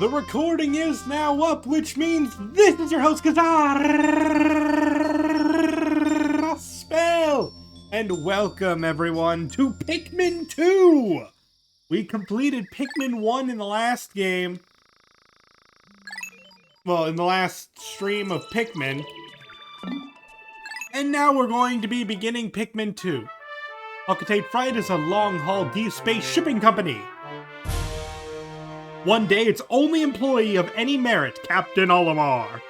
The recording is now up, which means this is your host, Spell, and welcome everyone to Pikmin 2! We completed Pikmin 1 in the last game. Well, in the last stream of Pikmin. And now we're going to be beginning Pikmin 2. Alcatate Freight is a long-haul deep space shipping company. One day, its only employee of any merit, Captain Olimar,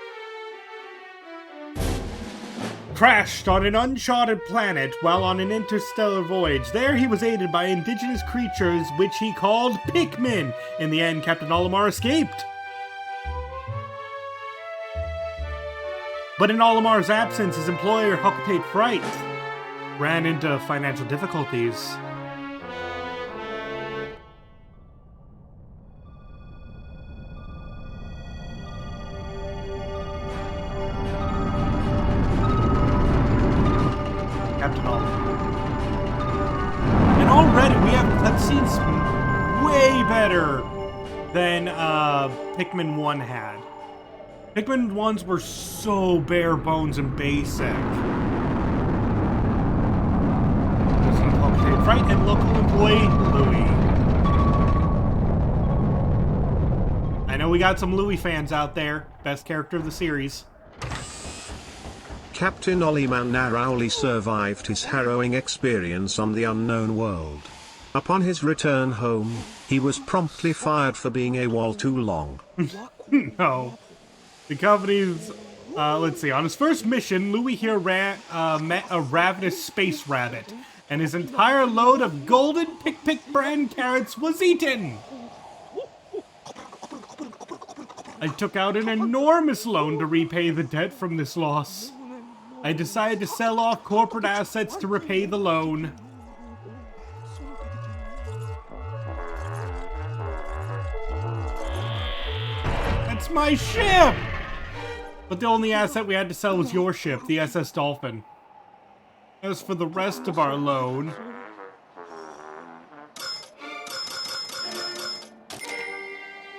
crashed on an uncharted planet while on an interstellar voyage. There he was aided by indigenous creatures which he called Pikmin. In the end, Captain Olimar escaped. But in Olimar's absence, his employer, Alcatate Freight, ran into financial difficulties. And already we have cutscenes way better than Pikmin 1 had. Pikmin 1s were so bare bones and basic. Right, and local employee Louie. I know we got some Louie fans out there. Best character of the series. Captain Olimar narrowly survived his harrowing experience on the unknown world. Upon his return home, he was promptly fired for being AWOL too long. No. The company's... let's see. On his first mission, Louie here met a ravenous space rabbit, and his entire load of golden Pick brand carrots was eaten! I took out an enormous loan to repay the debt from this loss. I decided to sell off corporate assets to repay the loan. That's my ship! But the only asset we had to sell was your ship, the SS Dolphin. As for the rest of our loan,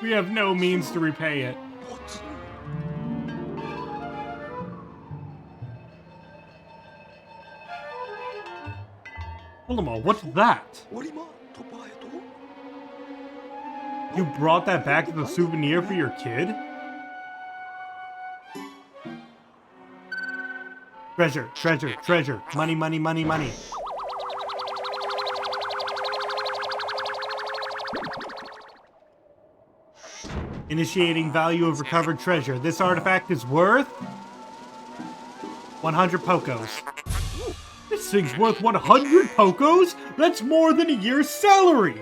we have no means to repay it. Olimar, what's that? You brought that back as a souvenir for your kid? Treasure, treasure, treasure. Money, money, money, money. Initiating value of recovered treasure. This artifact is worth 100 Pocos. This thing's worth 100 Pocos? That's more than a year's salary!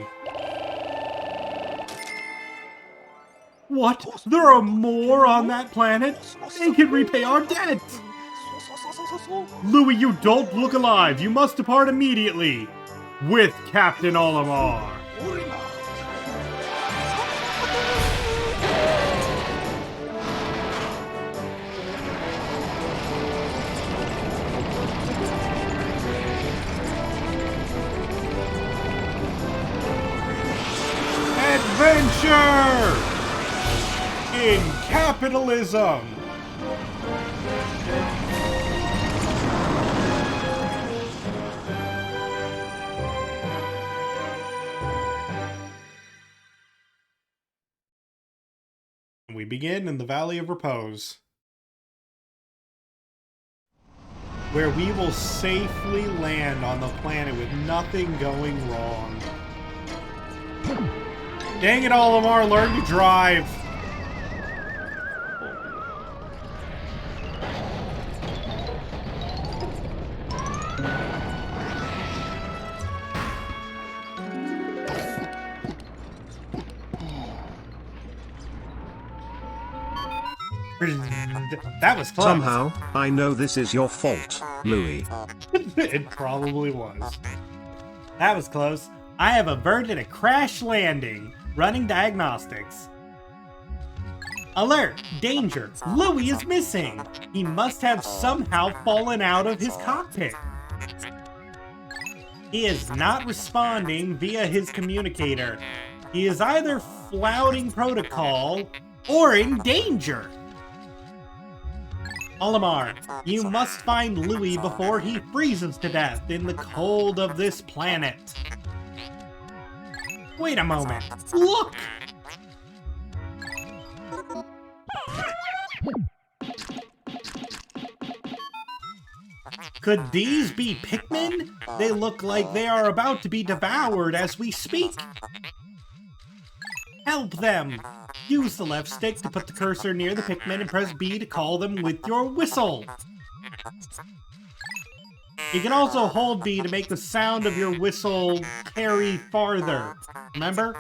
What? There are more on that planet? They can repay our debt! Louie, you don't look alive. You must depart immediately. With Captain Olimar. Adventure! In capitalism! We begin in the Valley of Repose, where we will safely land on the planet with nothing going wrong. Dang it, Olimar, learn to drive! That was close. Somehow, I know this is your fault, Louie. It probably was. That was close. I have averted a crash landing. Running diagnostics. Alert! Danger! Louie is missing! He must have somehow fallen out of his cockpit. He is not responding via his communicator. He is either flouting protocol or in danger. Olimar, you must find Louis before he freezes to death in the cold of this planet. Wait a moment. Look! Could these be Pikmin? They look like they are about to be devoured as we speak. Help them! Use the left stick to put the cursor near the Pikmin and press B to call them with your whistle. You can also hold B to make the sound of your whistle carry farther. Remember?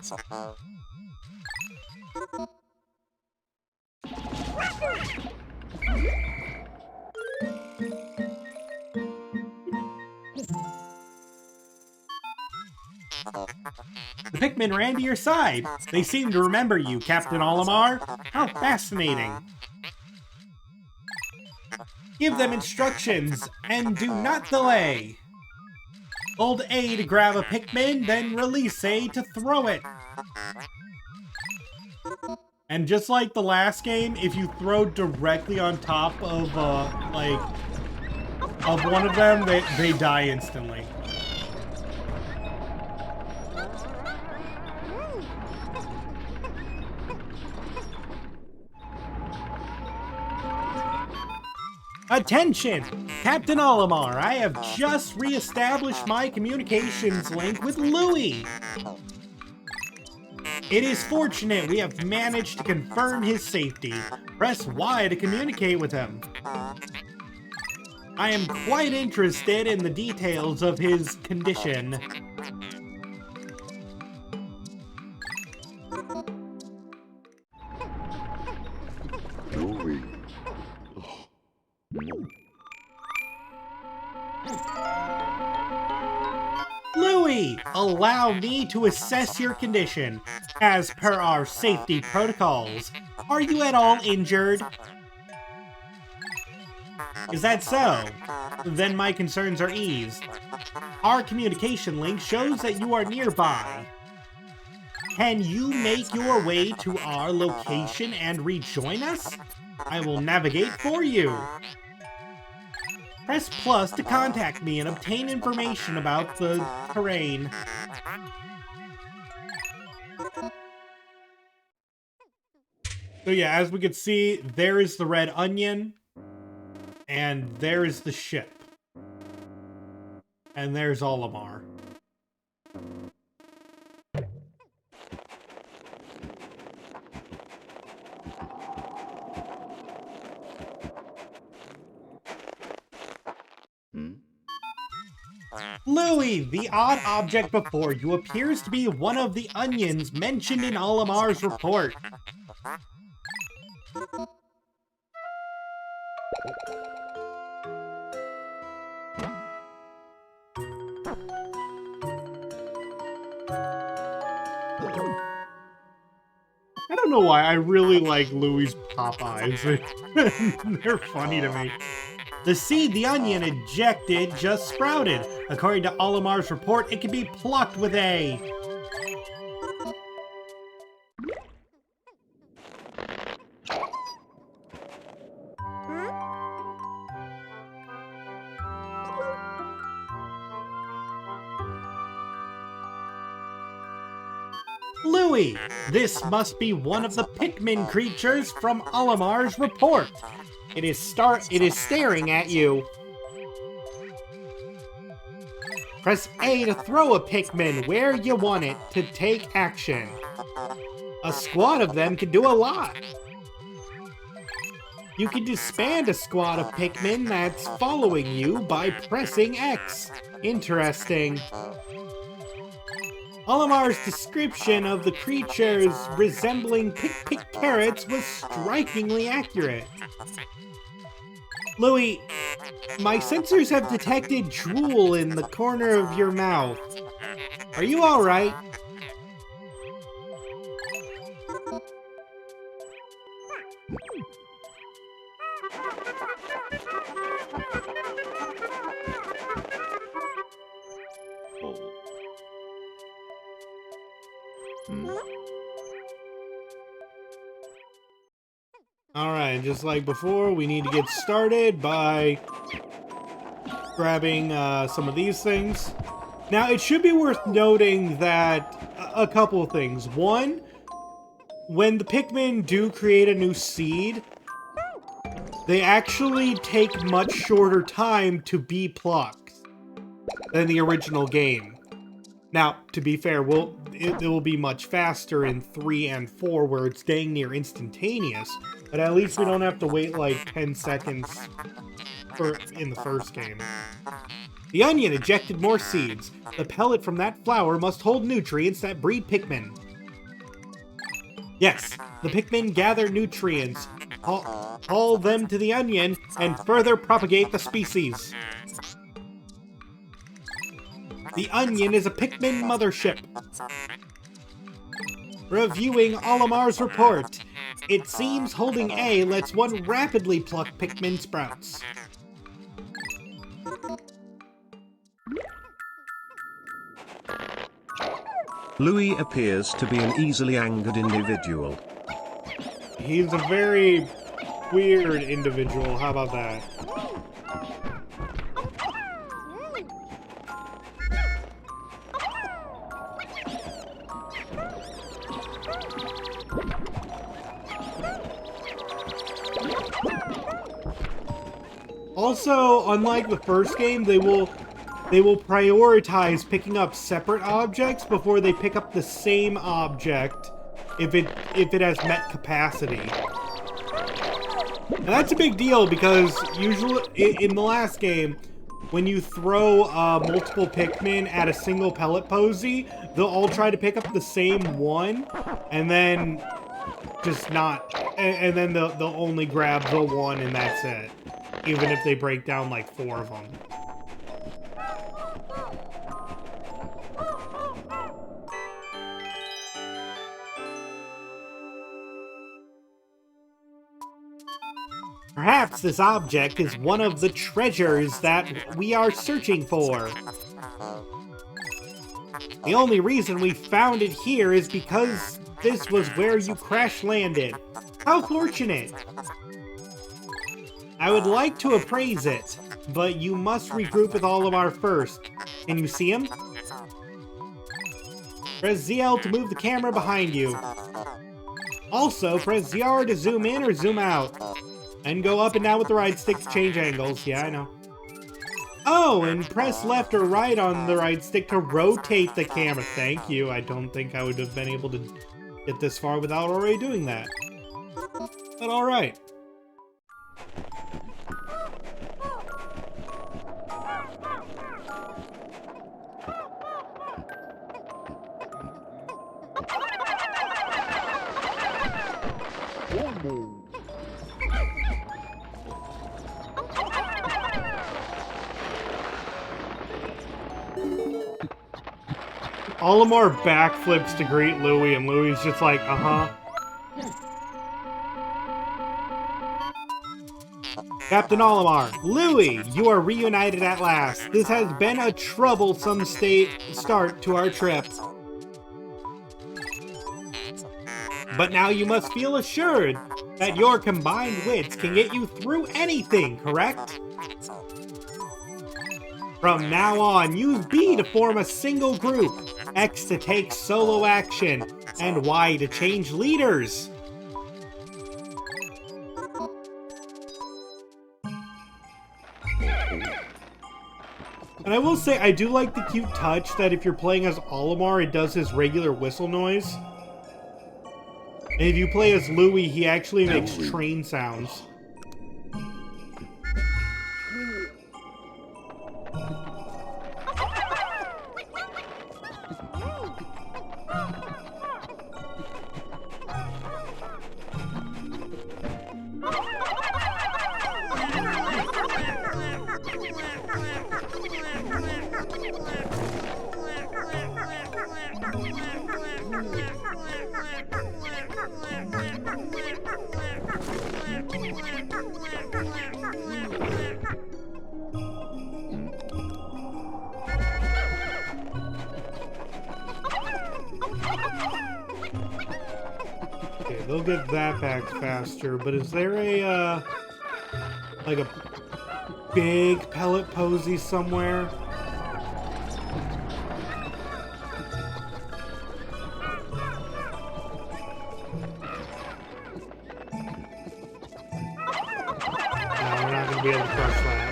The Pikmin ran to your side. They seem to remember you, Captain Olimar. How fascinating. Give them instructions, and do not delay. Hold A to grab a Pikmin, then release A to throw it. And just like the last game, if you throw directly on top of, of one of them, they die instantly. Attention! Captain Olimar, I have just re-established my communications link with Louis. It is fortunate we have managed to confirm his safety. Press Y to communicate with him. I am quite interested in the details of his condition. Louis, allow me to assess your condition. As per our safety protocols, are you at all injured? Is that so? Then my concerns are eased. Our communication link shows that you are nearby. Can you make your way to our location and rejoin us? I will navigate for you. Press plus to contact me and obtain information about the terrain. So yeah, as we can see, there is the red onion, and there is the ship. And there's Olimar. Louis, the odd object before you appears to be one of the onions mentioned in Olimar's report. I don't know why, I really like Louis' pop eyes. They're funny to me. The seed the onion ejected just sprouted. According to Olimar's report, it can be plucked with A. Louis, this must be one of the Pikmin creatures from Olimar's report. It is staring at you. Press A to throw a Pikmin where you want it to take action. A squad of them can do a lot. You can disband a squad of Pikmin that's following you by pressing X. Interesting. Olimar's description of the creatures resembling Pick carrots was strikingly accurate. Louis, my sensors have detected drool in the corner of your mouth. Are you alright? Alright, just like before, we need to get started by grabbing some of these things. Now, it should be worth noting that a couple of things. One, when the Pikmin do create a new seed, they actually take much shorter time to be plucked than the original game. Now, to be fair, it will be much faster in 3 and 4, where it's dang near instantaneous, but at least we don't have to wait like 10 seconds in the first game. The onion ejected more seeds. The pellet from that flower must hold nutrients that breed Pikmin. Yes, the Pikmin gather nutrients, haul them to the onion, and further propagate the species. The onion is a Pikmin mothership. Reviewing Olimar's report. It seems holding A lets one rapidly pluck Pikmin sprouts. Louis appears to be an easily angered individual. He's a very weird individual, how about that? Also, unlike the first game, they will prioritize picking up separate objects before they pick up the same object if it has met capacity. And that's a big deal because usually in the last game, when you throw multiple Pikmin at a single pellet posy, they'll all try to pick up the same one, and then just not, and then they'll only grab the one and that's it, even if they break down like 4 of them. Perhaps this object is one of the treasures that we are searching for. The only reason we found it here is because this was where you crash-landed. How fortunate! I would like to appraise it, but you must regroup with Olimar first. Can you see him? Press ZL to move the camera behind you. Also, press ZR to zoom in or zoom out. And go up and down with the right stick to change angles. Yeah, I know. Oh, and press left or right on the right stick to rotate the camera. Thank you. I don't think I would have been able to get this far without already doing that. But alright. Olimar backflips to greet Louis, and Louis is just like, uh-huh. Captain Olimar, Louis, you are reunited at last. This has been a troublesome start to our trip. But now you must feel assured that your combined wits can get you through anything, correct? From now on, use B to form a single group, X to take solo action, and Y to change leaders. And I will say, I do like the cute touch that if you're playing as Olimar, it does his regular whistle noise. And if you play as Louis, he actually makes train sounds. Okay, they'll get that back faster, but is there a, like a big pellet posy somewhere? No, we're not gonna be able to crush that.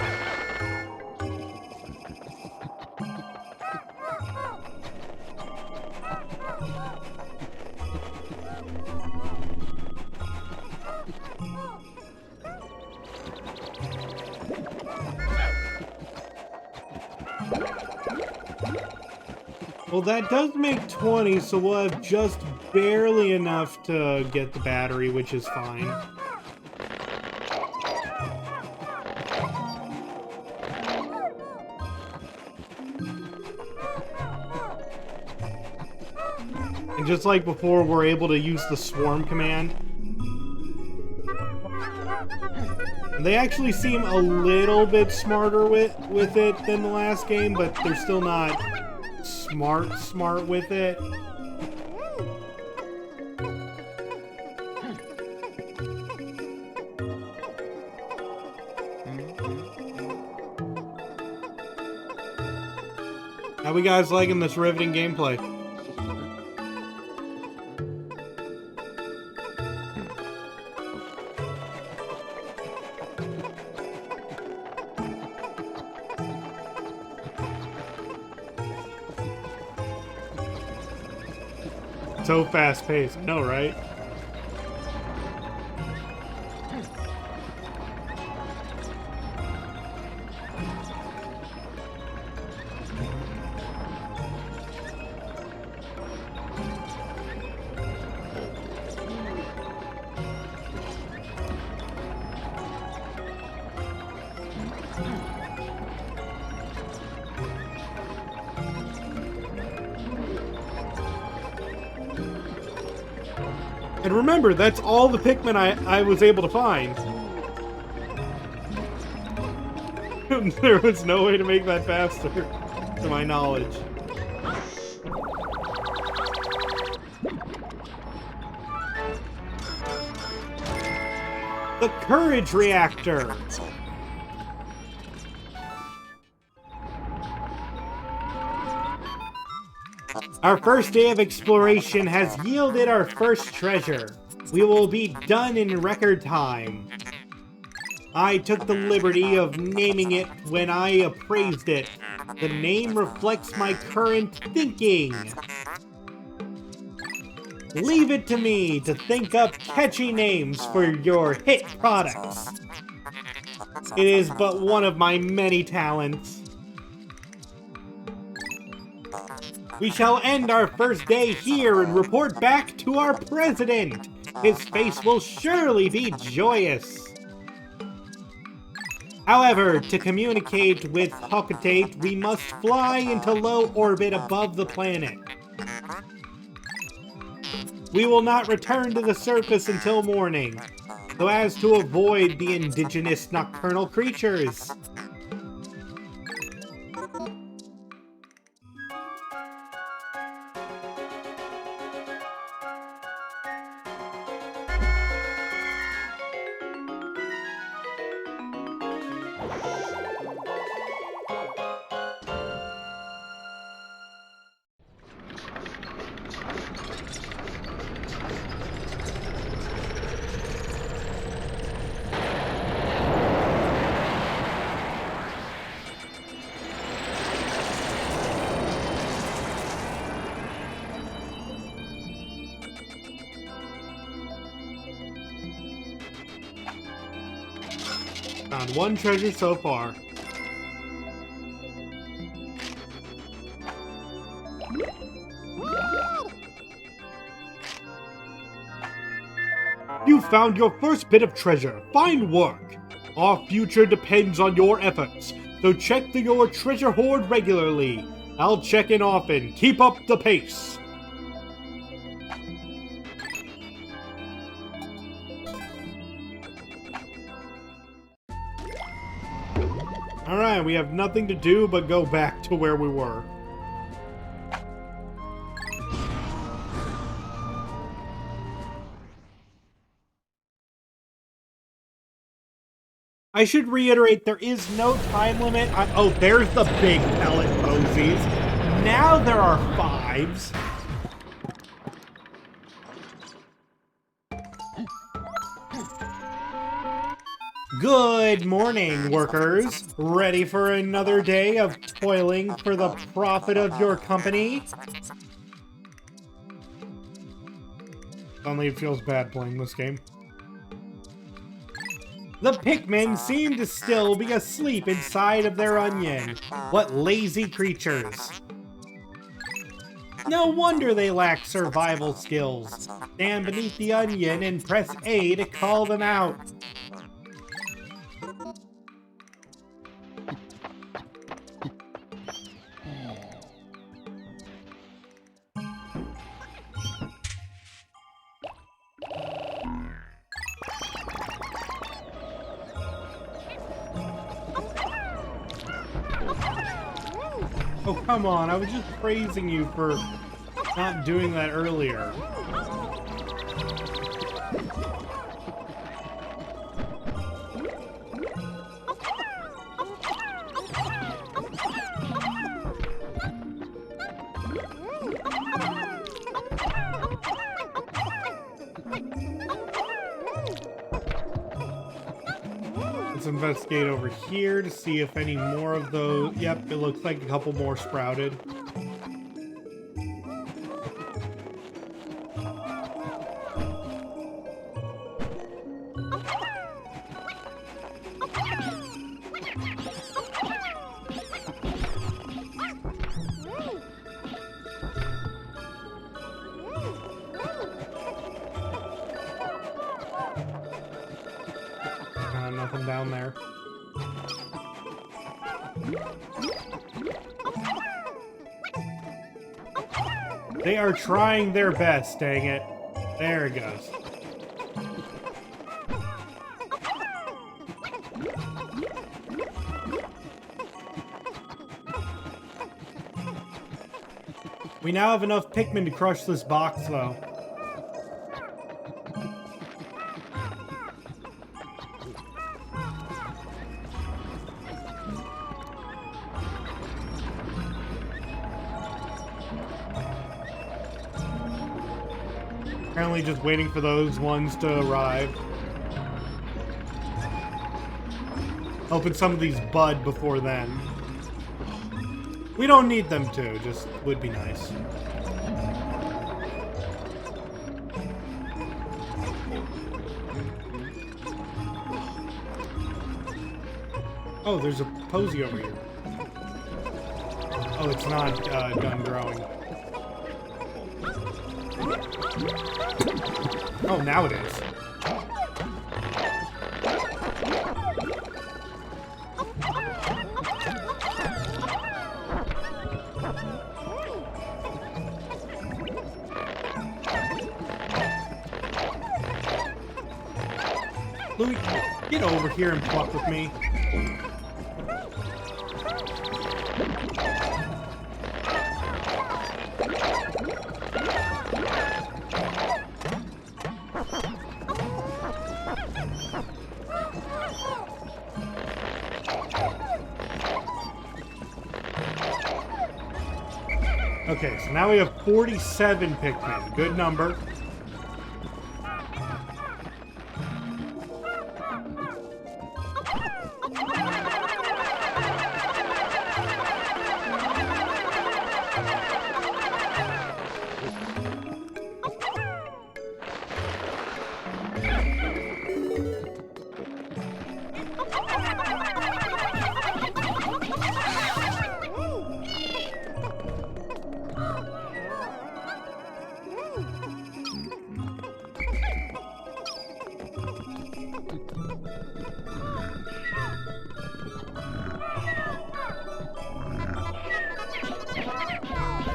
Well, that does make 20, so we'll have just barely enough to get the battery, which is fine. And just like before, we're able to use the swarm command. And they actually seem a little bit smarter with it than the last game, but they're still not smart with it. How we guys liking this riveting gameplay? So fast-paced, I know, right? And remember, that's all the Pikmin I was able to find. There was no way to make that faster, to my knowledge. The Courage Reactor! Our first day of exploration has yielded our first treasure. We will be done in record time. I took the liberty of naming it when I appraised it. The name reflects my current thinking. Leave it to me to think up catchy names for your hit products. It is but one of my many talents. We shall end our first day here and report back to our president. His face will surely be joyous. However, to communicate with Hocotate, we must fly into low orbit above the planet. We will not return to the surface until morning, so as to avoid the indigenous nocturnal creatures. Found one treasure so far. You found your first bit of treasure. Fine work. Our future depends on your efforts, so check your treasure hoard regularly. I'll check in often. Keep up the pace. Alright, we have nothing to do but go back to where we were. I should reiterate, there is no time limit. Oh, there's the big pellet posies. Now there are 5s. Good morning, workers. Ready for another day of toiling for the profit of your company? Suddenly it feels bad playing this game. The Pikmin seem to still be asleep inside of their onion. What lazy creatures. No wonder they lack survival skills. Stand beneath the onion and press A to call them out. Oh, come on, I was just praising you for not doing that earlier. Let's investigate over here to see if any more of those... Yep, it looks like a couple more sprouted. Nothing down there. They are trying their best, dang it. There it goes. We now have enough Pikmin to crush this box, though. Apparently just waiting for those ones to arrive. Hoping some of these bud before then. We don't need them to, just would be nice. Oh, there's a posy over here. Oh, it's not done growing. Oh, now it is. Louie, get over here and pluck with me. Okay, so now we have 47 Pikmin. Good number.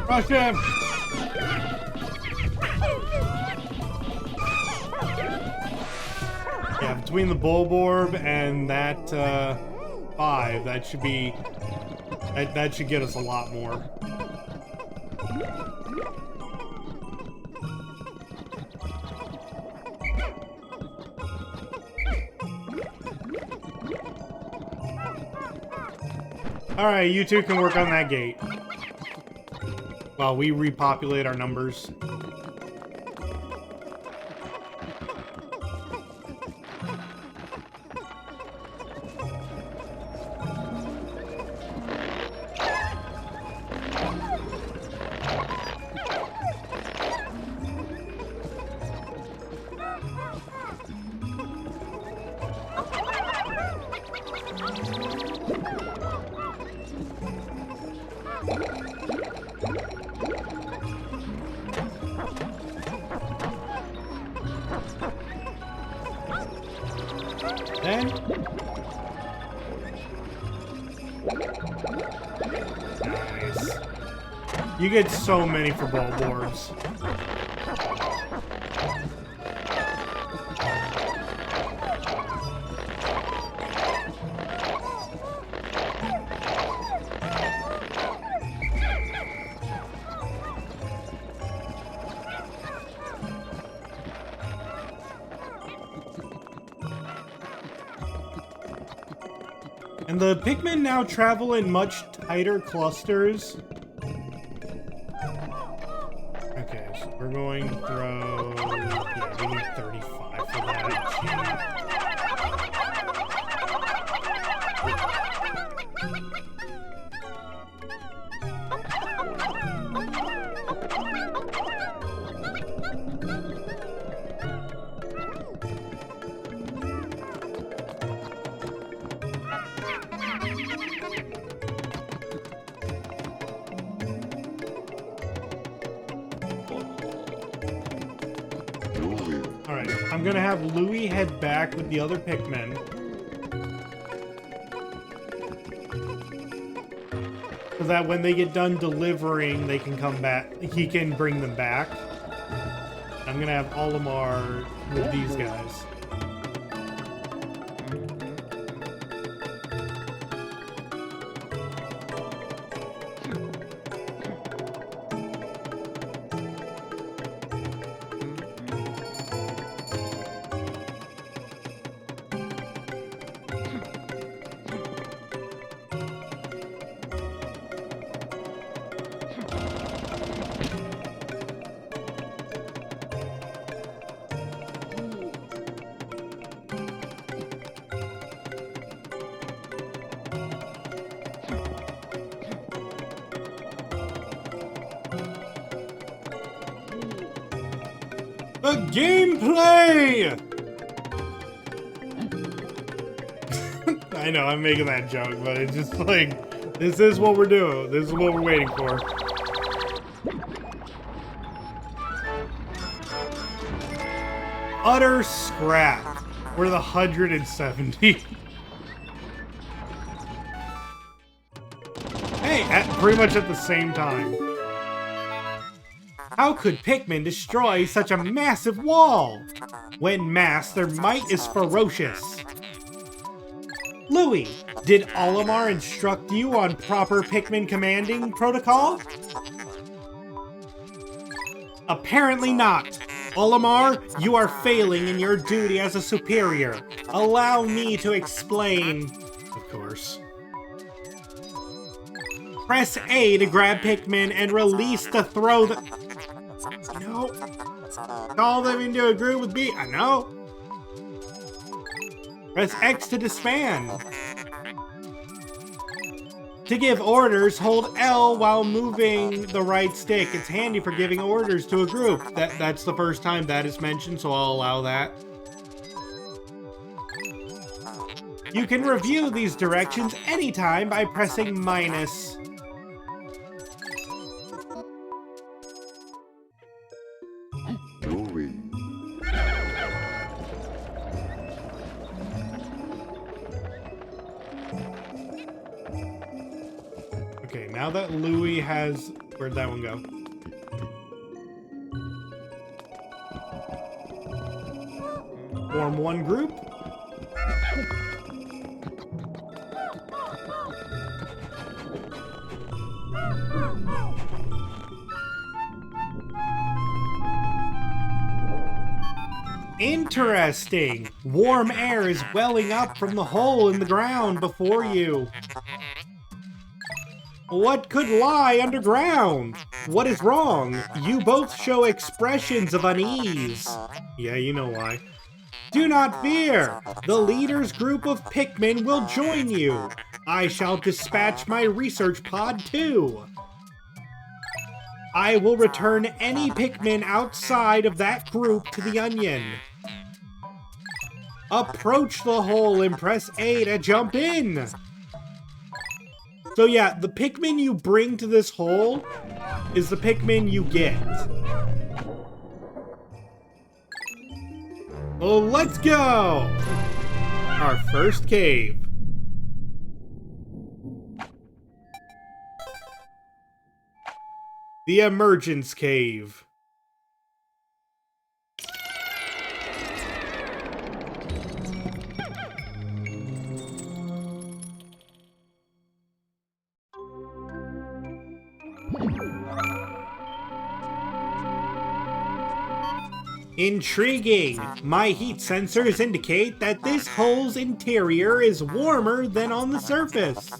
Rush him! Yeah, between the Bulborb and that 5, that should be... That should get us a lot more. Alright, you two can work on that gate. While we repopulate our numbers. Then... Nice. You get so many for bulb orbs. And the Pikmin now travel in much tighter clusters. Okay, so we're going to throw... Yeah, we need 35 for that. Alright, I'm gonna have Louie head back with the other Pikmin. So that when they get done delivering, they can come back. He can bring them back. I'm gonna have Olimar with these guys. The gameplay! I know, I'm making that joke, but it's just like, this is what we're doing. This is what we're waiting for. Utter scrap. We're the 170. Hey, pretty much at the same time. How could Pikmin destroy such a massive wall? When massed, their might is ferocious. Louie, did Olimar instruct you on proper Pikmin commanding protocol? Apparently not. Olimar, you are failing in your duty as a superior. Allow me to explain. Of course. Press A to grab Pikmin and release to throw the... No. Call them into a group with B. I know. Press X to disband. To give orders, hold L while moving the right stick. It's handy for giving orders to a group. That's the first time that is mentioned, so I'll allow that. You can review these directions anytime by pressing minus. Okay, now that Louie has... Where'd that one go? Form one group. Interesting! Warm air is welling up from the hole in the ground before you. What could lie underground? What is wrong? You both show expressions of unease. Yeah, you know why. Do not fear! The leader's group of Pikmin will join you! I shall dispatch my research pod too! I will return any Pikmin outside of that group to the Onion. Approach the hole and press A to jump in! So yeah, the Pikmin you bring to this hole is the Pikmin you get. Well, let's go! Our first cave. The Emergence Cave. Intriguing! My heat sensors indicate that this hole's interior is warmer than on the surface.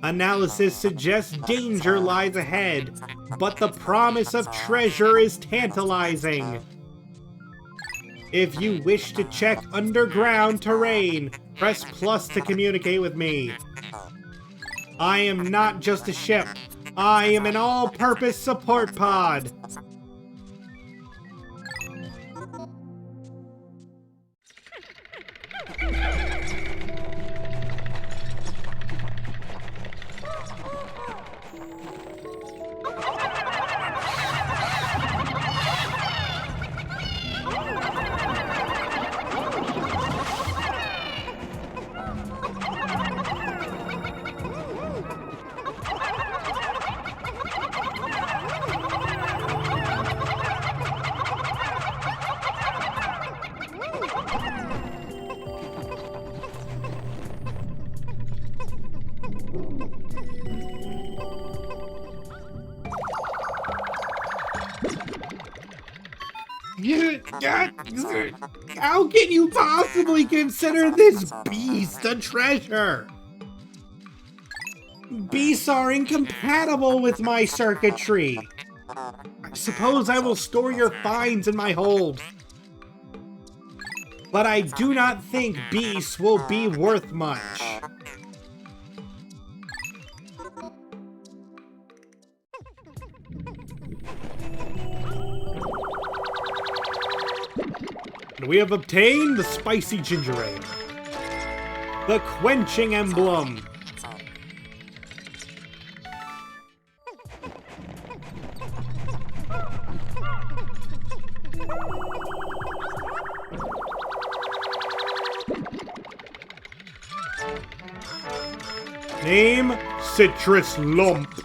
Analysis suggests danger lies ahead, but the promise of treasure is tantalizing. If you wish to check underground terrain, press plus to communicate with me. I am not just a ship. I am an all-purpose support pod. How can you possibly consider this beast a treasure? Beasts are incompatible with my circuitry. I suppose I will store your finds in my hold. But I do not think beasts will be worth much. We have obtained the Spicy Ginger Ale. The Quenching Emblem. Name, Citrus Lump.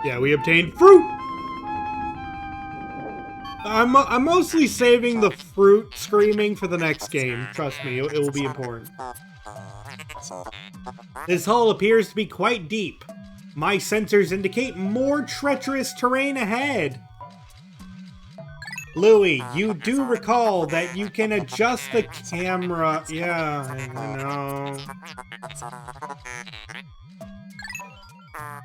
Yeah, we obtained fruit! I'm mostly saving the fruit screaming for the next game. Trust me, it will be important. This hole appears to be quite deep. My sensors indicate more treacherous terrain ahead. Louie, you do recall that you can adjust the camera. Yeah, I know.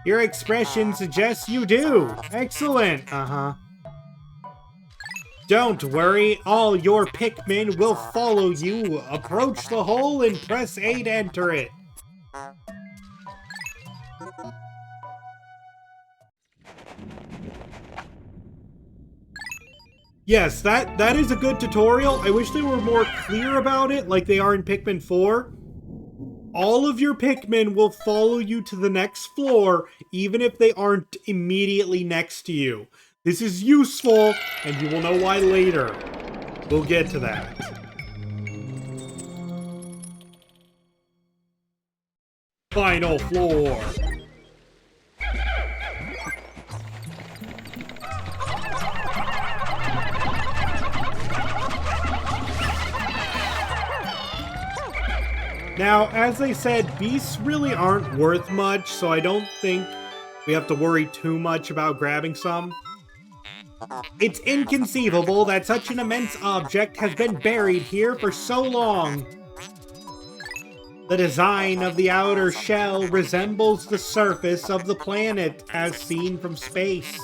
Your expression suggests you do. Excellent. Don't worry, all your Pikmin will follow you. Approach the hole and press A to enter it. Yes, that is a good tutorial. I wish they were more clear about it, like they are in Pikmin 4. All of your Pikmin will follow you to the next floor, even if they aren't immediately next to you. This is useful, and you will know why later. We'll get to that. Final floor. Now, as I said, beasts really aren't worth much, so I don't think we have to worry too much about grabbing some. It's inconceivable that such an immense object has been buried here for so long. The design of the outer shell resembles the surface of the planet as seen from space.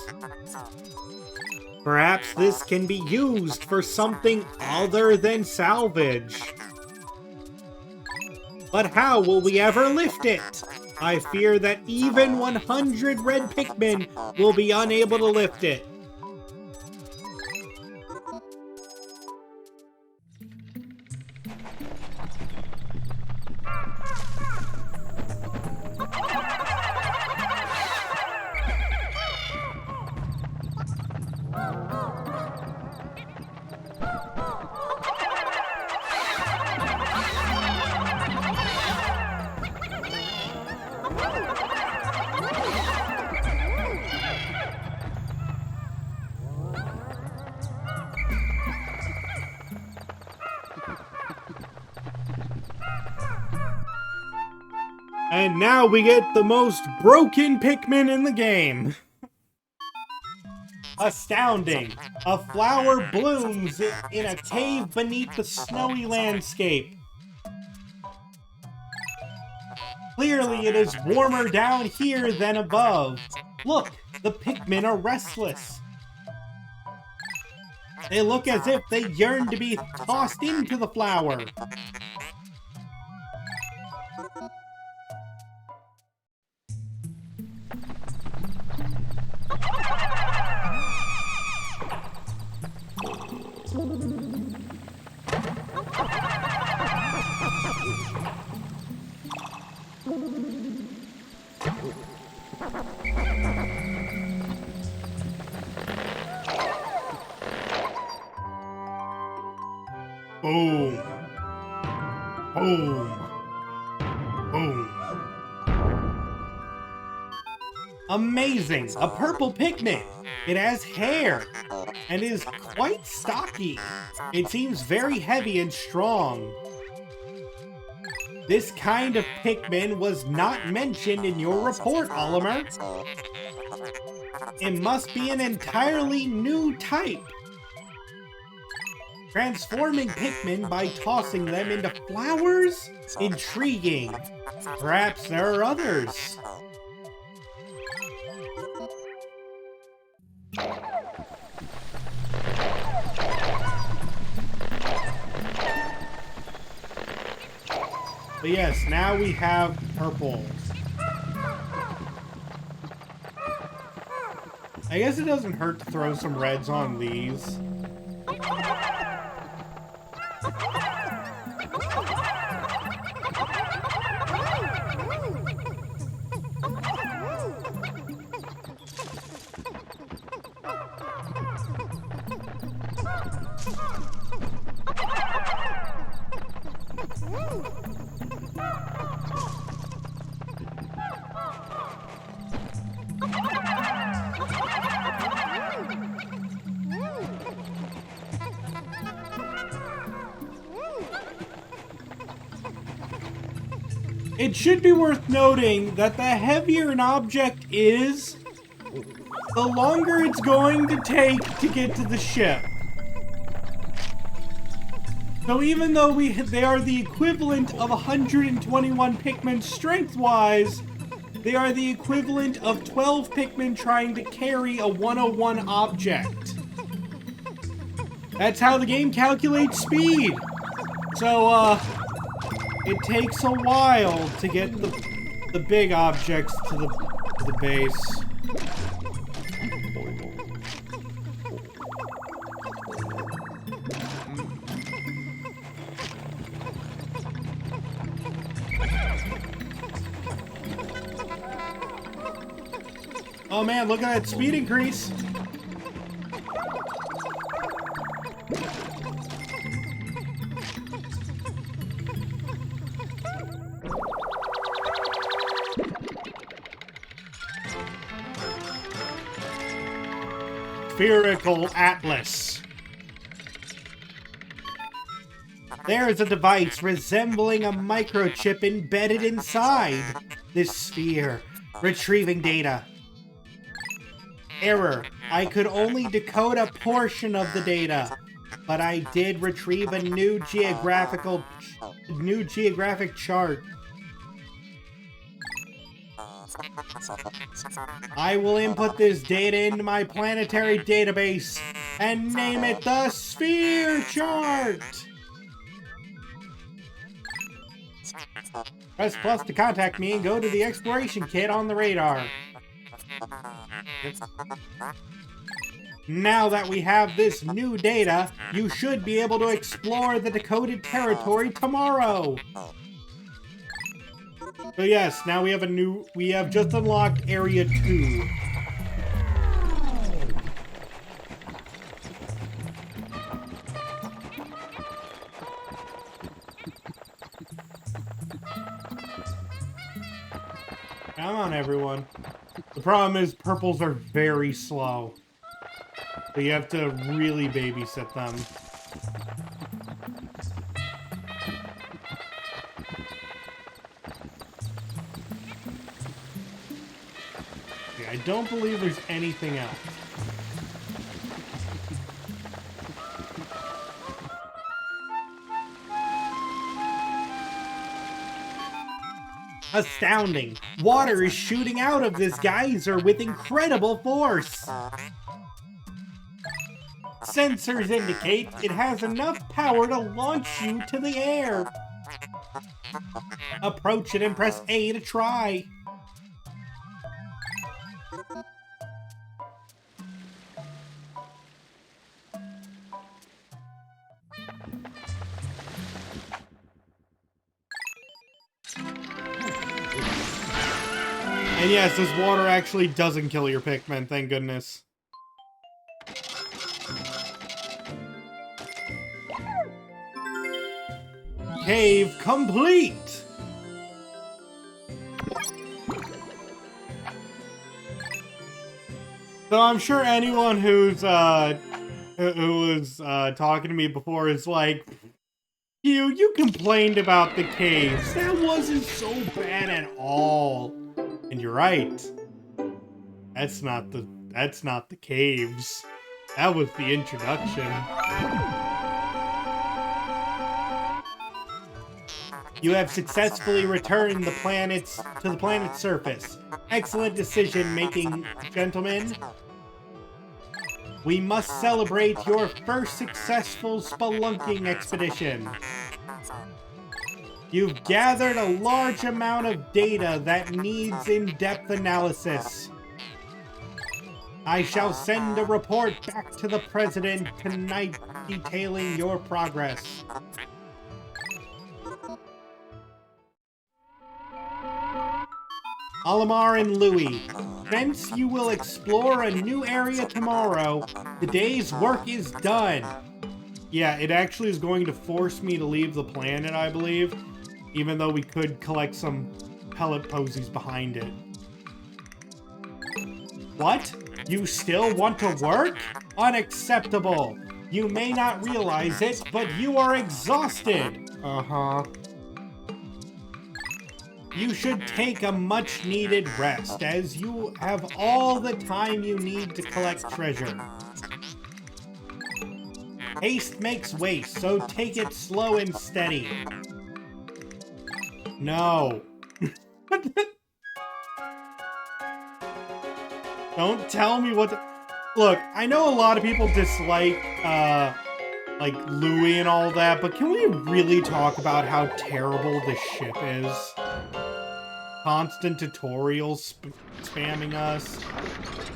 Perhaps this can be used for something other than salvage. But how will we ever lift it? I fear that even 100 red Pikmin will be unable to lift it. And now we get the most broken Pikmin in the game. Astounding! A flower blooms in a cave beneath the snowy landscape. Clearly it is warmer down here than above. Look, the Pikmin are restless. They look as if they yearn to be tossed into the flower. Boom. Boom. Boom. Amazing! A purple Pikmin! It has hair, and is quite stocky. It seems very heavy and strong. This kind of Pikmin was not mentioned in your report, Oliver. It must be an entirely new type. Transforming Pikmin by tossing them into flowers? Intriguing. Perhaps there are others. But yes, now we have purple. I guess it doesn't hurt to throw some reds on these. It should be worth noting that the heavier an object is, the longer it's going to take to get to the ship. So even though they are the equivalent of 121 Pikmin strength-wise, they are the equivalent of 12 Pikmin trying to carry a 101 object. That's how the game calculates speed. So, it takes a while to get the big objects to the base. Oh man, look at that speed increase. Spherical Atlas. There is a device resembling a microchip embedded inside this sphere, retrieving data. Error. I could only decode a portion of the data, but I did retrieve a new geographic chart. I will input this data into my planetary database and name it the Sphere Chart. Press plus to contact me and go to the exploration kit on the radar. Now that we have this new data, you should be able to explore the decoded territory tomorrow. So yes, now we have just unlocked Area 2. Come on, everyone. The problem is purples are very slow. So you have to really babysit them. Okay, I don't believe there's anything else. Astounding! Water is shooting out of this geyser with incredible force! Sensors indicate it has enough power to launch you to the air. Approach it and press A to try. And yes, this water actually doesn't kill your Pikmin, thank goodness. Cave complete! So I'm sure anyone who was talking to me before is like, you complained about the caves. That wasn't so bad at all. And you're right. That's not the caves. That was the introduction. You have successfully returned to the planet's surface. Excellent decision making, gentlemen. We must celebrate your first successful spelunking expedition. You've gathered a large amount of data that needs in-depth analysis. I shall send a report back to the President tonight detailing your progress. Olimar and Louie, since you will explore a new area tomorrow, the day's work is done. Yeah, it actually is going to force me to leave the planet, I believe, even though we could collect some pellet posies behind it. What? You still want to work? Unacceptable. You may not realize it, but you are exhausted. Uh-huh. You should take a much-needed rest, as you have all the time you need to collect treasure. Haste makes waste, so take it slow and steady. No. Don't tell me what to... Look, I know a lot of people dislike, like, Louie and all that, but can we really talk about how terrible this ship is? Constant tutorials spamming us.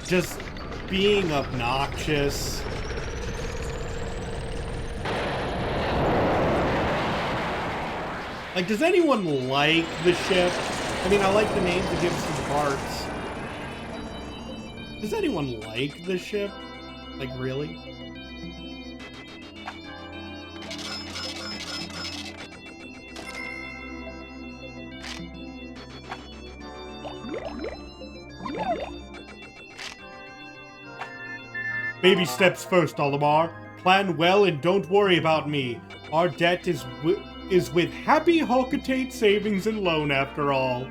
Just being obnoxious. Like, does anyone like the ship? I mean, I like the names it gives to the parts. Does anyone like the ship? Like, really? Baby steps first, Olimar. Plan well and don't worry about me. Our debt is with Happy Hulkatate Savings and Loan after all.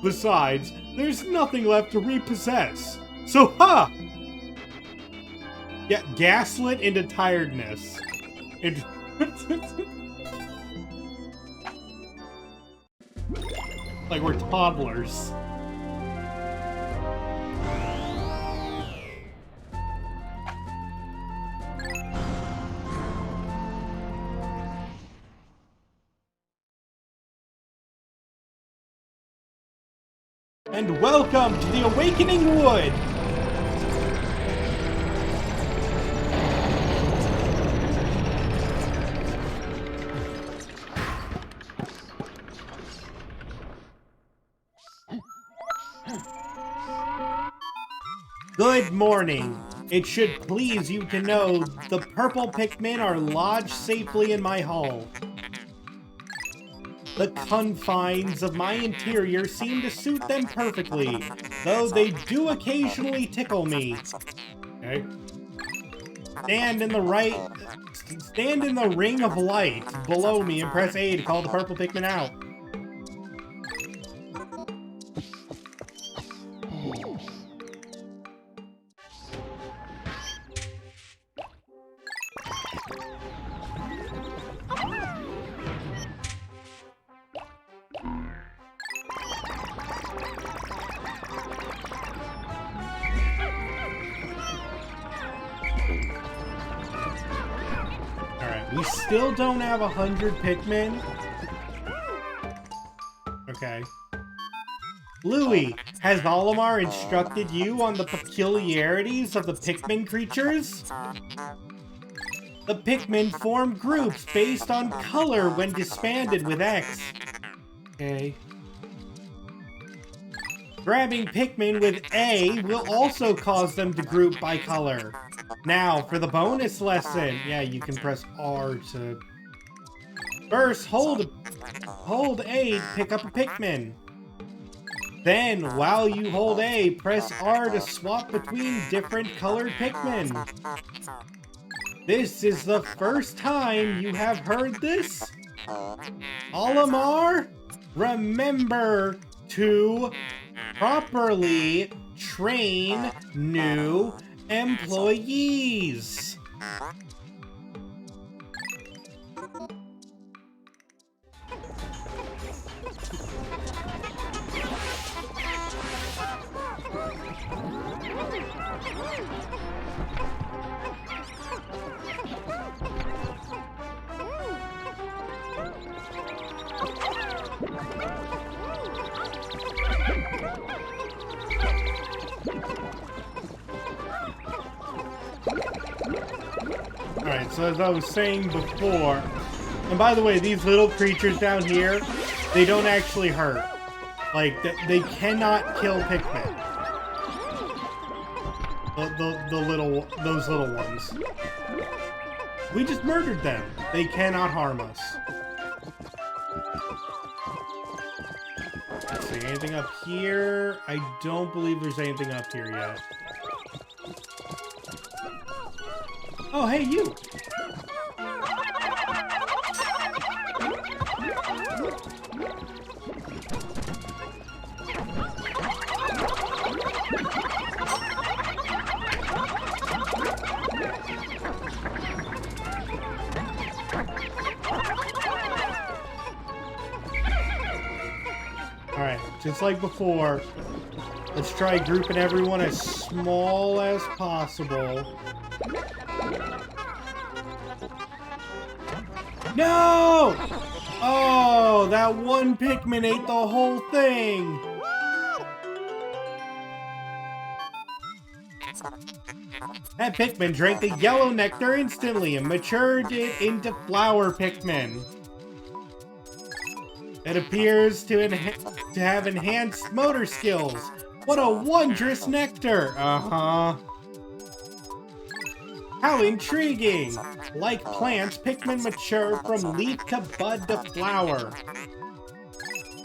Besides, there's nothing left to repossess. So, ha! Yeah, gaslit into tiredness. Like we're toddlers. And welcome to the Awakening Wood! Good morning. It should please you to know the purple Pikmin are lodged safely in my hull. The confines of my interior seem to suit them perfectly, though they do occasionally tickle me. Okay. Stand in the ring of light below me and press A to call the purple Pikmin out. We still don't have 100 Pikmin. Okay. Louie, has Olimar instructed you on the peculiarities of the Pikmin creatures? The Pikmin form groups based on color when disbanded with X. Okay. Grabbing Pikmin with A will also cause them to group by color. Now, for the bonus lesson. Yeah, you can press R to... First, hold A to pick up a Pikmin. Then, while you hold A, press R to swap between different colored Pikmin. This is the first time you have heard this? Olimar, remember to properly train new employees. Alright, so as I was saying before, and by the way, these little creatures down here, they don't actually hurt. Like, they cannot kill Pikmin. Those little ones. We just murdered them. They cannot harm us. Let's see, anything up here? I don't believe there's anything up here yet. Oh, hey, you! Alright, just like before, let's try grouping everyone as small as possible. No! Oh, that one Pikmin ate the whole thing! That Pikmin drank the yellow nectar instantly and matured it into flower Pikmin. It appears to have enhanced motor skills. What a wondrous nectar! Uh-huh. How intriguing! Like plants, Pikmin mature from leaf to bud to flower.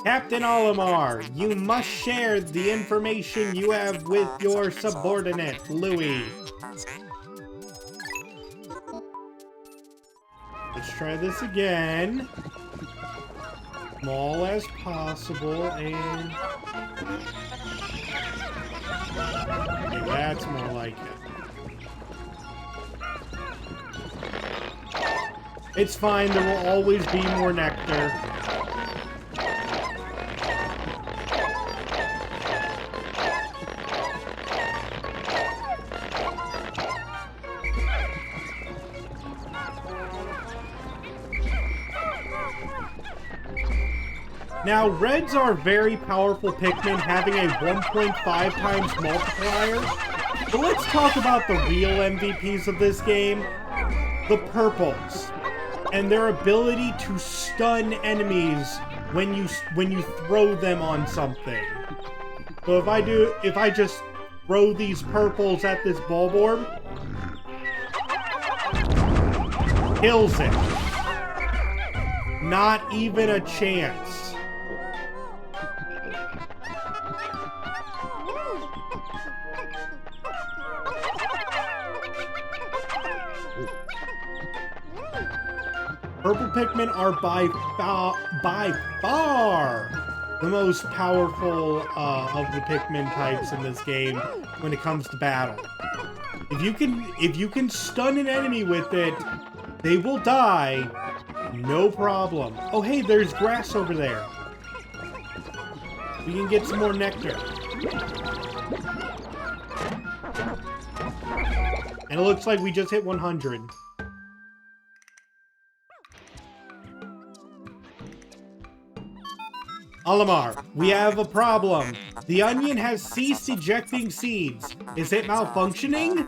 Captain Olimar, you must share the information you have with your subordinate, Louie. Let's try this again. Small as possible, and... Okay, that's more like it. It's fine, there will always be more nectar. Now, reds are very powerful Pikmin, having a 1.5 times multiplier. But let's talk about the real MVPs of this game, the purples, and their ability to stun enemies when you throw them on something. So if I just throw these purples at this Bulborb, kills it. Not even a chance. Purple Pikmin are by far the most powerful of the Pikmin types in this game when it comes to battle. If you can stun an enemy with it, they will die, no problem. Oh hey, there's grass over there. We can get some more nectar. And it looks like we just hit 100. Olimar, we have a problem. The onion has ceased ejecting seeds. Is it malfunctioning?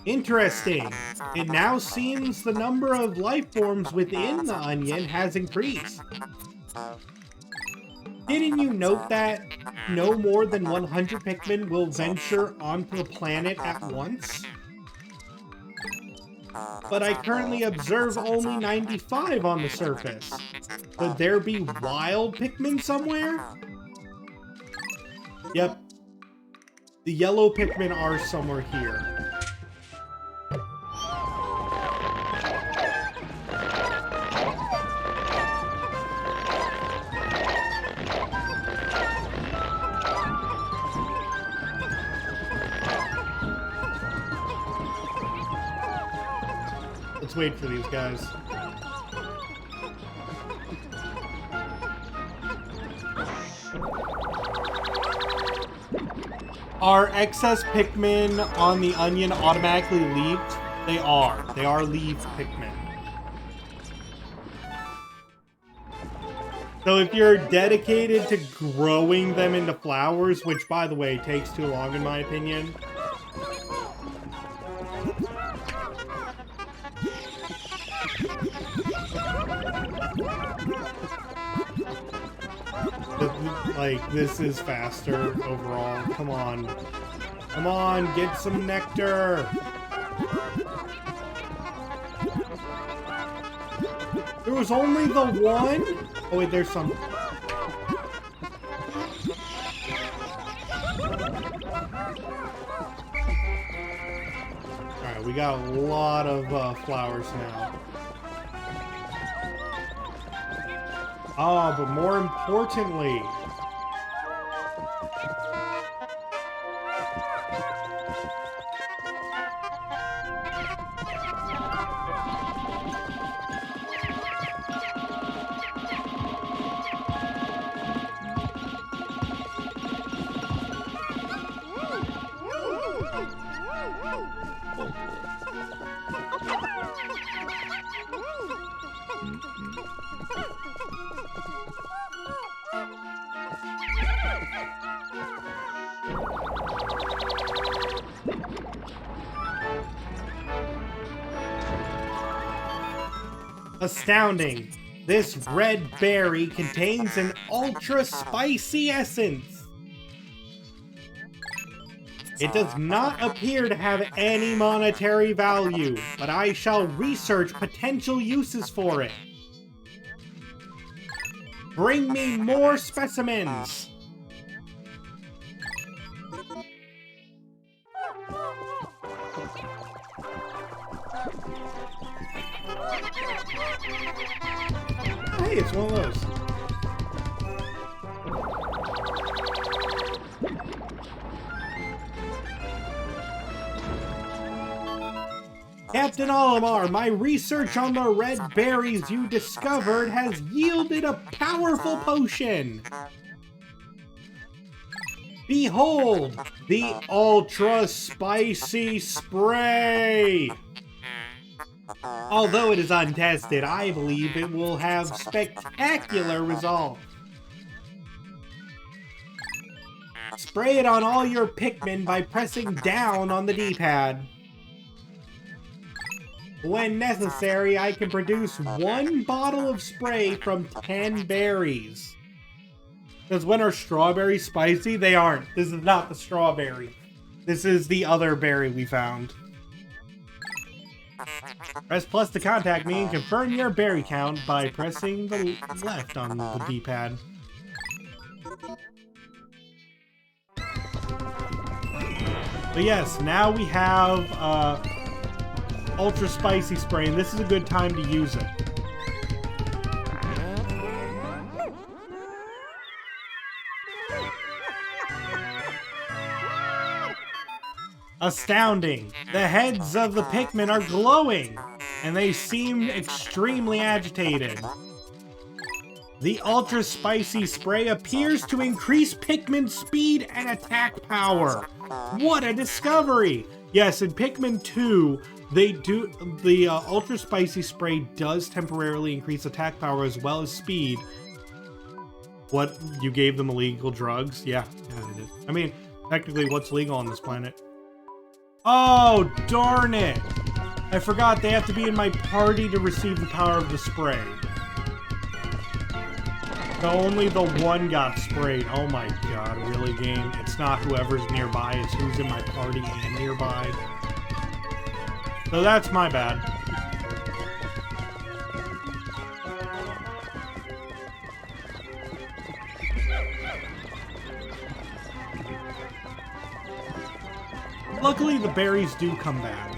Interesting. It now seems the number of life forms within the onion has increased. Didn't you note that no more than 100 Pikmin will venture onto the planet at once? But I currently observe only 95 on the surface. Could there be wild Pikmin somewhere? Yep. The yellow Pikmin are somewhere here. Let's wait for these guys. Are excess Pikmin on the onion automatically leaved? They are. They are leaved Pikmin. So if you're dedicated to growing them into flowers, which by the way takes too long in my opinion, like, this is faster overall. Come on. Come on, get some nectar. There was only the one? Oh wait, there's some. Alright, we got a lot of flowers now. Ah, but more importantly, astounding! This red berry contains an ultra spicy essence. It does not appear to have any monetary value, but I shall research potential uses for it. Bring me more specimens! Hey, it's one of those. Captain Olimar, my research on the red berries you discovered has yielded a powerful potion. Behold, the Ultra Spicy Spray! Although it is untested, I believe it will have spectacular results. Spray it on all your Pikmin by pressing down on the D-pad. When necessary, I can produce 1 bottle of spray from 10 berries. Because when are strawberries spicy? They aren't. This is not the strawberry. This is the other berry we found. Press plus to contact me and confirm your berry count by pressing the left on the D-pad. But yes, now we have Ultra Spicy Spray, and this is a good time to use it. Astounding! The heads of the Pikmin are glowing, and they seem extremely agitated. The Ultra Spicy Spray appears to increase Pikmin's speed and attack power. What a discovery! Yes, in Pikmin 2, the Ultra Spicy Spray does temporarily increase attack power as well as speed. What, you gave them illegal drugs? Yeah, I did. I mean, technically, what's legal on this planet? Oh, darn it! I forgot they have to be in my party to receive the power of the spray. So only the one got sprayed. Oh my god, really, game? It's not whoever's nearby, it's who's in my party and nearby. So that's my bad. Luckily, the berries do come back.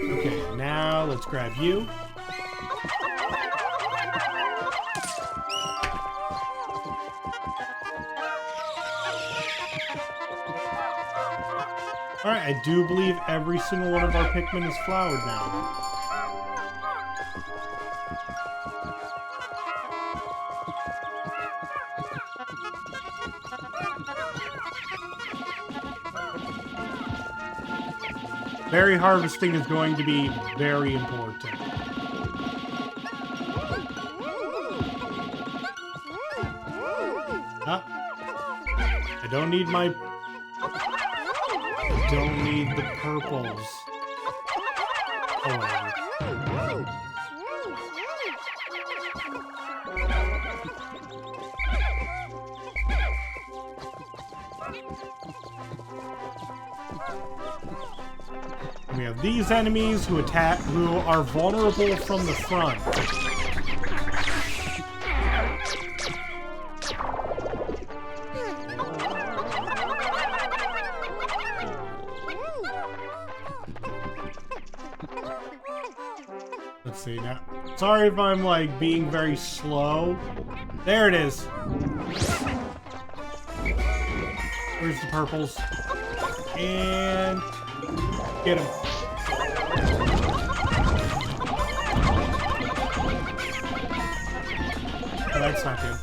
Okay, now let's grab you. Alright, I do believe every single one of our Pikmin is flowered now. Berry harvesting is going to be very important. I don't need my... don't need the purples. Oh, whatever. We have these enemies who are vulnerable from the front. Let's see now. Sorry if I'm like being very slow. There it is. Where's the purples? And get him. Oh, that's not good.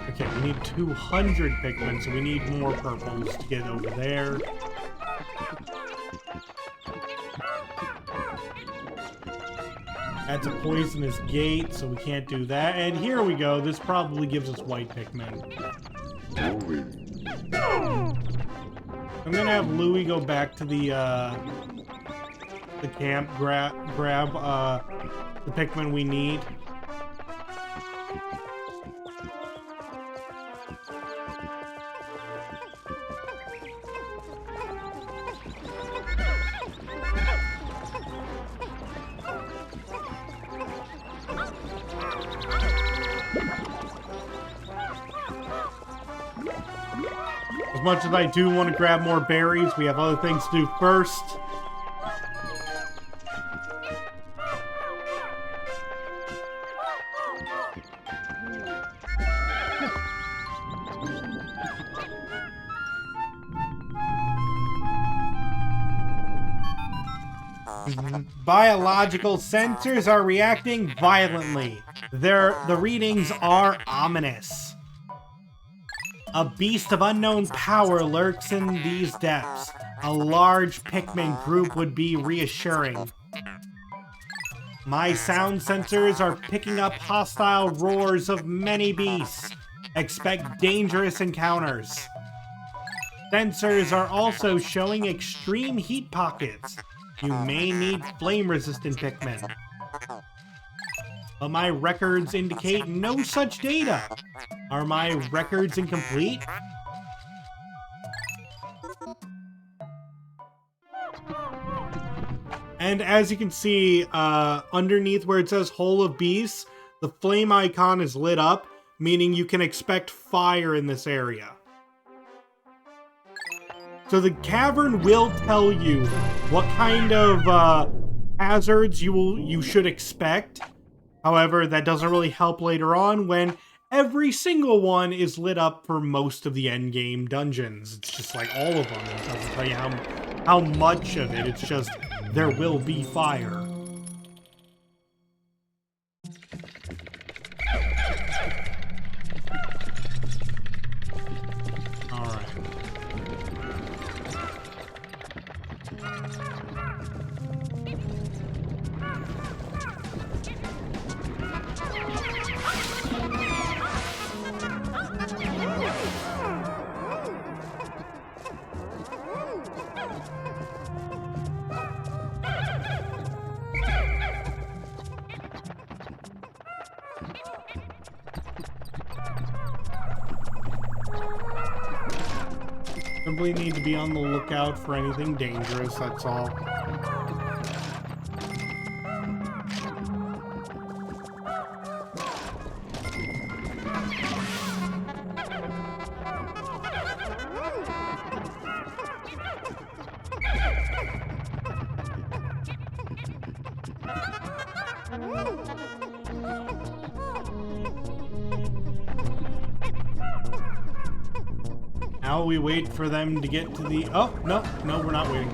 Okay, we need 200 Pikmin, so we need more purples to get over there. That's a poisonous gate, so we can't do that. And here we go. This probably gives us white Pikmin. I'm gonna have Louie go back to the camp, grab the Pikmin we need. As much as I do want to grab more berries, we have other things to do first. Biological sensors are reacting violently. The readings are ominous. A beast of unknown power lurks in these depths. A large Pikmin group would be reassuring. My sound sensors are picking up hostile roars of many beasts. Expect dangerous encounters. Sensors are also showing extreme heat pockets. You may need flame-resistant Pikmin. But my records indicate no such data. Are my records incomplete? And as you can see, underneath where it says Hole of Beasts, the flame icon is lit up, meaning you can expect fire in this area. So the cavern will tell you what kind of hazards you should expect. However, that doesn't really help later on when every single one is lit up for most of the endgame dungeons. It's just like all of them. It doesn't tell you how much of it. It's just there will be fire. Alright. Simply need to be on the lookout for anything dangerous, that's all. Now we wait for them to get to the... Oh, no, we're not waiting.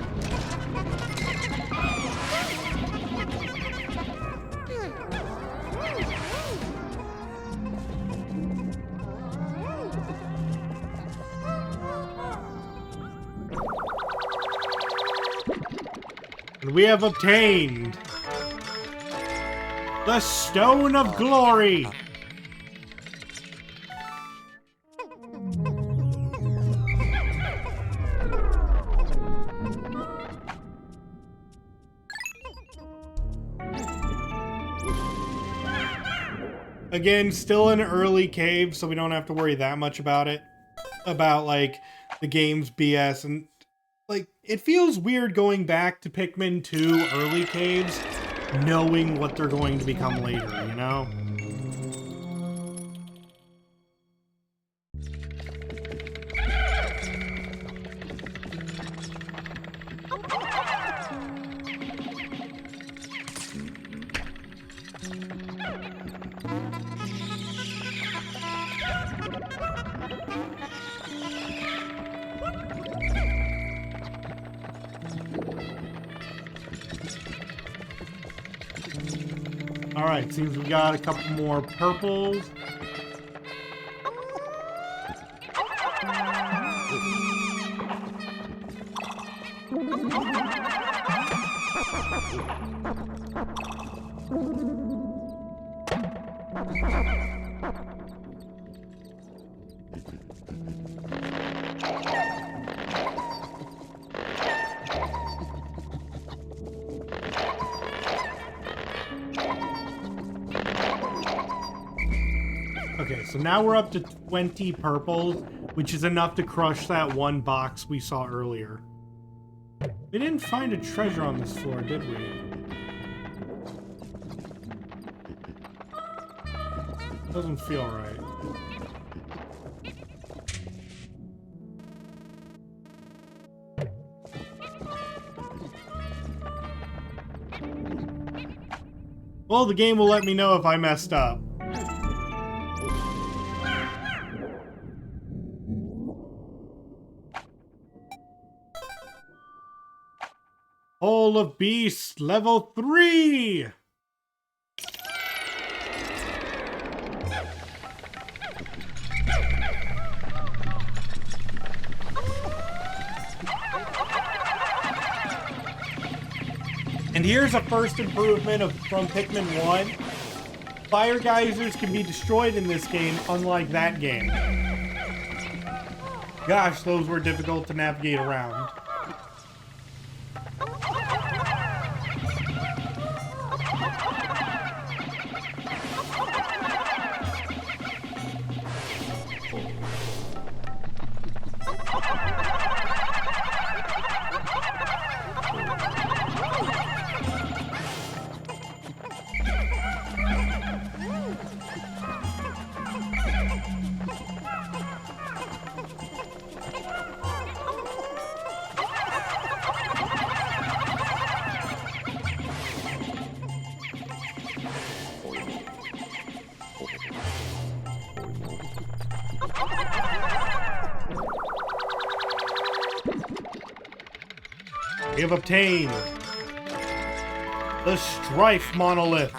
And we have obtained the Stone of Glory. Again, still an early cave, so we don't have to worry that much about it. About, like, the game's BS. And, like, it feels weird going back to Pikmin 2 early caves, knowing what they're going to become later, you know? Alright, seems we got a couple more purples. Okay, so now we're up to 20 purples, which is enough to crush that one box we saw earlier. We didn't find a treasure on this floor, did we? Doesn't feel right. Well, the game will let me know if I messed up. Hole of Beasts, level 3! And here's a first improvement from Pikmin 1. Fire geysers can be destroyed in this game, unlike that game. Gosh, those were difficult to navigate around. We have obtained the Strife Monolith.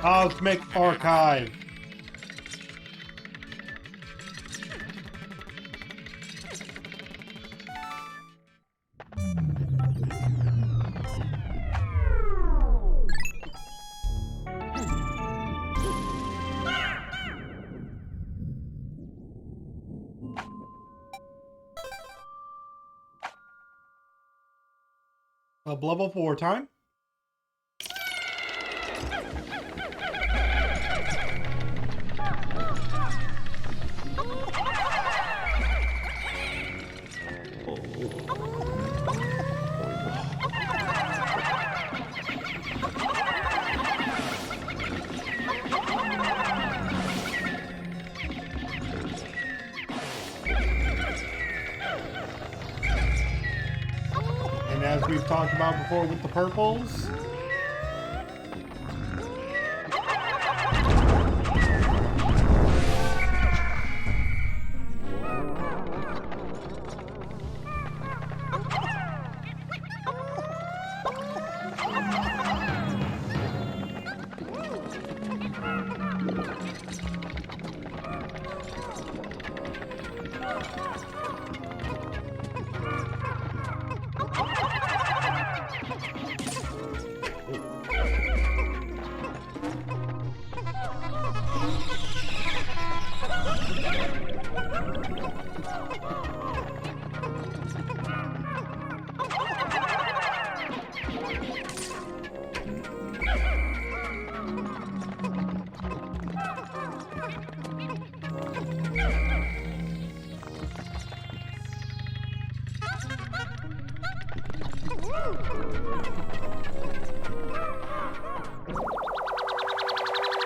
Cosmic Archive. Level 4 time. And as we've talked about before with the purples,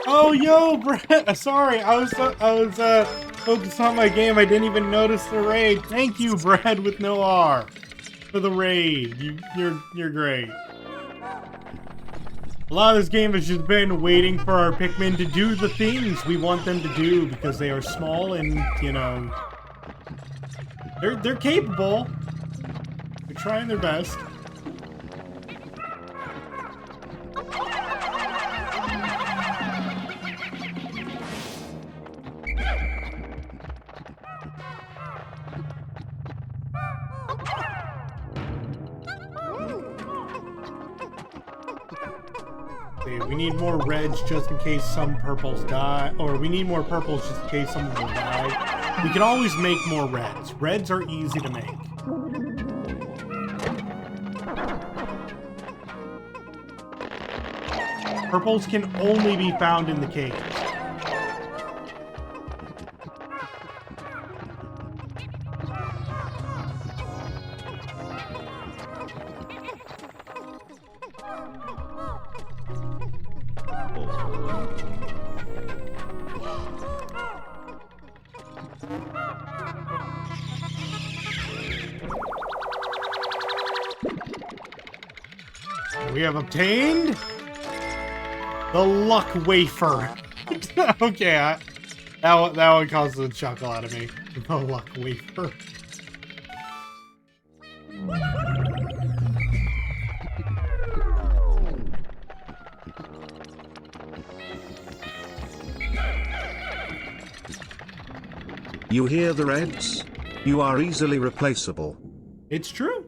Oh, yo, Brett. Sorry, I was focused on my game. I didn't even notice the raid. Thank you, Brad with no R, for the raid. You're great. A lot of this game has just been waiting for our Pikmin to do the things we want them to do because they are small and, you know, they're capable. They're trying their best. We need more reds just in case some purples die, or we need more purples just in case some of them die. We can always make more reds. Reds are easy to make. Purples can only be found in the caves. We have obtained the luck wafer. Okay, that one caused a chuckle out of me. The luck wafer. You hear the reds? You are easily replaceable. It's true.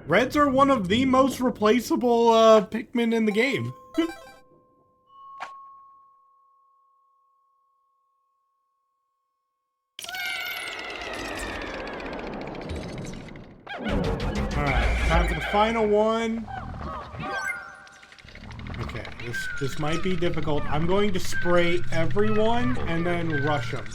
Reds are one of the most replaceable Pikmin in the game. Alright, time for the final one. Okay, this might be difficult. I'm going to spray everyone and then rush them.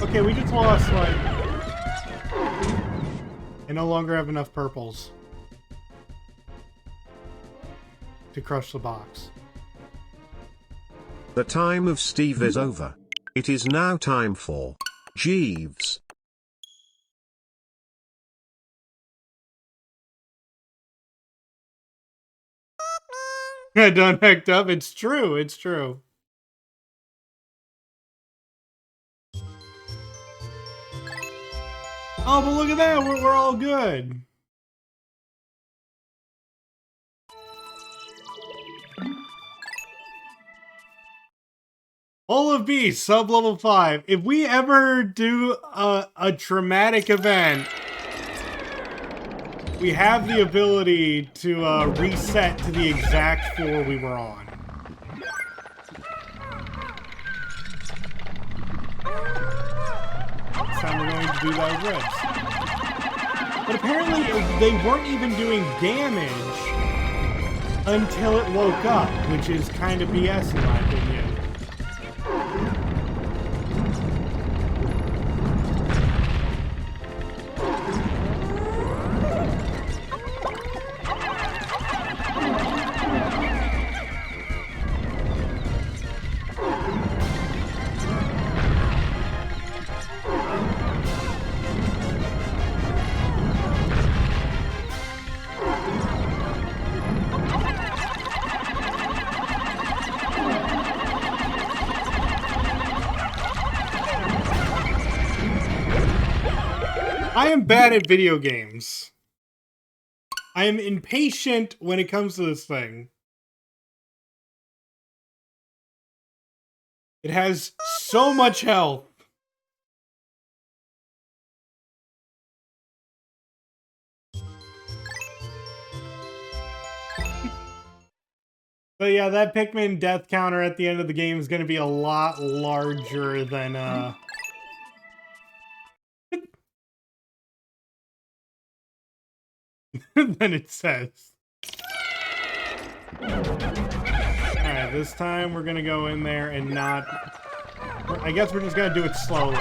Okay, we just lost, like... I no longer have enough purples to crush the box. The time of Steve is over. It is now time for Jeeves. Done hecked up. It's true. It's true. Oh, but look at that. We're all good. All of Beast, sub level 5. If we ever do a traumatic event, we have the ability to reset to the exact floor we were on. This time we're going to do that with reds. But apparently they weren't even doing damage until it woke up, which is kind of BS in my opinion. I am bad at video games. I am impatient when it comes to this thing. It has so much health. But yeah, that Pikmin death counter at the end of the game is going to be a lot larger than, than it says. Alright, this time we're gonna go in there and not... I guess we're just gonna do it slowly.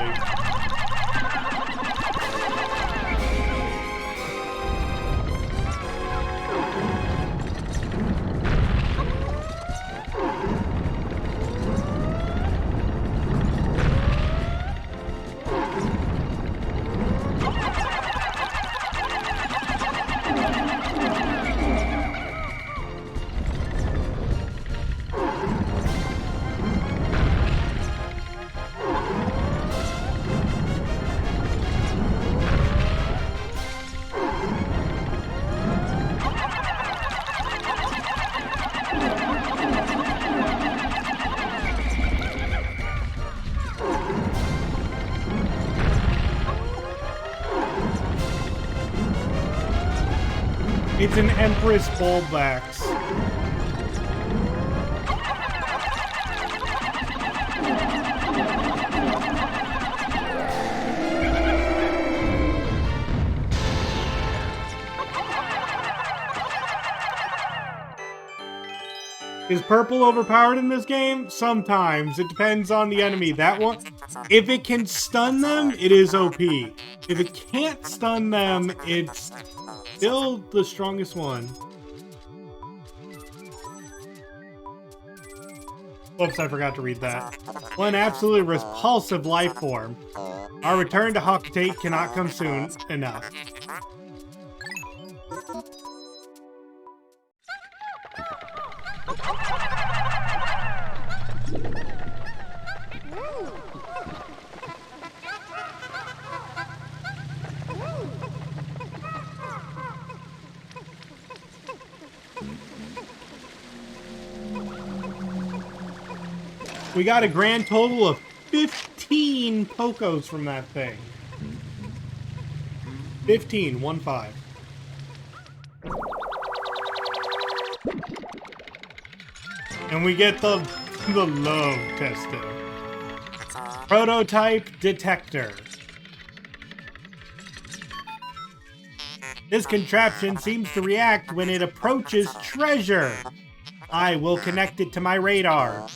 It's an Empress Bulbax. Is purple overpowered in this game? Sometimes. It depends on the enemy. That one, if it can stun them, it is OP. If it can't stun them, it's still the strongest one. Oops, I forgot to read that. One absolutely repulsive life form. Our return to Hoctate cannot come soon enough. We got a grand total of 15 Pokos from that thing. 15, 1-5. And we get the love tester. Prototype detector. This contraption seems to react when it approaches treasure. I will connect it to my radar.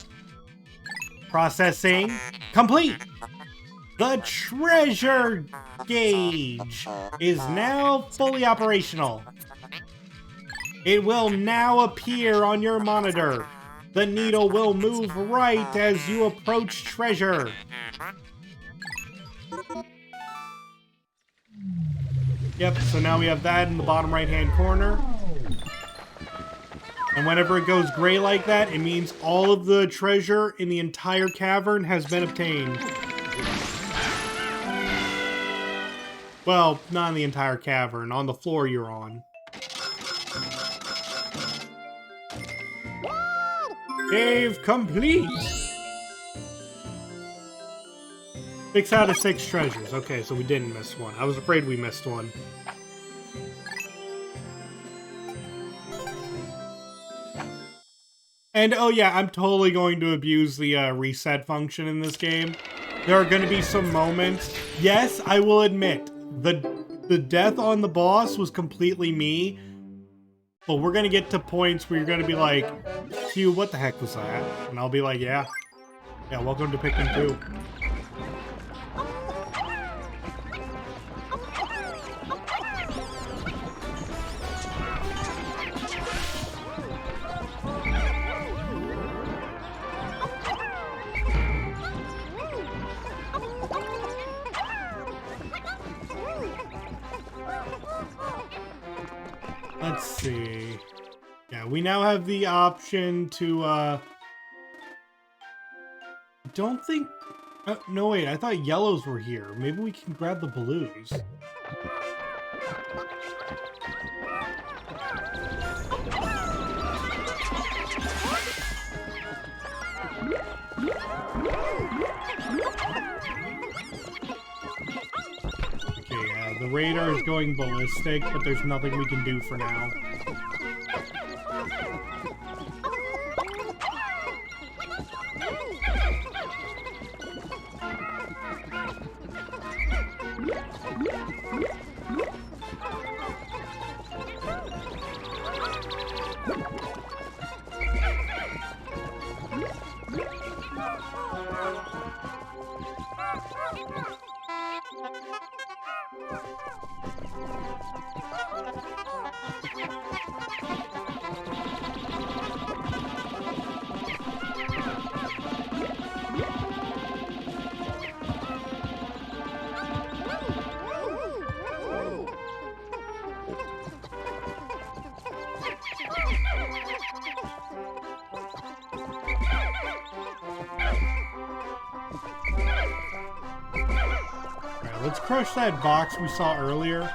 Processing complete. The treasure gauge is now fully operational. It will now appear on your monitor. The needle will move right as you approach treasure. Yep, so now we have that in the bottom right-hand corner. And whenever it goes gray like that, it means all of the treasure in the entire cavern has been obtained. Well, not in the entire cavern, on the floor you're on. Cave complete! 6 out of 6 treasures. Okay, so we didn't miss one. I was afraid we missed one. And oh yeah, I'm totally going to abuse the reset function in this game. There are going to be some moments. Yes, I will admit, the death on the boss was completely me. But we're going to get to points where you're going to be like, Q, what the heck was that? And I'll be like, yeah. Yeah, welcome to Pikmin 2. Let's see. Yeah, we now have the option to, don't think... no, wait, I thought yellows were here. Maybe we can grab the blues. The radar is going ballistic, but there's nothing we can do for now. let's crush that box we saw earlier.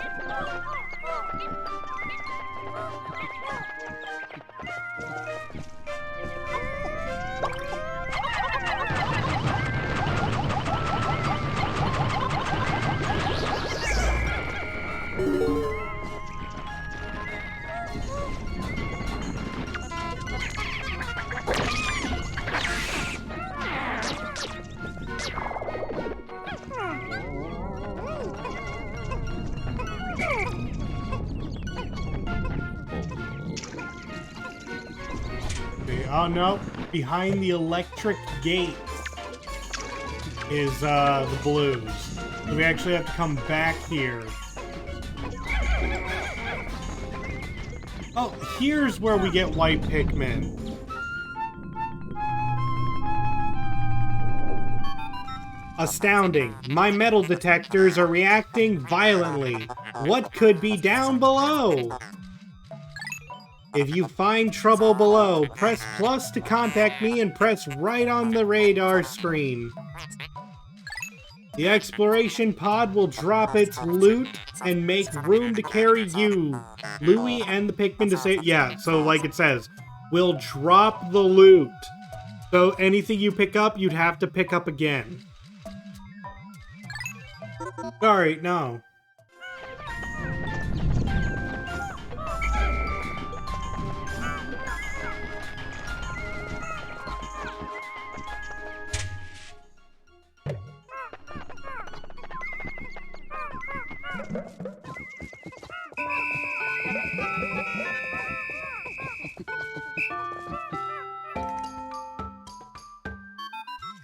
Oh no, behind the electric gate is the blues. So we actually have to come back here. Oh, here's where we get white Pikmin. Astounding. My metal detectors are reacting violently. What could be down below? If you find trouble below, press plus to contact me and press right on the radar screen. The exploration pod will drop its loot and make room to carry you, Louie, and the Pikmin to say, yeah, so like it says, we'll drop the loot. So anything you pick up, you'd have to pick up again. Sorry, no.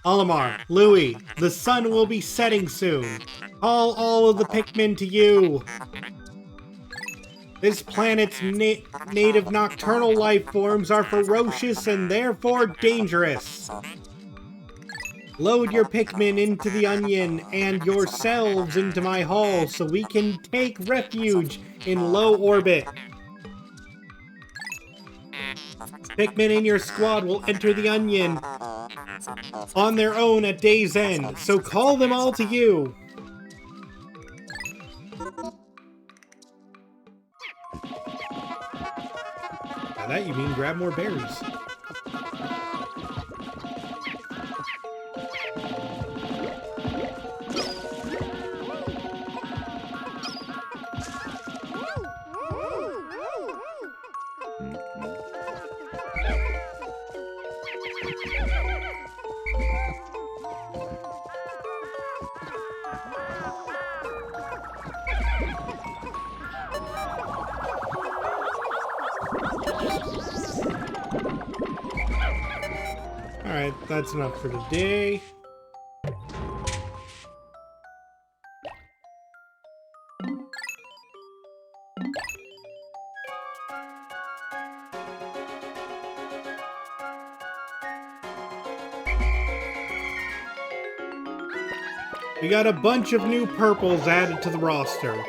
Olimar, Louie, the sun will be setting soon. Call all of the Pikmin to you. This planet's native nocturnal life forms are ferocious and therefore dangerous. Load your Pikmin into the onion and yourselves into my hull so we can take refuge in low orbit. Pikmin in your squad will enter the onion on their own at day's end, so call them all to you. By that you mean grab more berries. Alright, that's enough for today. We got a bunch of new purples added to the roster.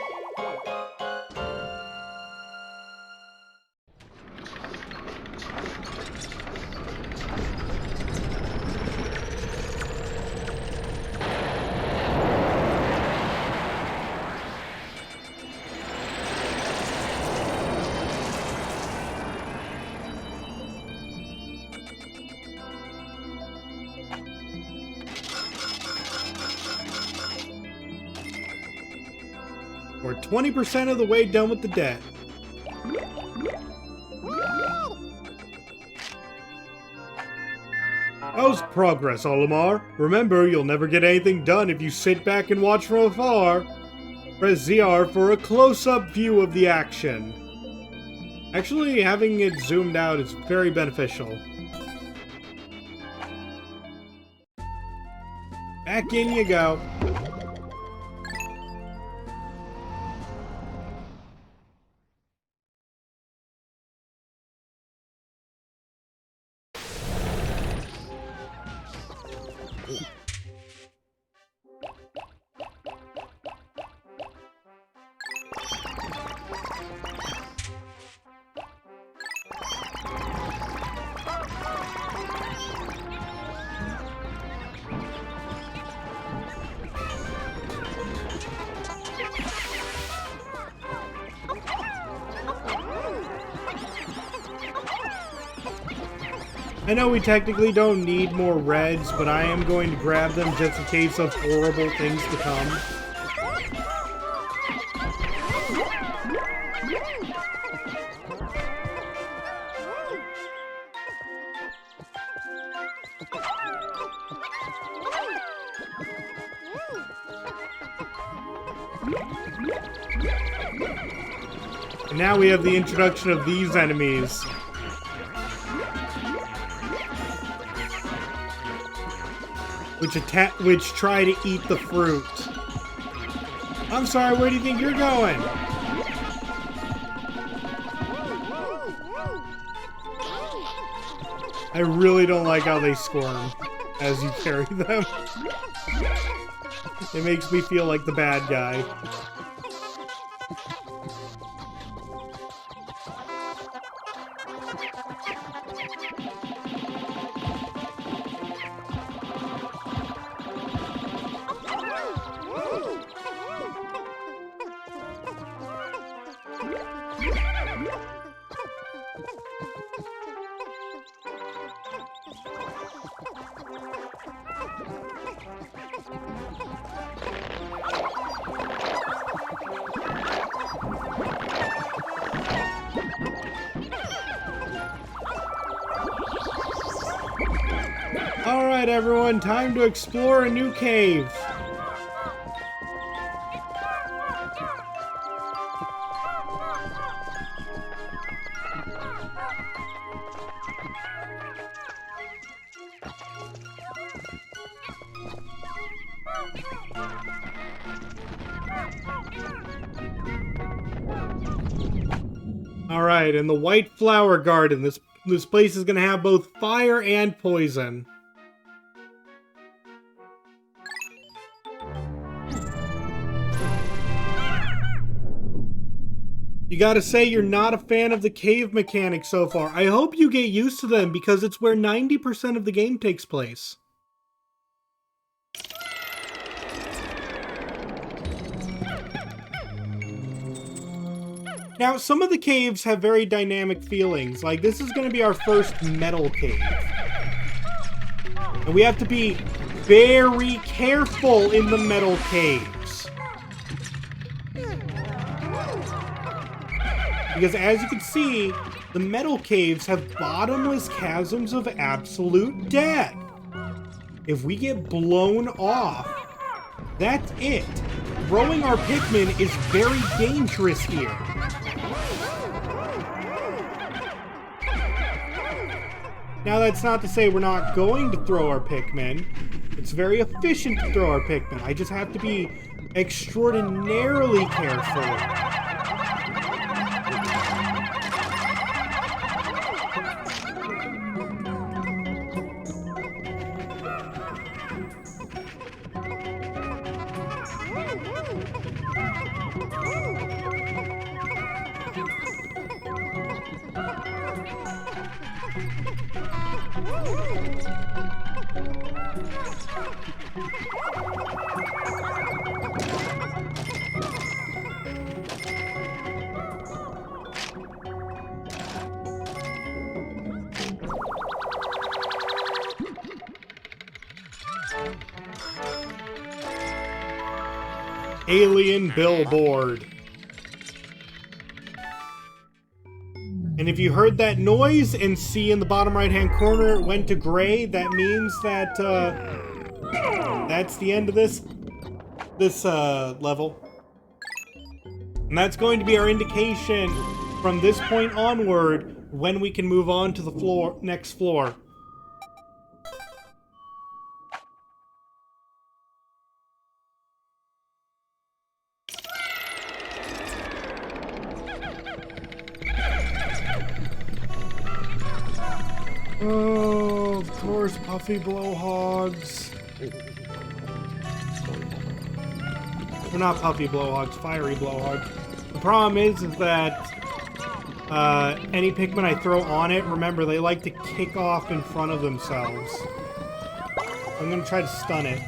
We're 20% of the way done with the debt. How's progress, Olimar? Remember, you'll never get anything done if you sit back and watch from afar. Press ZR for a close-up view of the action. Actually, having it zoomed out is very beneficial. Back in you go. I know we technically don't need more reds, but I am going to grab them just in case of horrible things to come. And now we have the introduction of these enemies. Which try to eat the fruit. I'm sorry, where do you think you're going? I really don't like how they squirm as you carry them. It makes me feel like the bad guy. Alright everyone, time to explore a new cave. Alright, in the White Flower Garden, this place is gonna have both fire and poison. You gotta say you're not a fan of the cave mechanics so far. I hope you get used to them because it's where 90% of the game takes place. Now, some of the caves have very dynamic feelings. Like, this is gonna be our first metal cave. And we have to be very careful in the metal caves. Because as you can see, the metal caves have bottomless chasms of absolute death. If we get blown off, that's it. Throwing our Pikmin is very dangerous here. Now that's not to say we're not going to throw our Pikmin. It's very efficient to throw our Pikmin. I just have to be extraordinarily careful. Alien billboard. And if you heard that noise and see in the bottom right hand corner it went to gray, that means that that's the end of this level. And that's going to be our indication from this point onward when we can move on to the next floor. Oh, of course, puffy blowhogs. Well, not puffy blowhogs, fiery blowhogs. The problem is that any Pikmin I throw on it, remember, they like to kick off in front of themselves. I'm gonna try to stun it.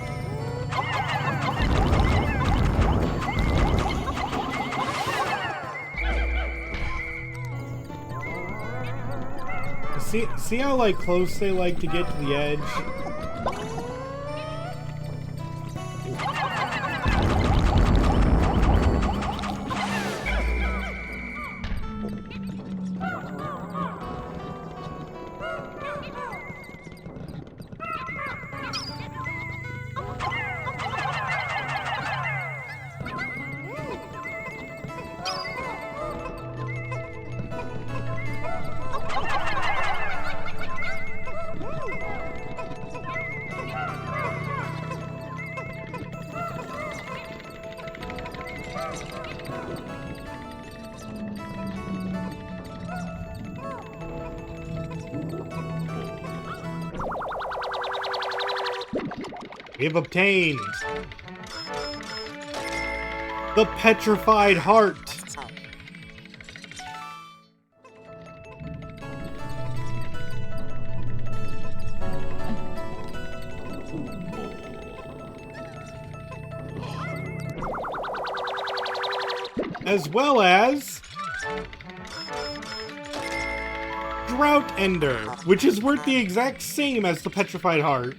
See how, like, close they like to get to the edge? We have obtained the Petrified Heart. As well as Drought Ender, which is worth the exact same as the Petrified Heart.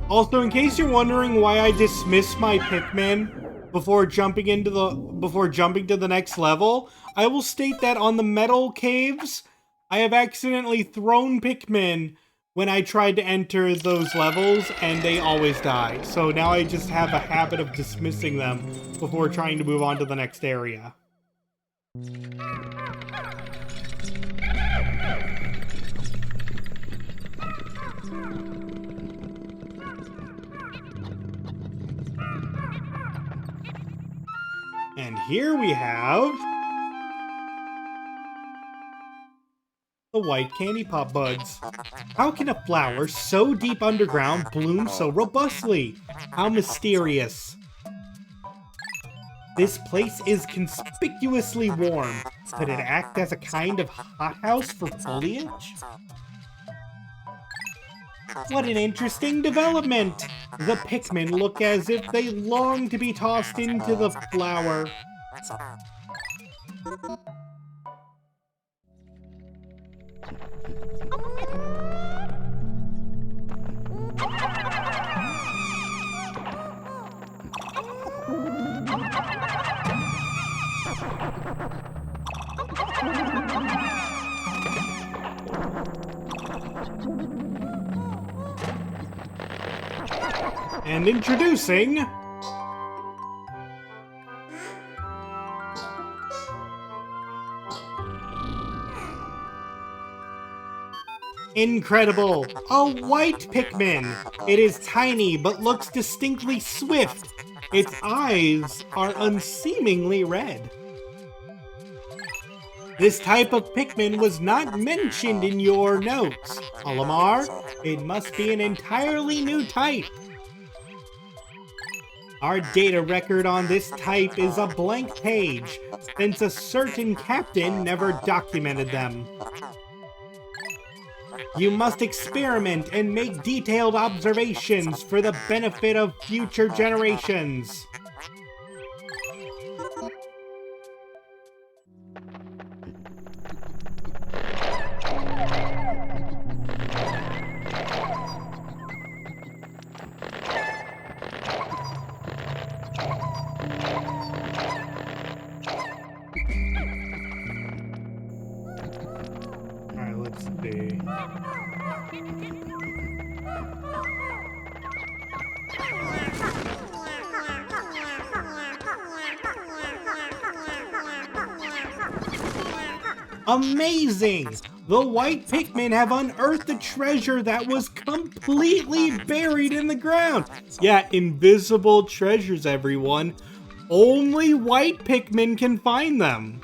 Also, in case you're wondering why I dismiss my Pikmin before jumping to the next level, I will state that on the metal caves, I have accidentally thrown Pikmin when I tried to enter those levels, and they always die. So now I just have a habit of dismissing them before trying to move on to the next area. And here we have the white candy pop buds. How can a flower so deep underground bloom so robustly? How mysterious. This place is conspicuously warm. Could it act as a kind of hothouse for foliage? What an interesting development! The Pikmin look as if they long to be tossed into the flower. And introducing incredible! A white Pikmin! It is tiny but looks distinctly swift. Its eyes are unseemingly red. This type of Pikmin was not mentioned in your notes. Olimar, it must be an entirely new type. Our data record on this type is a blank page, since a certain captain never documented them. You must experiment and make detailed observations for the benefit of future generations. Alright, let's see. Amazing! The white Pikmin have unearthed a treasure that was completely buried in the ground. Yeah, invisible treasures, everyone. Only white Pikmin can find them.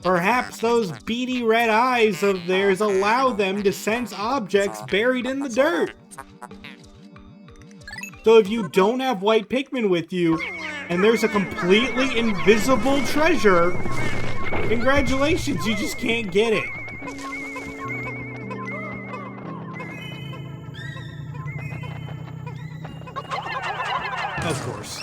Perhaps those beady red eyes of theirs allow them to sense objects buried in the dirt. So if you don't have white Pikmin with you, and there's a completely invisible treasure, congratulations, you just can't get it. Of course.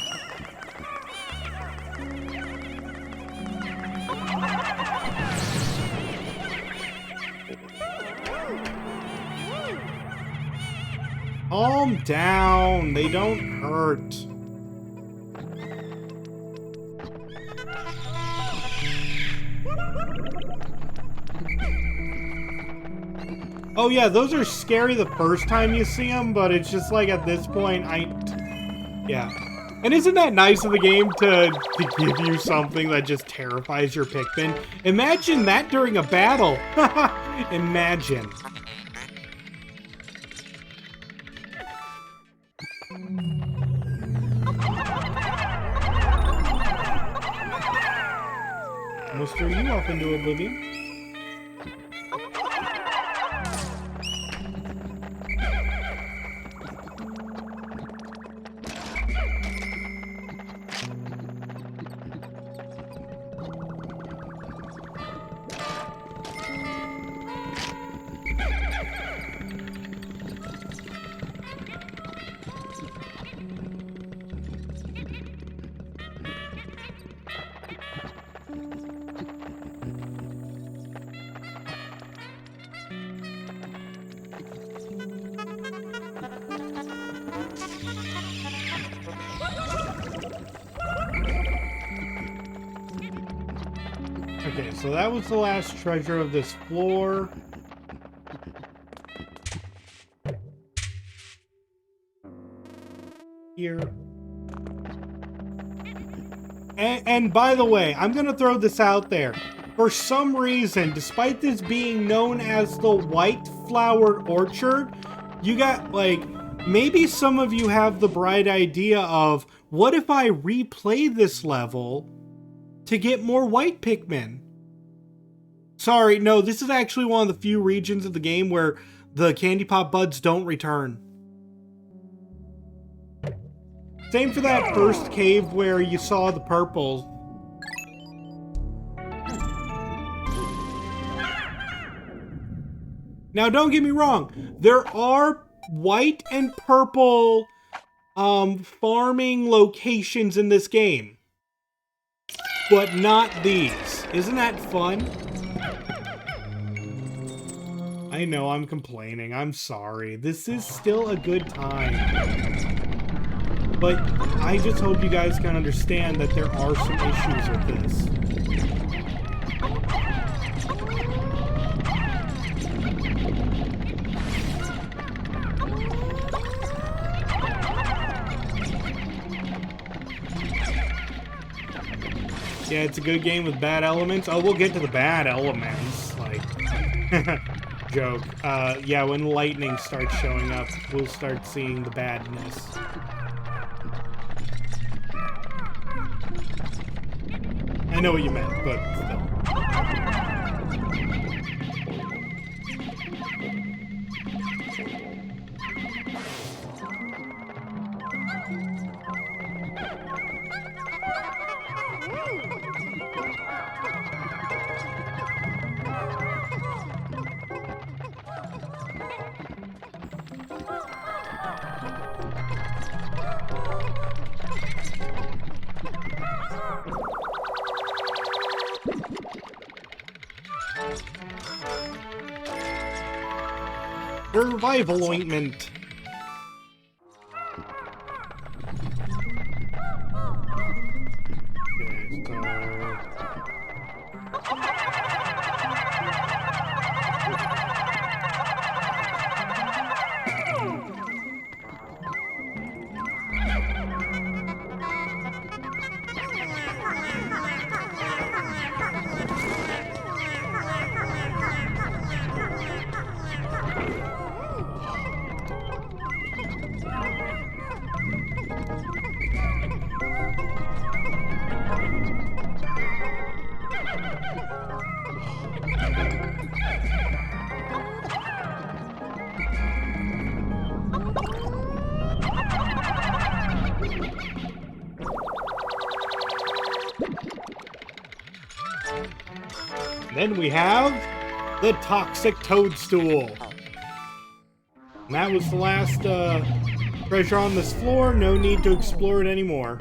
Calm down. They don't hurt. Oh yeah, those are scary the first time you see them, but it's just like at this point, yeah. And isn't that nice of the game to give you something that just terrifies your Pikmin? Imagine that during a battle. Imagine. Almost threw you off into oblivion. Okay, so that was the last treasure of this floor. Here. And by the way, I'm gonna throw this out there. For some reason, despite this being known as the White Flower Orchard, you got, like, maybe some of you have the bright idea of, what if I replay this level to get more white Pikmin? Sorry, no, this is actually one of the few regions of the game where the candy pop buds don't return. Same for that first cave where you saw the purple. Now, don't get me wrong. There are white and purple farming locations in this game. But not these. Isn't that fun? I know I'm complaining. I'm sorry. This is still a good time. But I just hope you guys can understand that there are some issues with this. Yeah, it's a good game with bad elements. Oh, we'll get to the bad elements. Like, joke. Yeah, when lightning starts showing up, we'll start seeing the badness. I know what you meant, but still. Survival ointment. Then we have the toxic toadstool. And that was the last Treasure on this floor, no need to explore it anymore.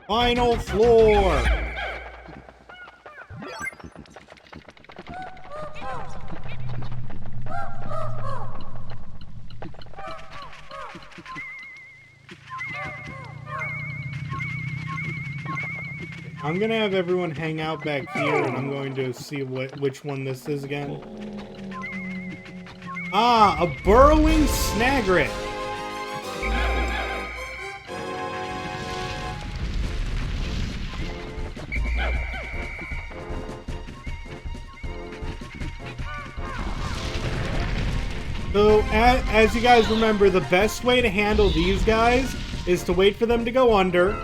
Final floor! I'm gonna have everyone hang out back here, and I'm going to see which one this is again. Ah, a burrowing snagret! So, as you guys remember, the best way to handle these guys is to wait for them to go under,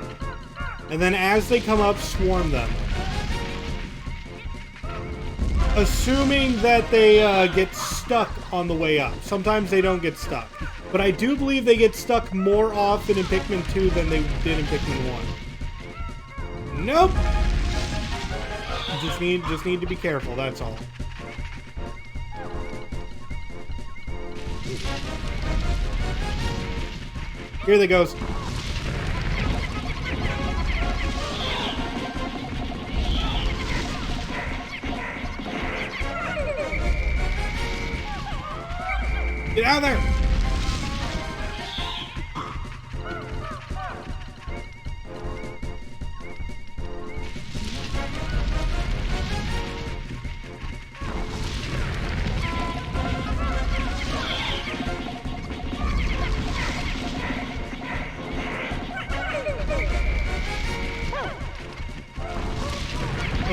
and then as they come up, swarm them. Assuming that they get stuck on the way up. Sometimes they don't get stuck. But I do believe they get stuck more often in Pikmin 2 than they did in Pikmin 1. Nope! Just need to be careful, that's all. Here they goes. Get out of there!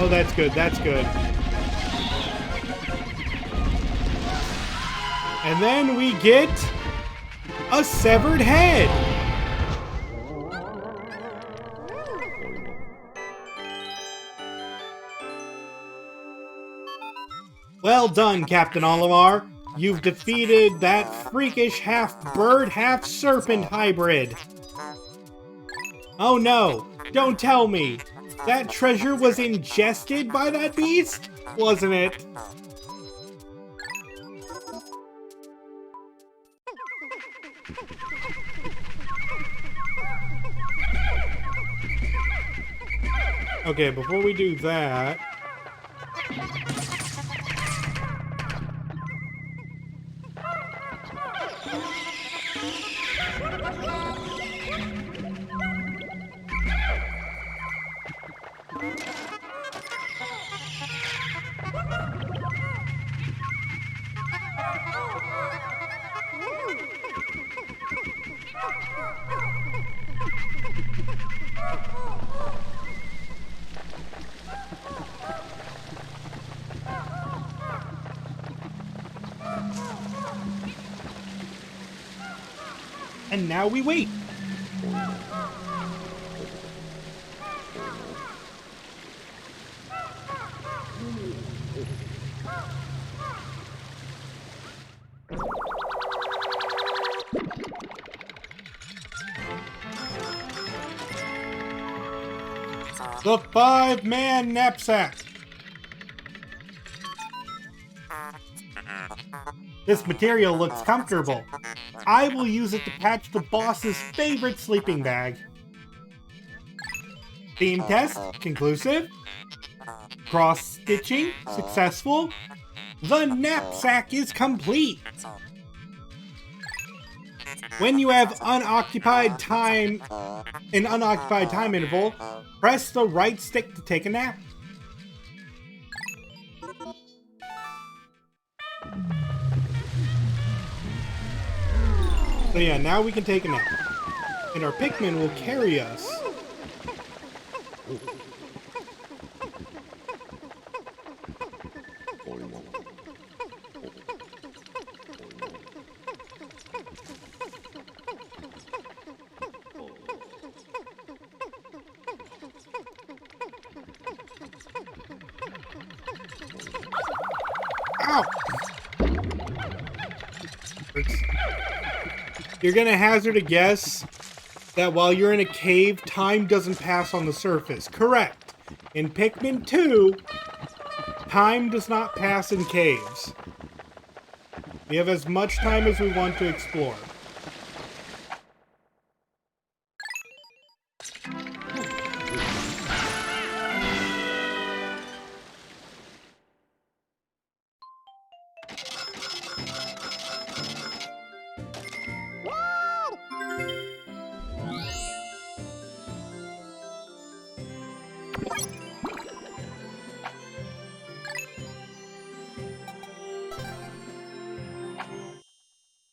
Oh, that's good, that's good. And then we get a severed head. Well done, Captain Olimar. You've defeated that freakish half-bird, half-serpent hybrid. Oh no, don't tell me. That treasure was ingested by that beast? Wasn't it? Okay, before we do that... And now we wait. The 5-man knapsack. This material looks comfortable. I will use it to patch the boss's favorite sleeping bag. Theme test, conclusive. Cross-stitching, successful. The knapsack is complete. When you have an unoccupied time interval, press the right stick to take a nap. So yeah, now we can take a nap. And our Pikmin will carry us. Ow! You're gonna hazard a guess that while you're in a cave, time doesn't pass on the surface. Correct. In Pikmin 2, time does not pass in caves. We have as much time as we want to explore.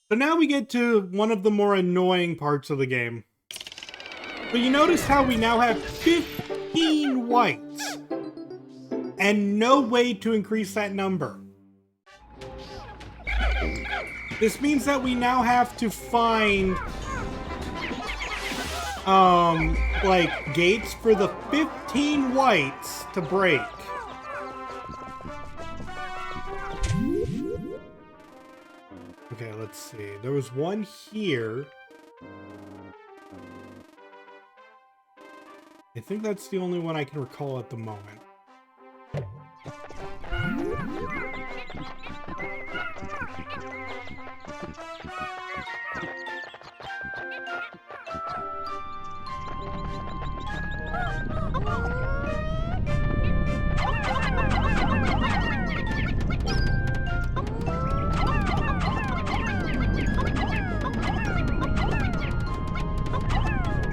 So now we get to one of the more annoying parts of the game. So you notice how we now have 15 whites and no way to increase that number. This means that we now have to find like gates for the 15 whites to break. Okay, let's see. There was one here. I think that's the only one I can recall at the moment.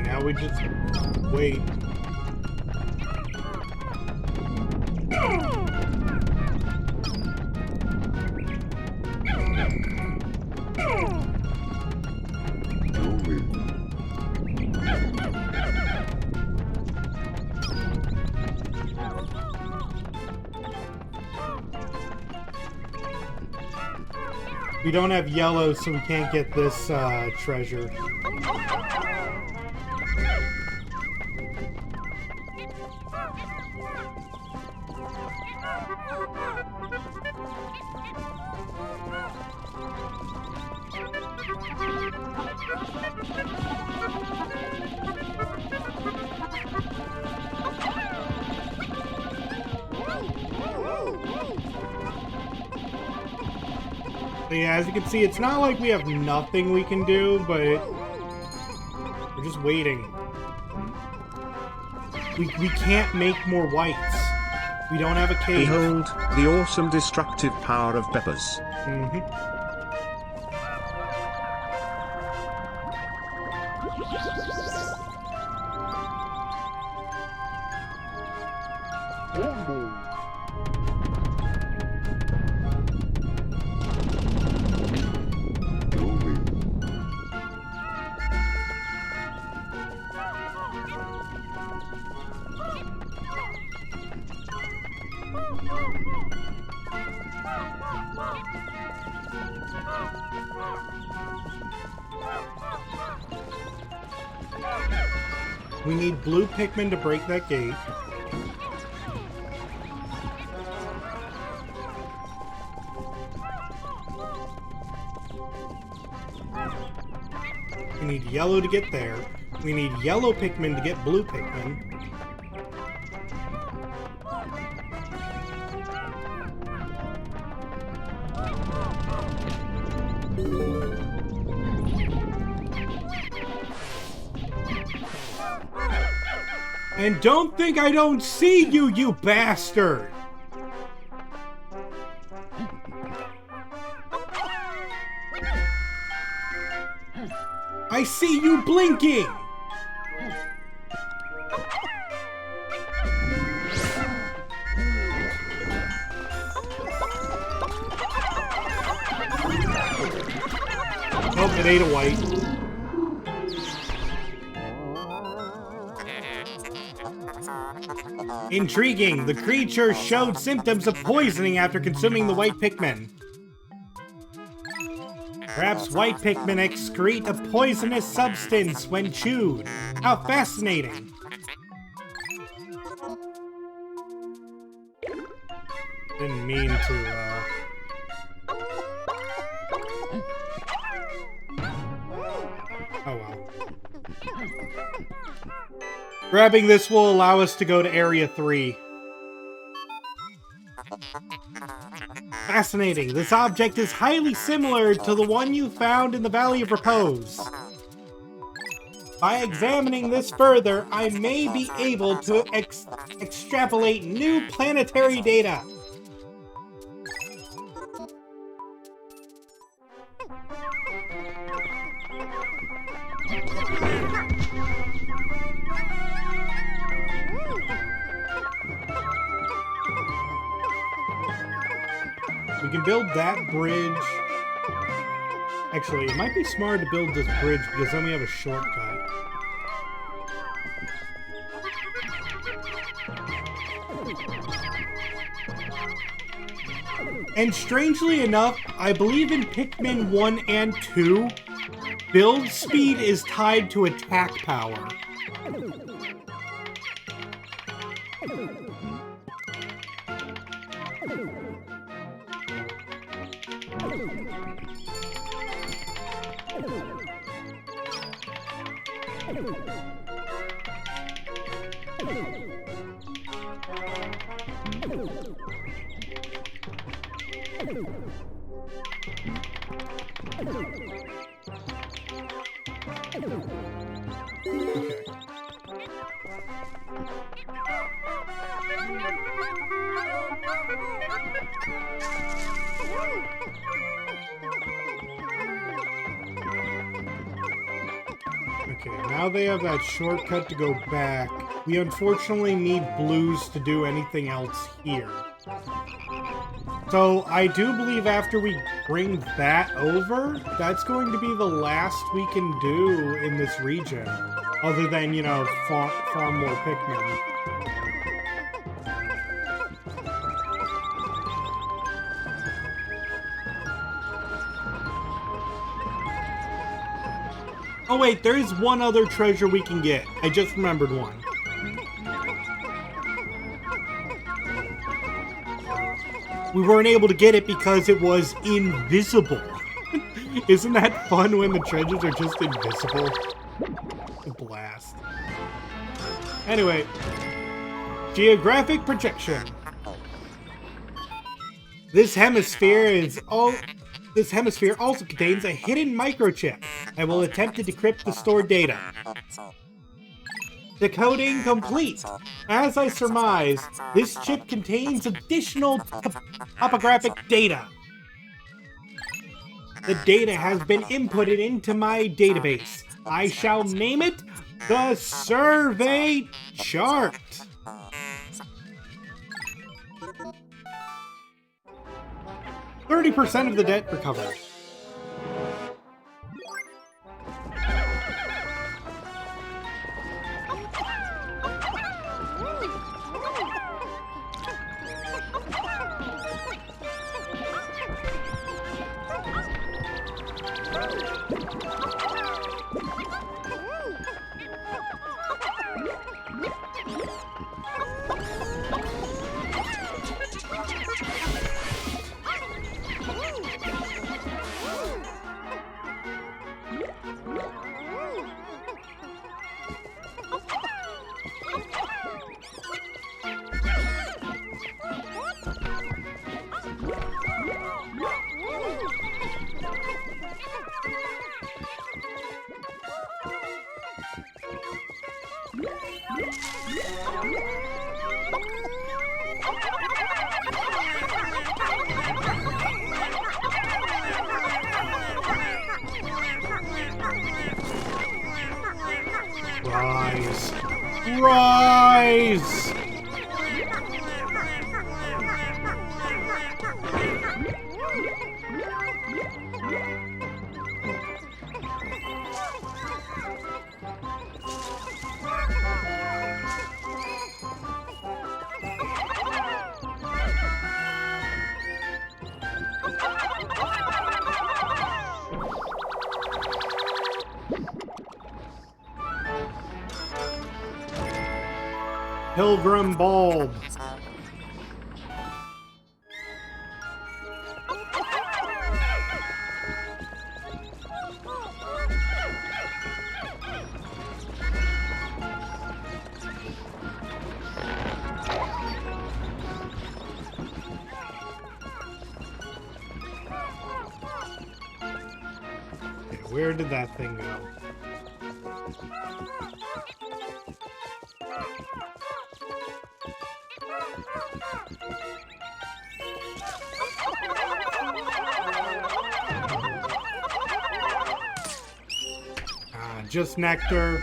Now we just wait. We don't have yellow, so we can't get this treasure. So yeah, as you can see, it's not like we have nothing we can do, but we're just waiting. We can't make more whites. We don't have a cave. Behold, the awesome destructive power of peppers. We need blue Pikmin to break that gate. We need yellow to get there. We need yellow Pikmin to get blue Pikmin. And don't think I don't see you, you bastard! I see you blinking! Oh, it ate a white. Intriguing! The creature showed symptoms of poisoning after consuming the white Pikmin. Perhaps white Pikmin excrete a poisonous substance when chewed. How fascinating! Didn't mean to, Grabbing this will allow us to go to Area 3. Fascinating. This object is highly similar to the one you found in the Valley of Repose. By examining this further, I may be able to extrapolate new planetary data. We can build that bridge. Actually, it might be smart to build this bridge because then we have a shortcut. And strangely enough, I believe in Pikmin 1 and 2, build speed is tied to attack power. Okay. Okay, now they have that shortcut to go back. We unfortunately need blues to do anything else here. So I do believe after we bring that over, that's going to be the last we can do in this region. Other than, you know, farm more Pikmin. Oh wait, there is one other treasure we can get. I just remembered one. We weren't able to get it because it was invisible. Isn't that fun when the treasures are just invisible? A blast. Anyway, geographic projection. This hemisphere also contains a hidden microchip. I will attempt to decrypt the stored data. Decoding complete. As I surmise, this chip contains additional topographic data. The data has been inputted into my database. I shall name it the Survey Chart. %30 of the debt recovered. Rise! Rise! Pilgrim Bulb. where did that thing go? Just nectar.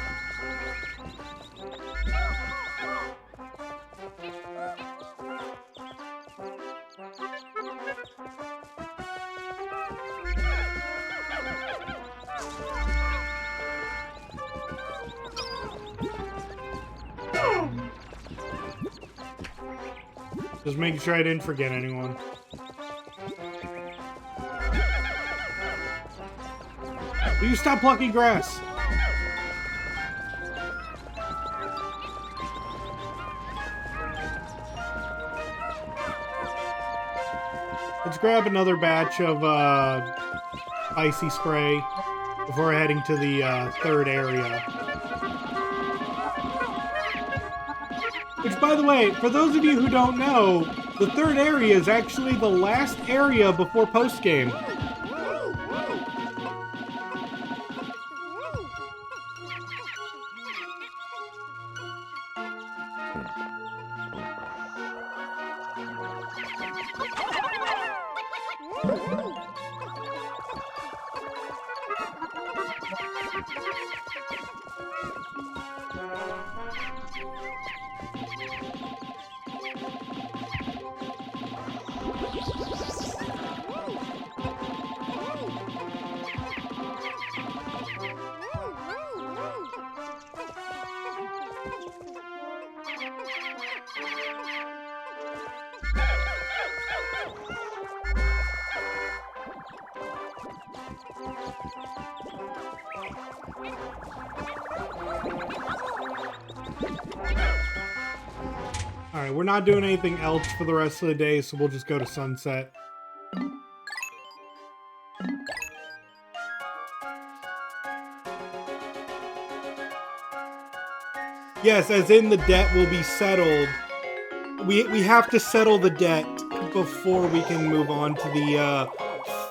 Just making sure I didn't forget anyone. Will you stop plucking grass? Let's grab another batch of icy spray before heading to the third area. Which, by the way, for those of you who don't know, the third area is actually the last area before post-game. Alright, we're not doing anything else for the rest of the day, so we'll just go to sunset. Yes, as in the debt will be settled. We have to settle the debt before we can move on to the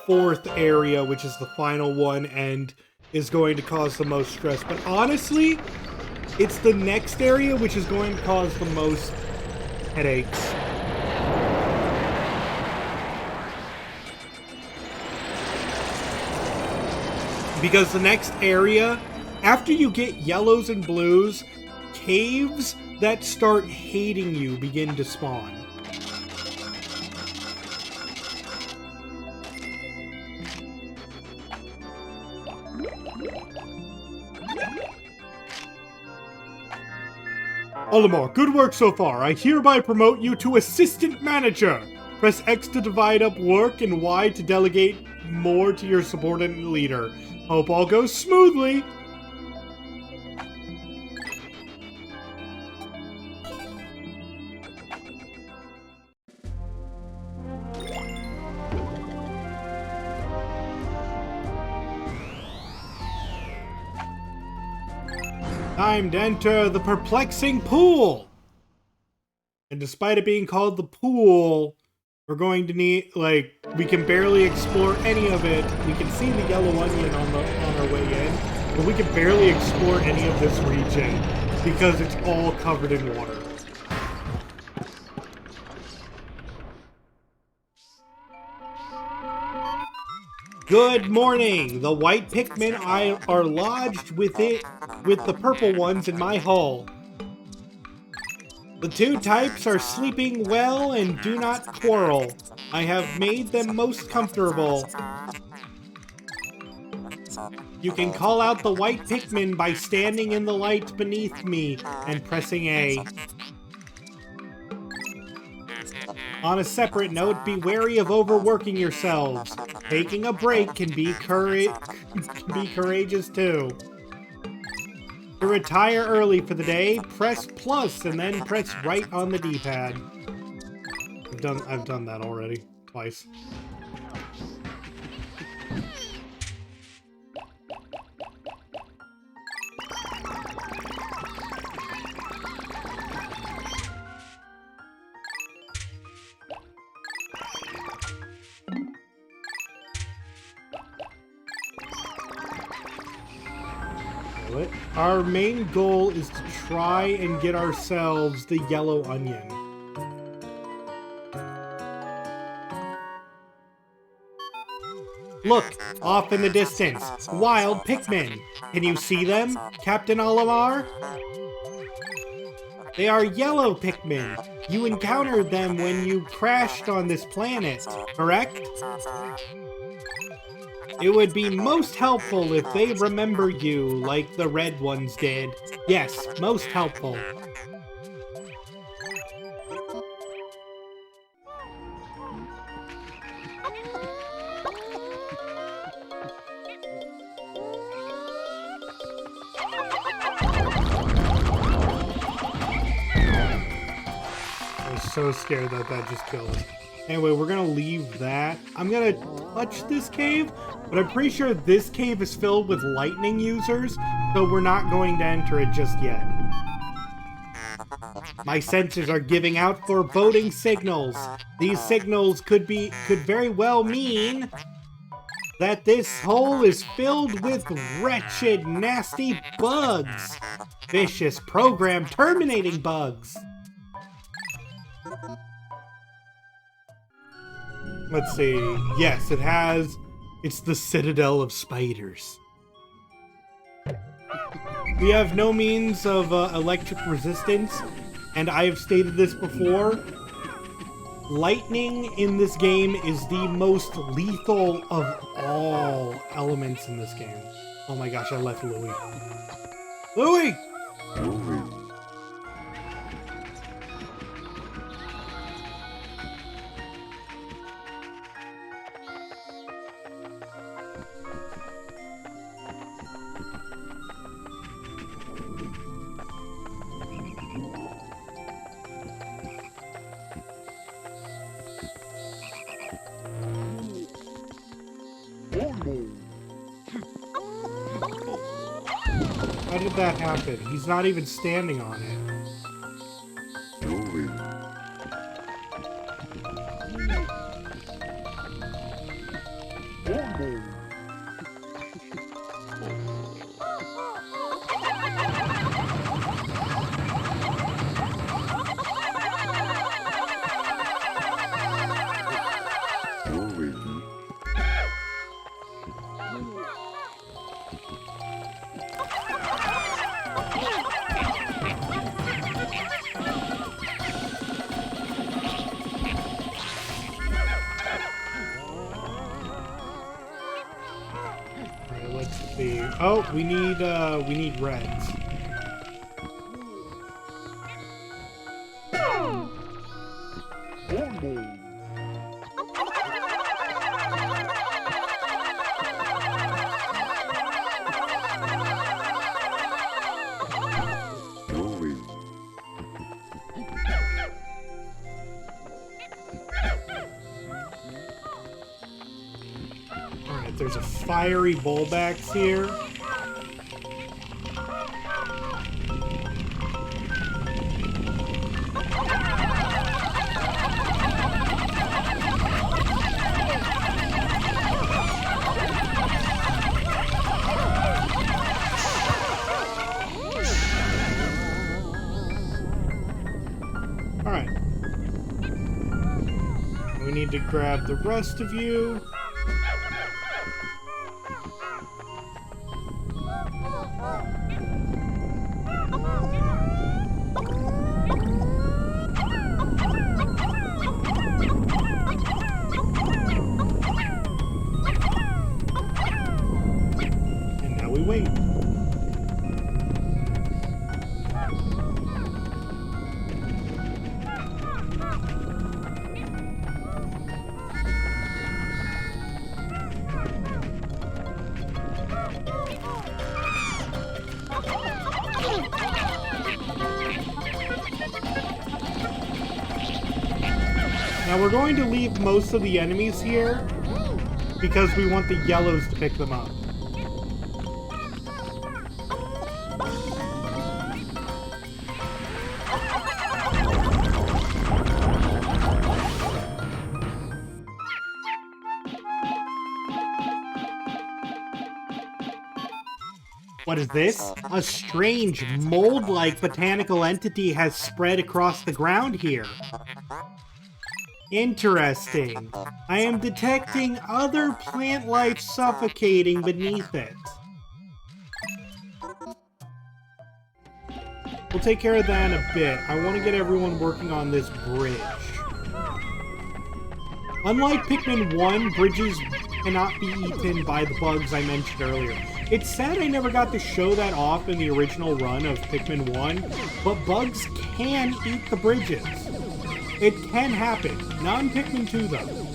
fourth area, which is the final one and is going to cause the most stress. But honestly, it's the next area which is going to cause the most headaches. Because the next area, after you get yellows and blues, caves that start hating you begin to spawn. Olimar, good work so far. I hereby promote you to Assistant Manager. Press X to divide up work and Y to delegate more to your subordinate leader. Hope all goes smoothly. Time to enter the perplexing pool. And despite it being called the pool, we're going to need, like, we can barely explore any of it. We can see the yellow onion on our way in, but we can barely explore any of this region because it's all covered in water. Good morning! The white Pikmin are lodged with the purple ones in my hull. The two types are sleeping well and do not quarrel. I have made them most comfortable. You can call out the white Pikmin by standing in the light beneath me and pressing A. On a separate note, be wary of overworking yourselves. Taking a break can be courageous too. To retire early for the day, press plus and then press right on the D-pad. I've done that already, twice. Our main goal is to try and get ourselves the yellow onion. Look, off in the distance, wild Pikmin. Can you see them, Captain Olimar? They are yellow Pikmin. You encountered them when you crashed on this planet, correct? It would be most helpful if they remember you like the red ones did. Yes, most helpful. I was so scared that that just killed us. Anyway, we're gonna leave that. I'm gonna touch this cave, but I'm pretty sure this cave is filled with lightning users, so we're not going to enter it just yet. My sensors are giving out foreboding signals. These signals could very well mean that this hole is filled with wretched, nasty bugs. Vicious program terminating bugs. Let's see. Yes, it has. It's the Citadel of Spiders. We have no means of electric resistance, and I have stated this before. Lightning in this game is the most lethal of all elements in this game. Oh my gosh, I left Louie. Louie! How did that happen? He's not even standing on it. Oh, we need reds. Alright, there's a fiery bullbax here. Alright. We need to grab the rest of you. And now we wait. Now we're going to leave most of the enemies here because we want the yellows to pick them up. What is this? A strange, mold-like botanical entity has spread across the ground here. Interesting. I am detecting other plant life suffocating beneath it. We'll take care of that in a bit. I want to get everyone working on this bridge. Unlike Pikmin 1, bridges cannot be eaten by the bugs I mentioned earlier. It's sad I never got to show that off in the original run of Pikmin 1, but bugs can eat the bridges. It can happen. Not in Pikmin 2, though.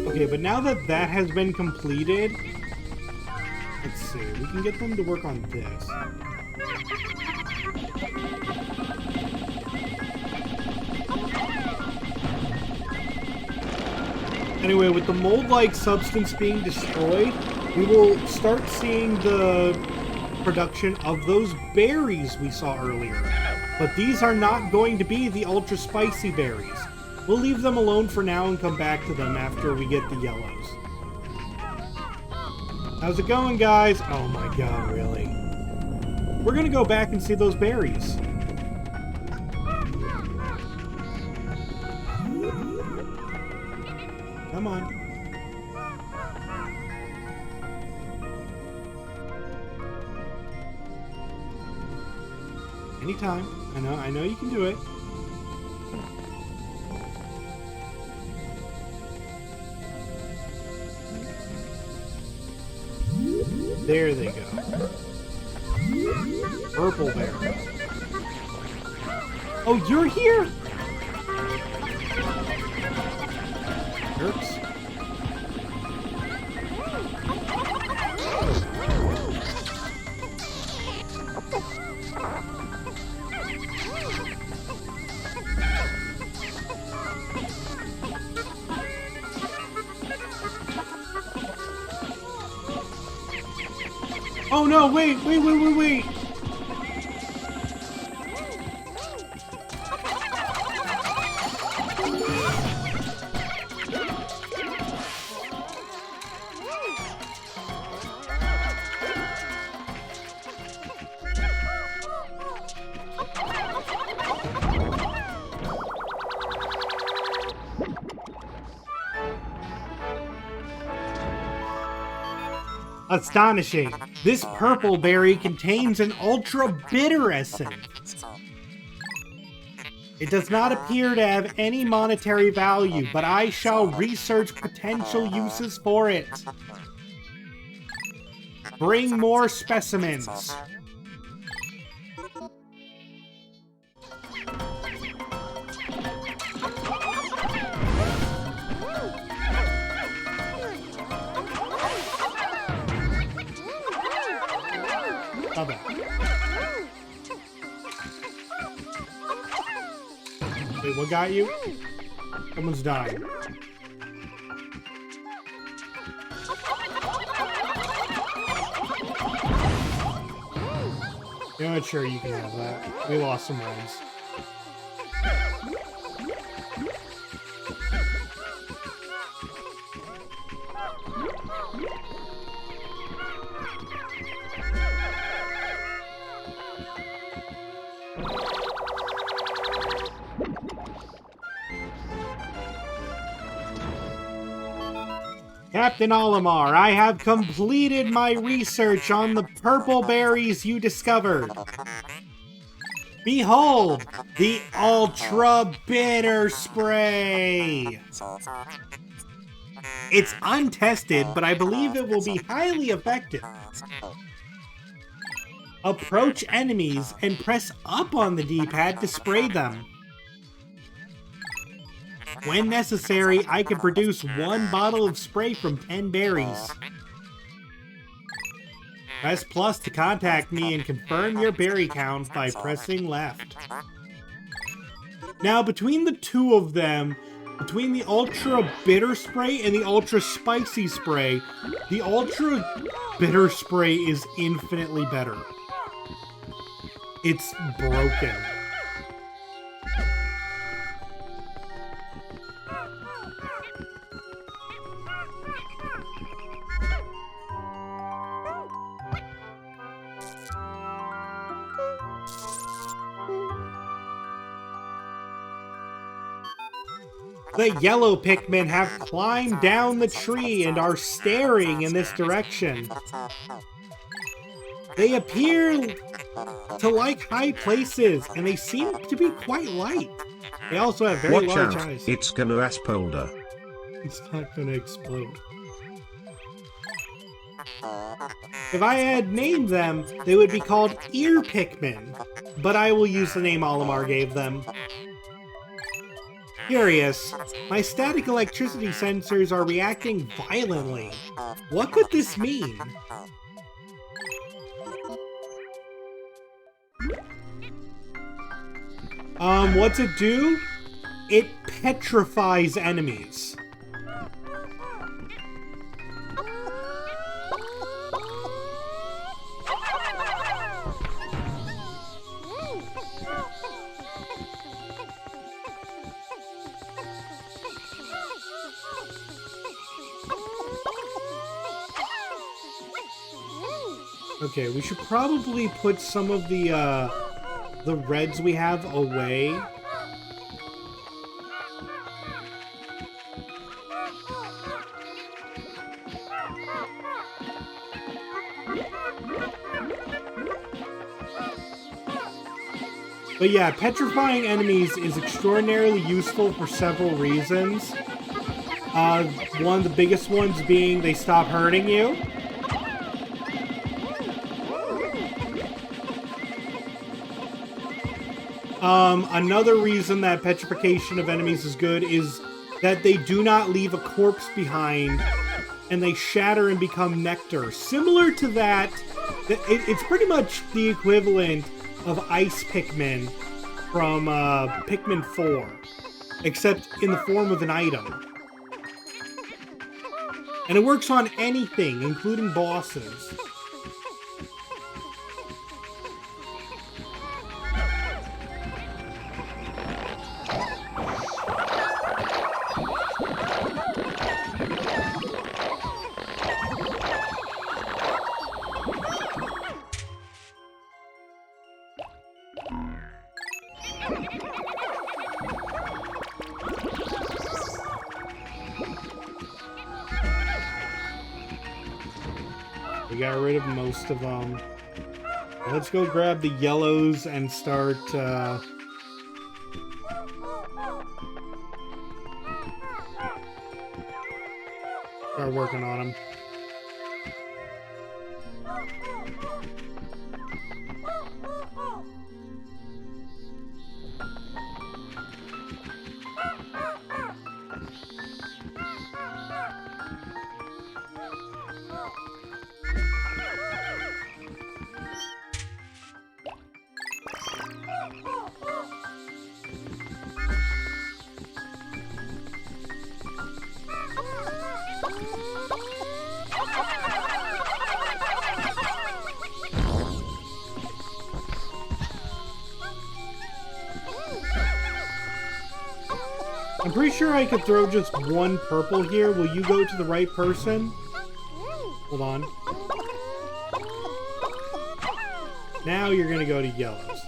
Okay, but now that that has been completed, let's see, we can get them to work on this. Anyway, with the mold-like substance being destroyed, we will start seeing the production of those berries we saw earlier. But these are not going to be the ultra spicy berries. We'll leave them alone for now and come back to them after we get the yellows. How's it going, guys? Oh my god, really? We're gonna go back and see those berries. Come on. Anytime. I know you can do it. There they go. Purple berries. Oh, you're here? Jerks. Oh no, wait. Astonishing! This purple berry contains an ultra bitter essence. It does not appear to have any monetary value, but I shall research potential uses for it. Bring more specimens. Bye-bye. Wait, what got you? Someone's dying. You're not sure you can have that. We lost some runs. Captain Olimar, I have completed my research on the purple berries you discovered. Behold, the Ultra Bitter Spray! It's untested, but I believe it will be highly effective. Approach enemies and press up on the D-pad to spray them. When necessary, I can produce 1 bottle of spray from 10 berries. Press plus to contact me and confirm your berry count by pressing left. Now, between the two of them, between the Ultra Bitter Spray and the Ultra Spicy Spray, the Ultra Bitter Spray is infinitely better. It's broken. The yellow Pikmin have climbed down the tree and are staring in this direction. They appear to like high places, and they seem to be quite light. They also have very large eyes. It's gonna explode. It's not gonna explode. If I had named them, they would be called Ear Pikmin, but I will use the name Olimar gave them. Curious, my static electricity sensors are reacting violently. What could this mean? What's it do? It petrifies enemies. Okay, we should probably put some of the reds we have away. But yeah, petrifying enemies is extraordinarily useful for several reasons. One of the biggest ones being they stop hurting you. Another reason that petrification of enemies is good is that they do not leave a corpse behind, and they shatter and become nectar. Similar to that, it's pretty much the equivalent of Ice Pikmin from Pikmin 4, except in the form of an item. And it works on anything, including bosses. We got rid of most of them. Let's go grab the yellows and start, start working on them. I'm pretty sure I could throw just one purple here. Will you go to the right person? Hold on. Now you're gonna go to yellows.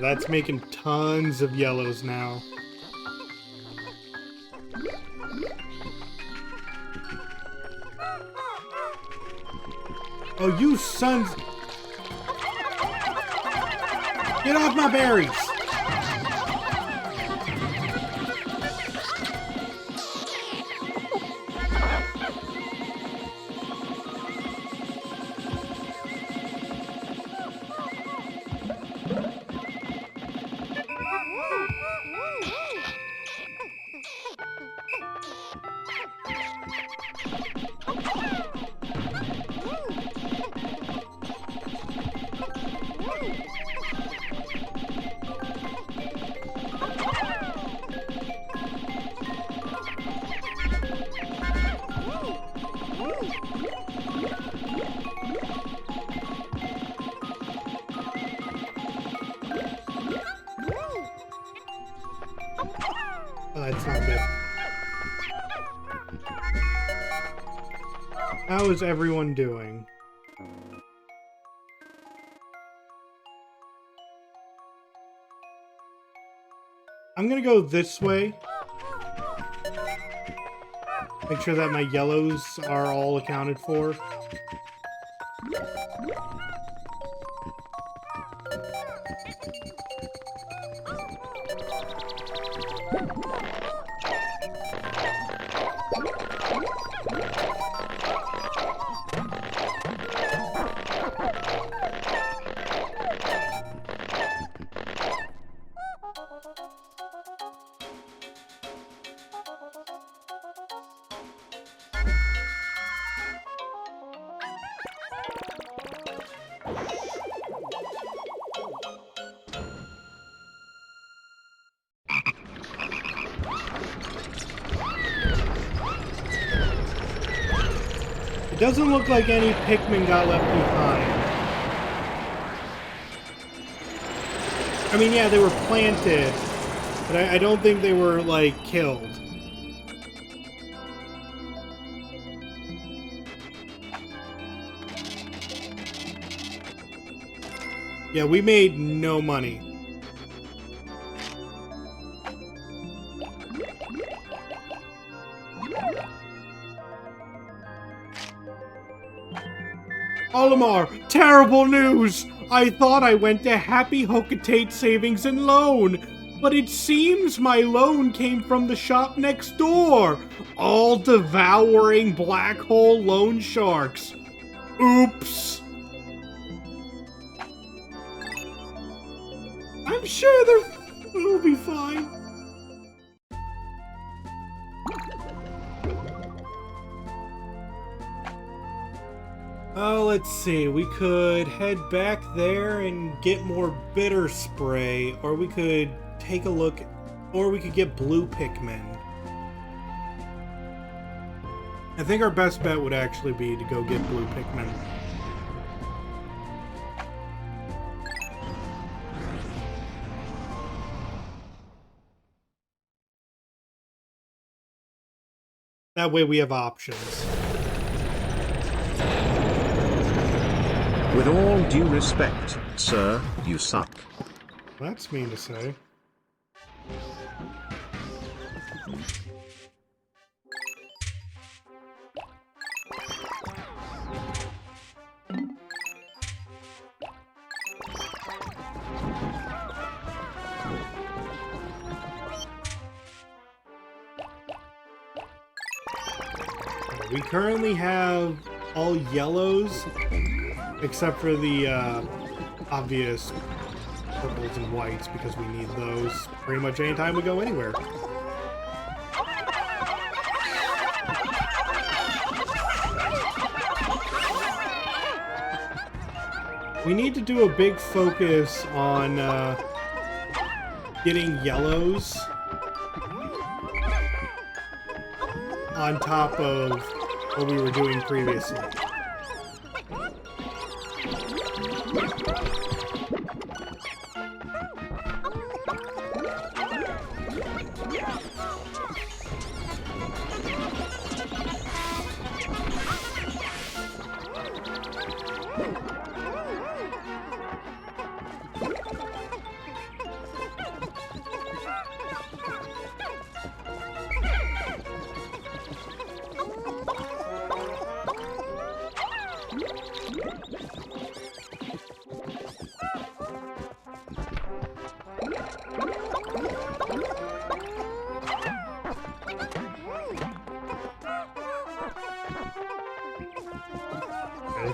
that's making tons of yellows now. Oh, you sons... Get off my berries! Oh, that's not good. How is everyone doing? I'm gonna go this way. Make sure that my yellows are all accounted for. It doesn't look like any Pikmin got left behind. I mean, yeah, they were planted, but I don't think they were, like, killed. Yeah, we made no money. Olimar, terrible news! I thought I went to Happy Hocotate Savings and Loan, but it seems my loan came from the shop next door. All devouring black hole loan sharks. Oops. I'm sure they'll be fine. Oh, let's see. We could head back there and get more bitter spray, or we could take a look, or we could get blue Pikmin. I think our best bet would actually be to go get blue Pikmin. That way we have options. With all due respect, sir, you suck. That's mean to say. We currently have all yellows, except for the obvious purples and whites, because we need those pretty much anytime we go anywhere. We need to do a big focus on getting yellows on top of what we were doing previously.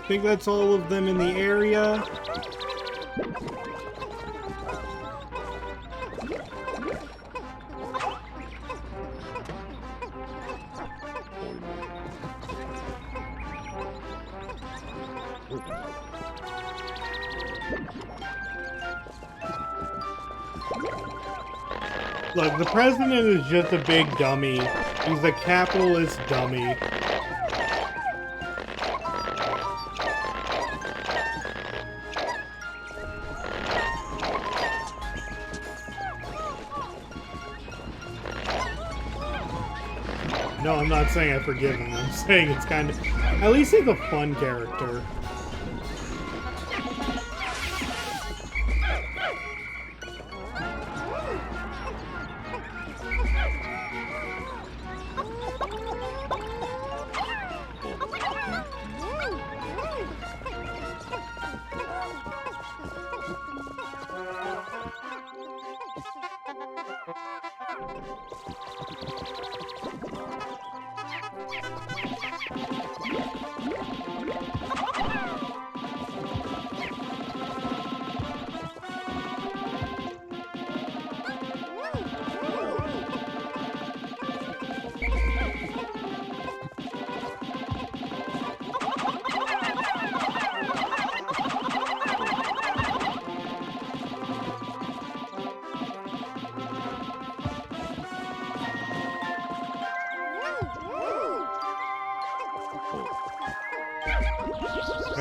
think that's all of them in the area. Look, the president is just a big dummy. He's a capitalist dummy. No, I'm not saying I forgive him. I'm saying it's kind of... At least he's a fun character.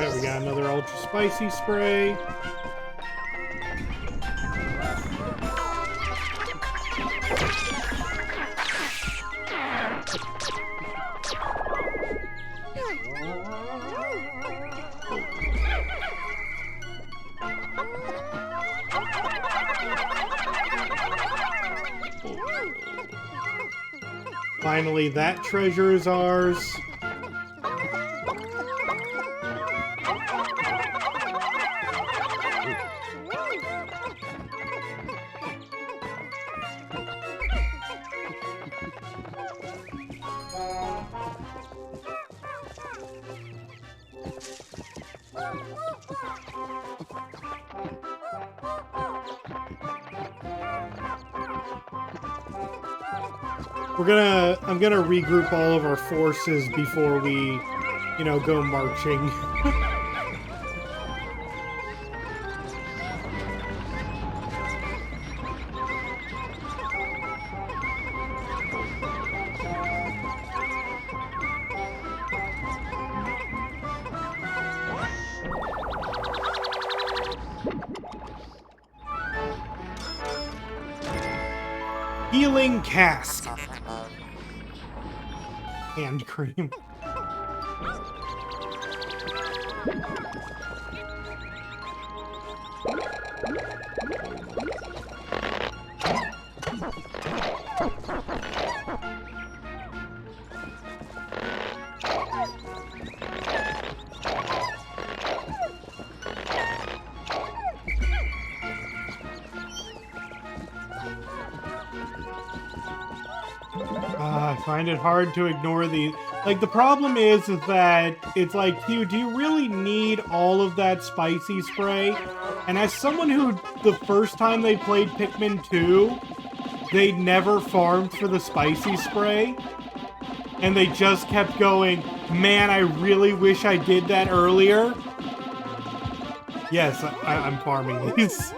Alright, we got another ultra spicy spray. Finally, that treasure is ours. I'm gonna regroup all of our forces before we, you know, go marching. Healing cask. Hand cream. I find it hard to ignore these. Like, the problem is that it's like, Hugh, do you really need all of that spicy spray? And as someone who, the first time they played Pikmin 2, they never farmed for the spicy spray, and they just kept going, man, I really wish I did that earlier. Yes, I'm farming these.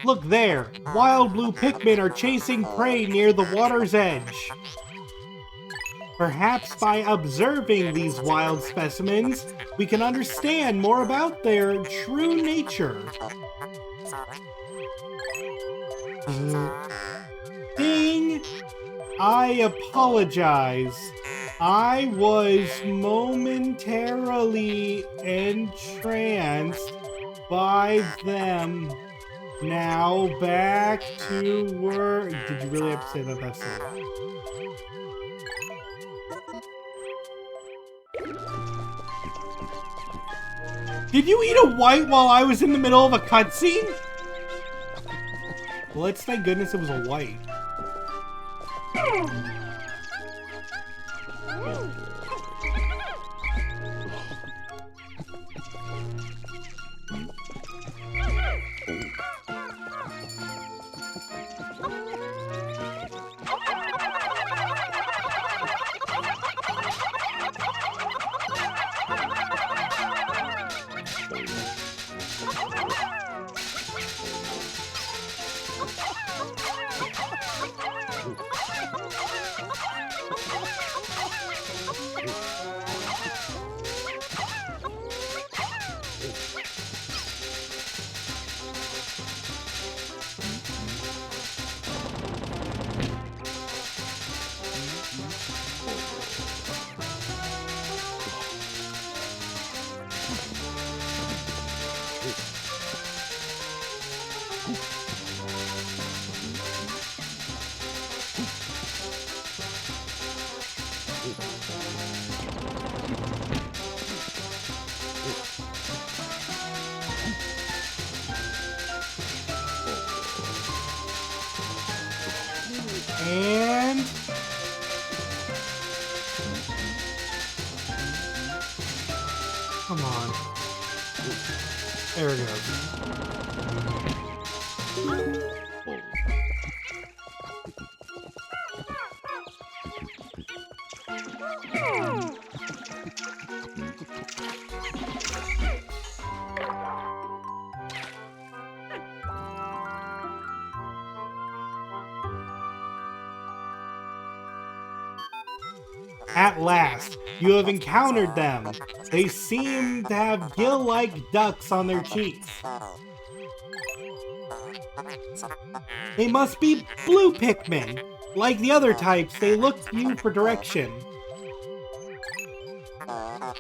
Look there! Wild blue Pikmin are chasing prey near the water's edge. Perhaps by observing these wild specimens, we can understand more about their true nature. Ding! I apologize. I was momentarily entranced by them. Now back to work. Did you really have to say that? That's it. Did you eat a white while I was in the middle of a cutscene? Well, let's thank goodness it was a white. And come on. There it goes. At last, you have encountered them. They seem to have gill-like ducts on their cheeks. They must be blue Pikmin. Like the other types, they look to you for direction.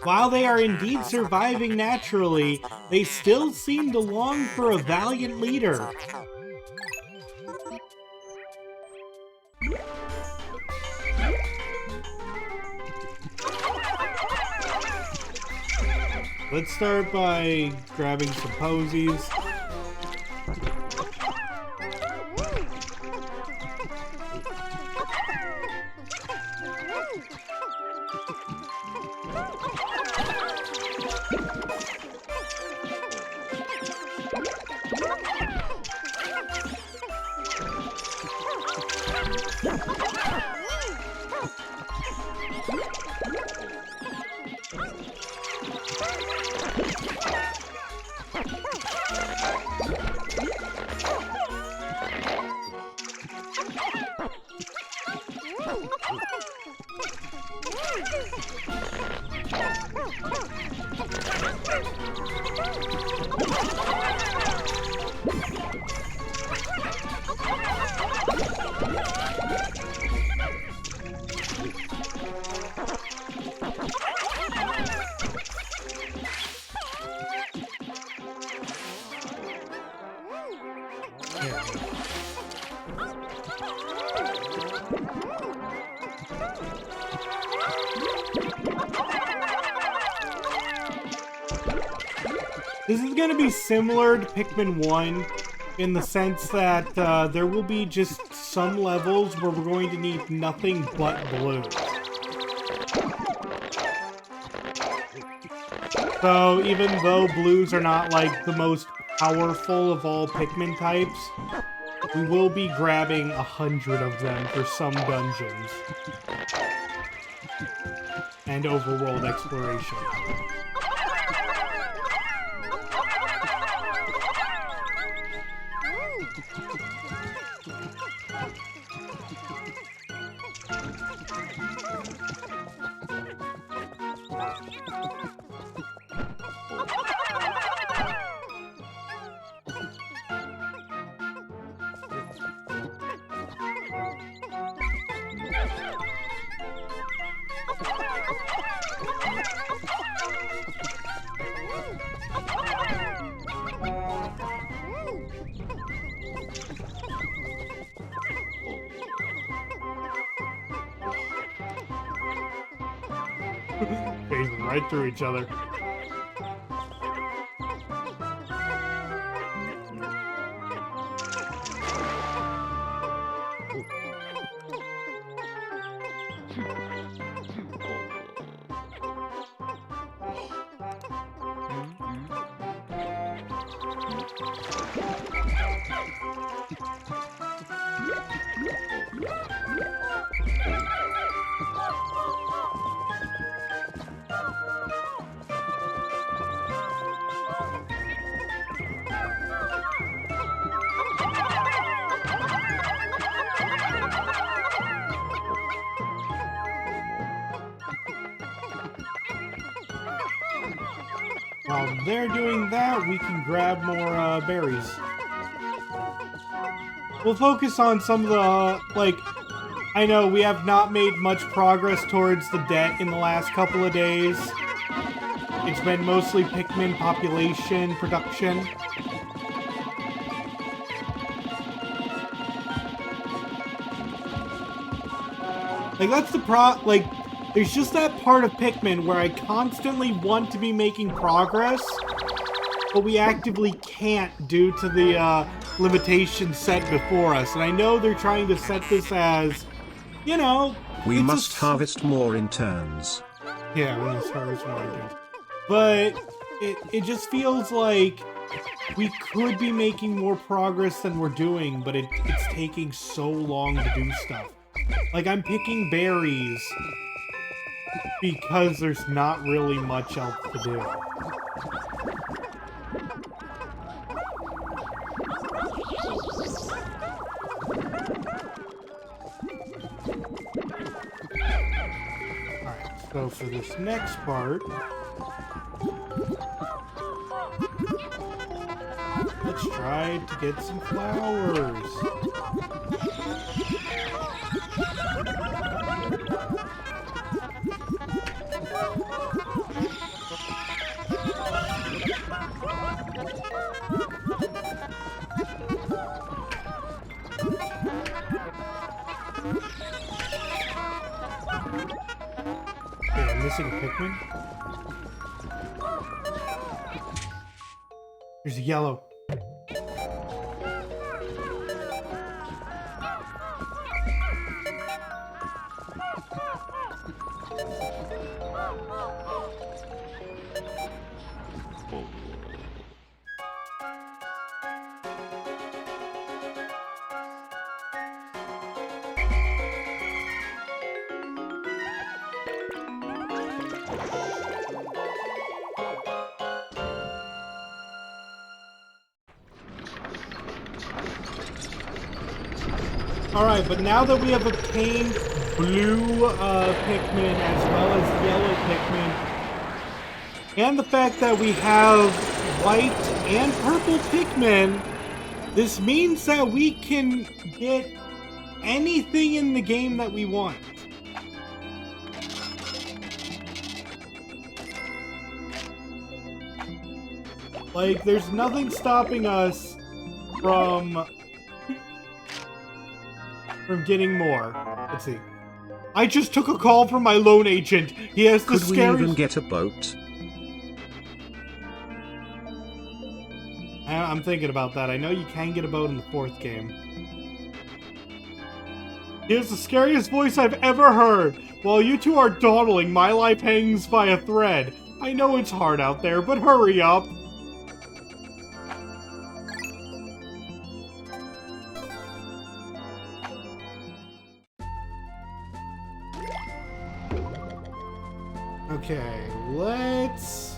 While they are indeed surviving naturally, they still seem to long for a valiant leader. Let's start by grabbing some posies. This is going to be similar to Pikmin 1 in the sense that there will be just some levels where we're going to need nothing but blue. So even though blues are not like the most powerful of all Pikmin types, we will be grabbing 100 of them for some dungeons and overworld exploration. Phasing right through each other. While they're doing that, we can grab more berries. We'll focus on some of the, like, I know we have not made much progress towards the debt in the last couple of days. It's been mostly Pikmin population production. Like, that's the like, there's just that part of Pikmin where I constantly want to be making progress, but we actively can't due to the limitations set before us. And I know they're trying to set this as, you know... We must harvest more in turns. Yeah, we must harvest more in turns. But it just feels like we could be making more progress than we're doing, but it's taking so long to do stuff. Like, I'm picking berries because there's not really much else to do. Alright, so for this next part, let's try to get some flowers. Okay, I'm missing a Pikmin. There's a yellow. Alright, but now that we have obtained blue Pikmin as well as yellow Pikmin, and the fact that we have white and purple Pikmin, this means that we can get anything in the game that we want. Like, there's nothing stopping us from getting more. Let's see. I just took a call from my loan agent. He has the scariest... Could we even get a boat? I'm thinking about that. I know you can get a boat in the 4th game. He has the scariest voice I've ever heard. While you two are dawdling, my life hangs by a thread. I know it's hard out there, but hurry up. Okay, let's...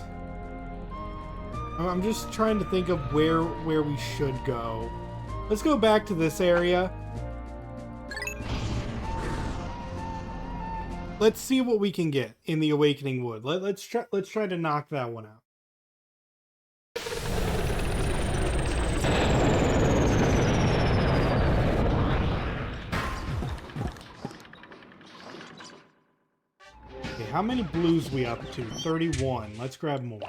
I'm just trying to think of where we should go. Let's go back to this area. Let's see what we can get in the Awakening Wood. Let's try to knock that one out. Okay, how many blues we up to? 31. Let's grab more.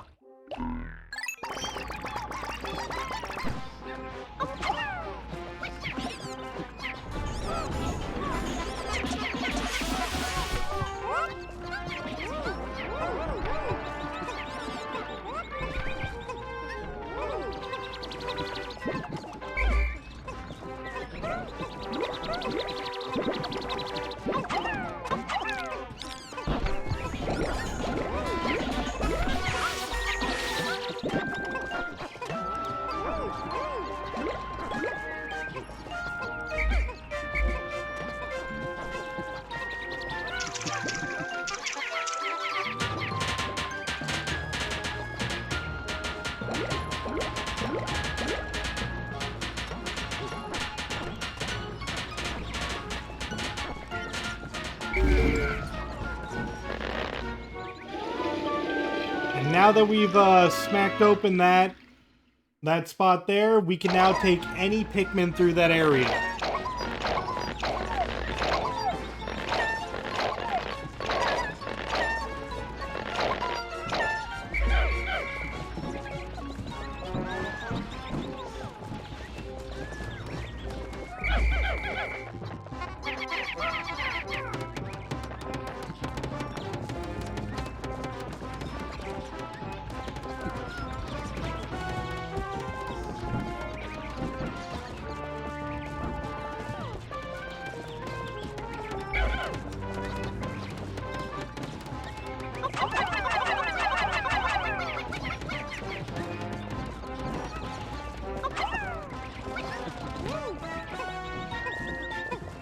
And now that we've smacked open that spot there, we can now take any Pikmin through that area.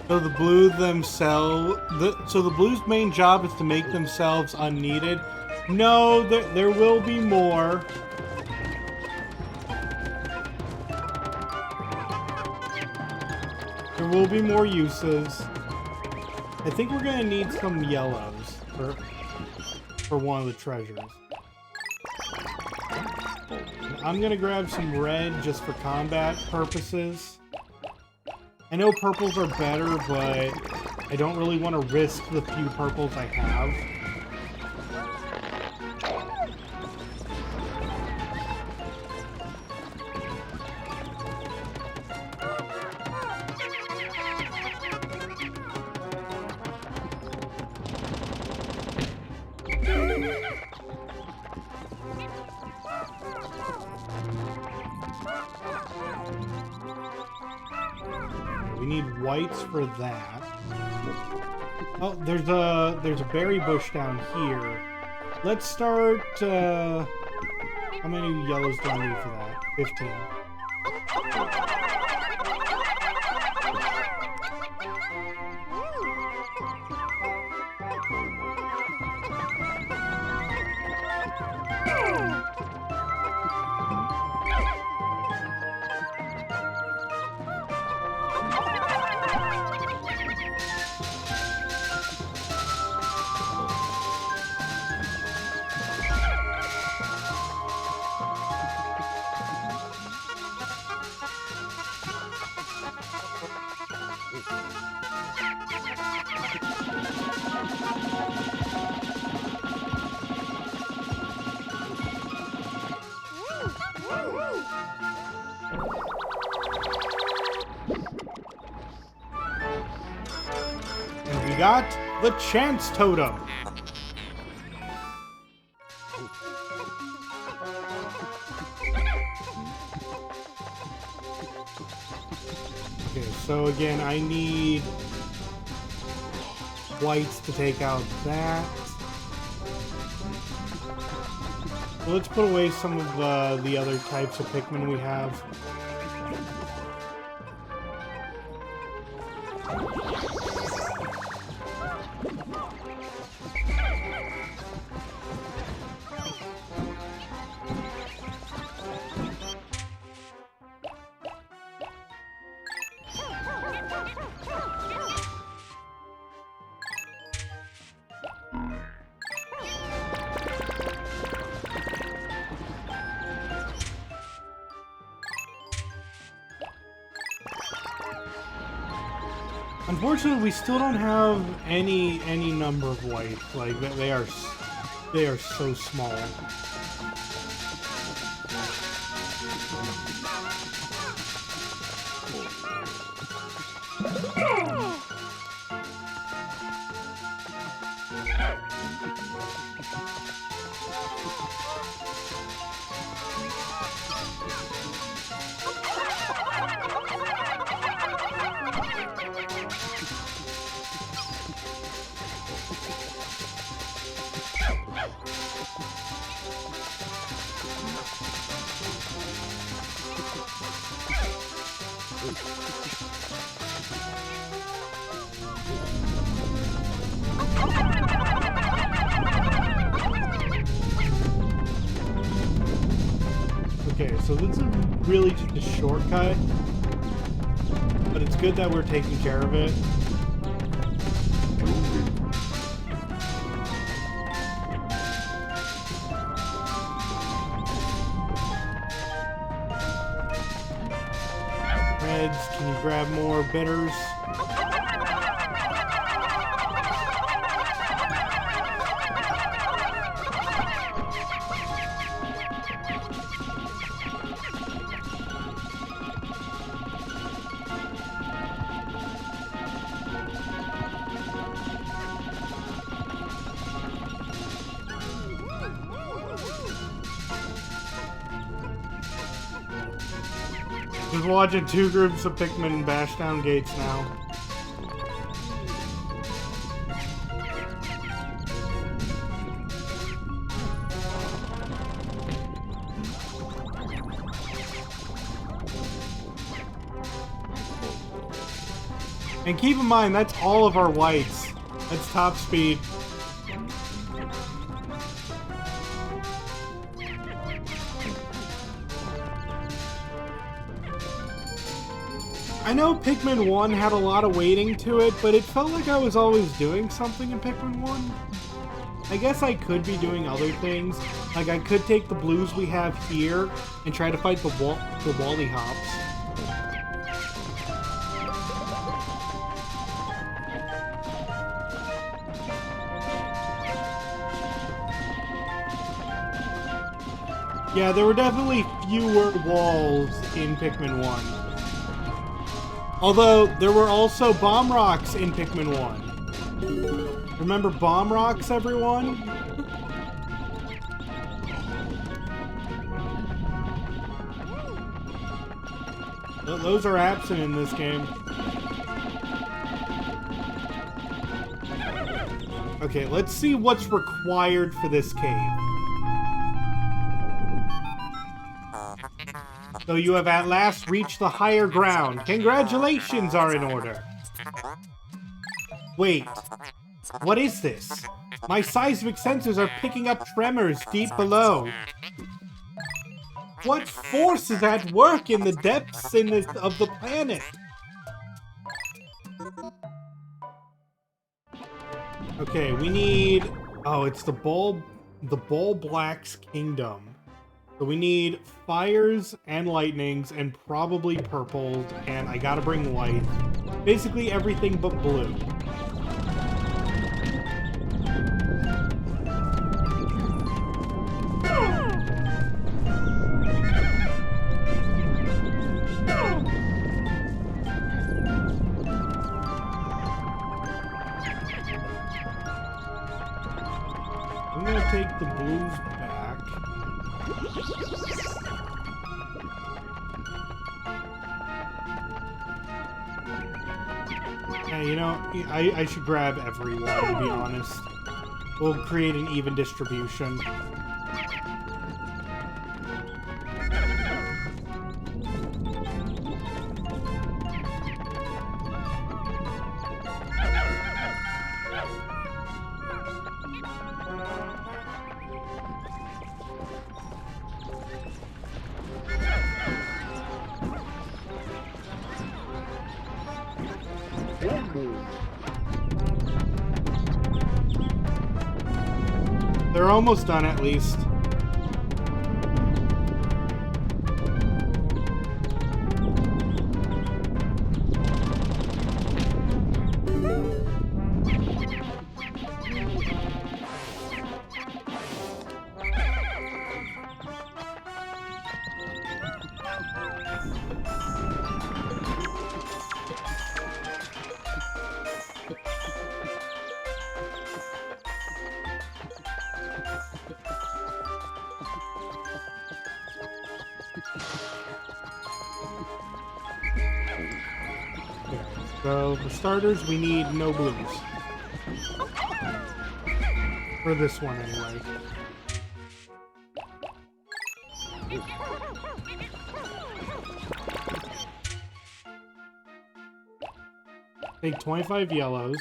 So the blue themselves, so the blue's main job is to make themselves unneeded. No, there will be more. There will be more uses. I think we're gonna need some yellows for one of the treasures. I'm gonna grab some red just for combat purposes. I know purples are better, but I don't really want to risk the few purples I have. We need whites for that. Oh, there's a berry bush down here. Let's start, how many yellows do I need for that? 15. And we got the Chance Totem. Okay, so again, I need whites to take out that. So let's put away some of the other types of Pikmin we have. Unfortunately, we still don't have any number of whites. Like they are so small. Okay, so this is really just a shortcut, but it's good that we're taking care of it. Reds, can you grab more bitters? Just watching two groups of Pikmin bash down gates now. And keep in mind, that's all of our whites. That's top speed. I know Pikmin 1 had a lot of waiting to it, but it felt like I was always doing something in Pikmin 1. I guess I could be doing other things. Like, I could take the blues we have here and try to fight the Wally Hops. Yeah, there were definitely fewer walls in Pikmin 1. Although, there were also bomb rocks in Pikmin 1. Remember bomb rocks, everyone? Those are absent in this game. Okay, let's see what's required for this cave. So you have at last reached the higher ground. Congratulations are in order. Wait, what is this? My seismic sensors are picking up tremors deep below. What force is at work in the depths of the planet? Okay, we need... Oh, it's the Ball Black's Kingdom. So we need fires and lightnings and probably purples, and I gotta bring white. Basically everything but blue. I'm gonna take the blues back. Yeah, you know, I should grab everyone, to be honest. We'll create an even distribution. They're almost done, at least. So, for starters, we need no blues. For this one, anyway. Take 25 yellows.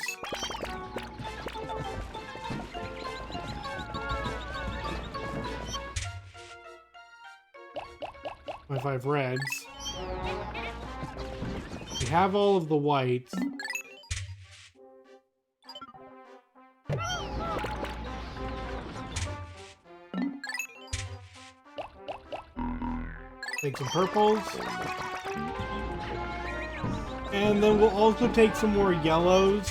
Five reds. We have all of the whites. Take some purples. And then we'll also take some more yellows.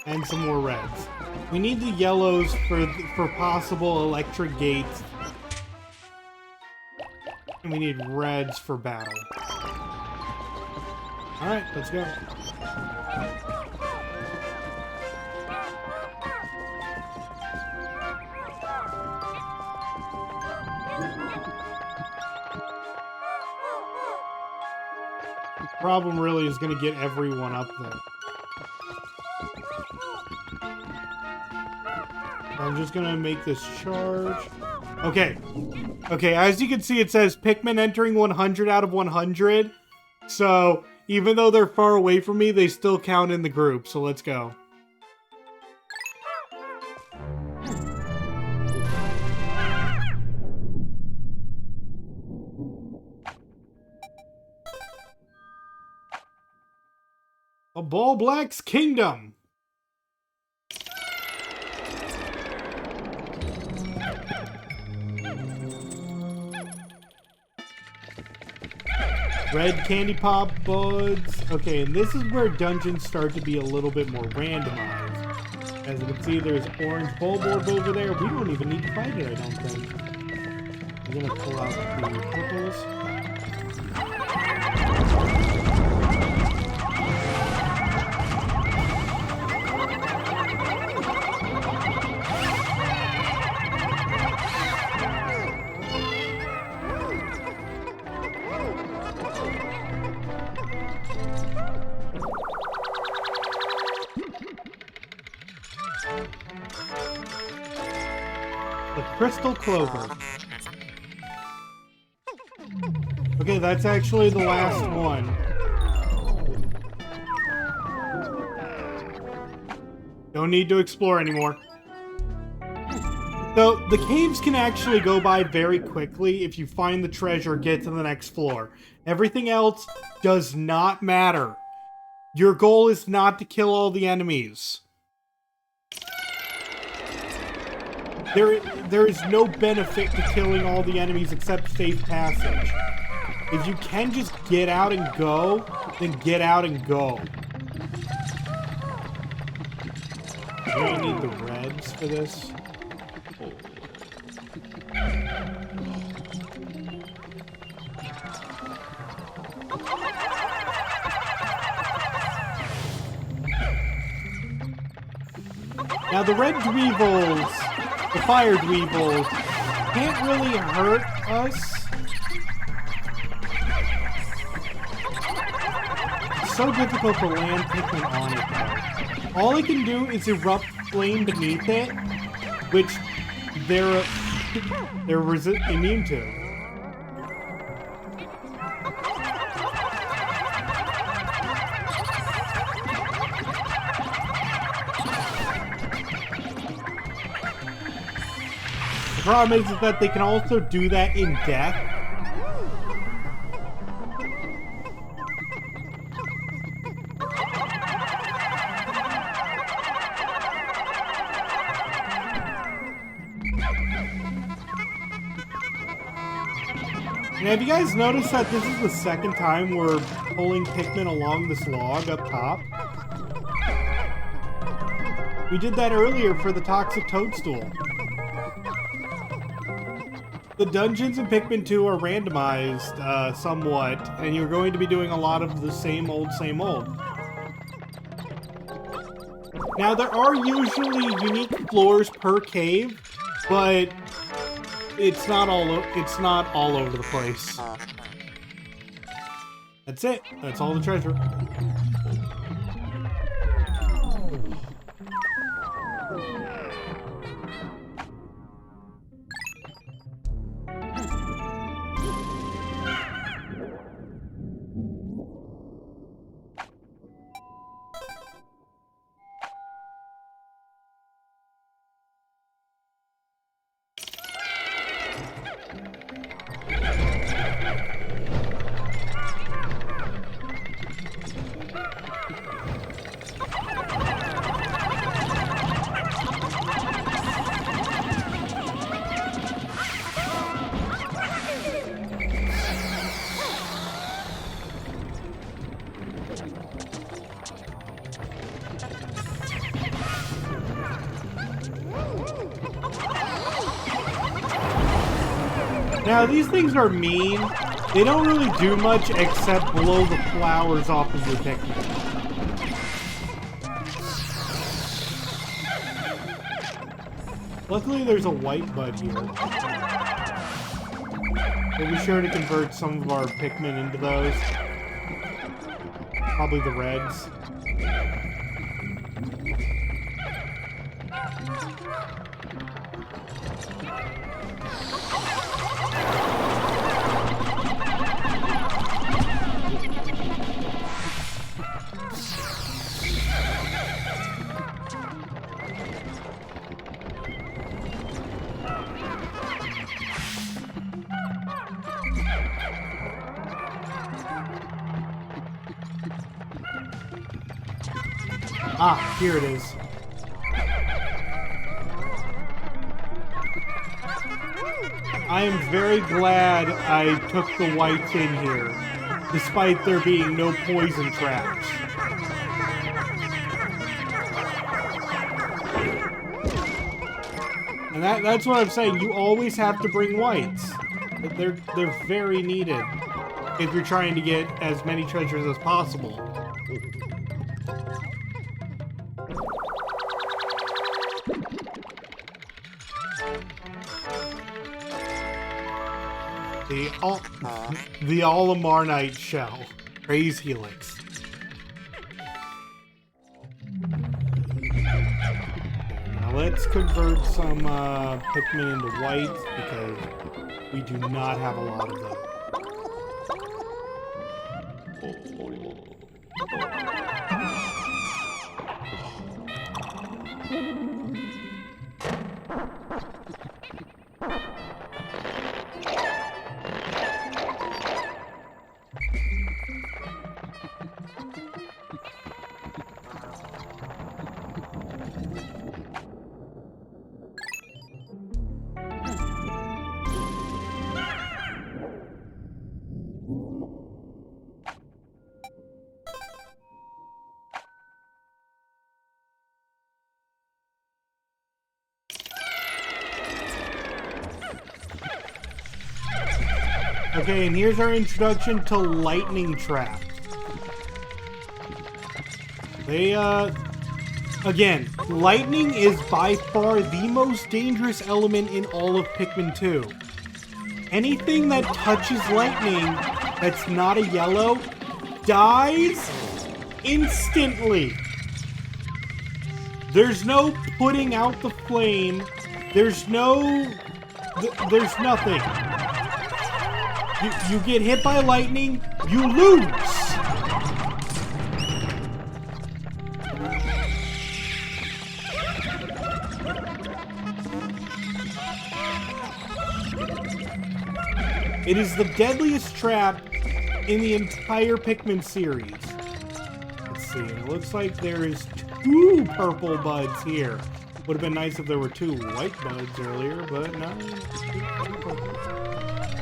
And some more reds. We need the yellows for possible electric gates. And we need reds for battle. Alright, let's go. The problem really is going to get everyone up there. I'm just gonna make this charge. Okay. Okay, as you can see, it says Pikmin entering 100 out of 100. So, even though they're far away from me, they still count in the group. So let's go. A Ball Black's Kingdom. Red candy pop buds. Okay, and this is where dungeons start to be a little bit more randomized. As you can see, there's orange bulborb over there. We don't even need to fight it, I don't think. I'm gonna pull out the purples. The Crystal Clover. Okay, that's actually the last one. Don't need to explore anymore. So, the caves can actually go by very quickly if you find the treasure, get to the next floor. Everything else does not matter. Your goal is not to kill all the enemies. There is no benefit to killing all the enemies except safe passage. If you can just get out and go, then get out and go. Do I need the reds for this? Now the red dweevils, the fire dweevils, can't really hurt us. It's so difficult to land Pikmin on it though. All it can do is erupt flame beneath it, which they're immune to. The problem is that they can also do that in death. And have you guys noticed that this is the second time we're pulling Pikmin along this log up top? We did that earlier for the Toxic Toadstool. The dungeons in Pikmin 2 are randomized somewhat, and you're going to be doing a lot of the same old, same old. Now, there are usually unique floors per cave, but it's not all over the place. That's it. That's all the treasure. Now, these things are mean. They don't really do much except blow the flowers off of your Pikmin. Luckily, there's a white bud here. We'll be sure to convert some of our Pikmin into those. Probably the reds. Ah, here it is. I am very glad I took the whites in here, despite there being no poison traps. And that's what I'm saying. You always have to bring whites. They're very needed if you're trying to get as many treasures as possible. The Alamarnite shell. Praise Helix. Now let's convert some Pikmin into whites because we do not have a lot of them. Okay, and here's our introduction to lightning traps. Again, lightning is by far the most dangerous element in all of Pikmin 2. Anything that touches lightning that's not a yellow dies instantly. There's no putting out the flame. There's nothing. You get hit by lightning, you lose! It is the deadliest trap in the entire Pikmin series. Let's see, it looks like there is 2 purple buds here. Would have been nice if there were 2 white buds earlier, but no.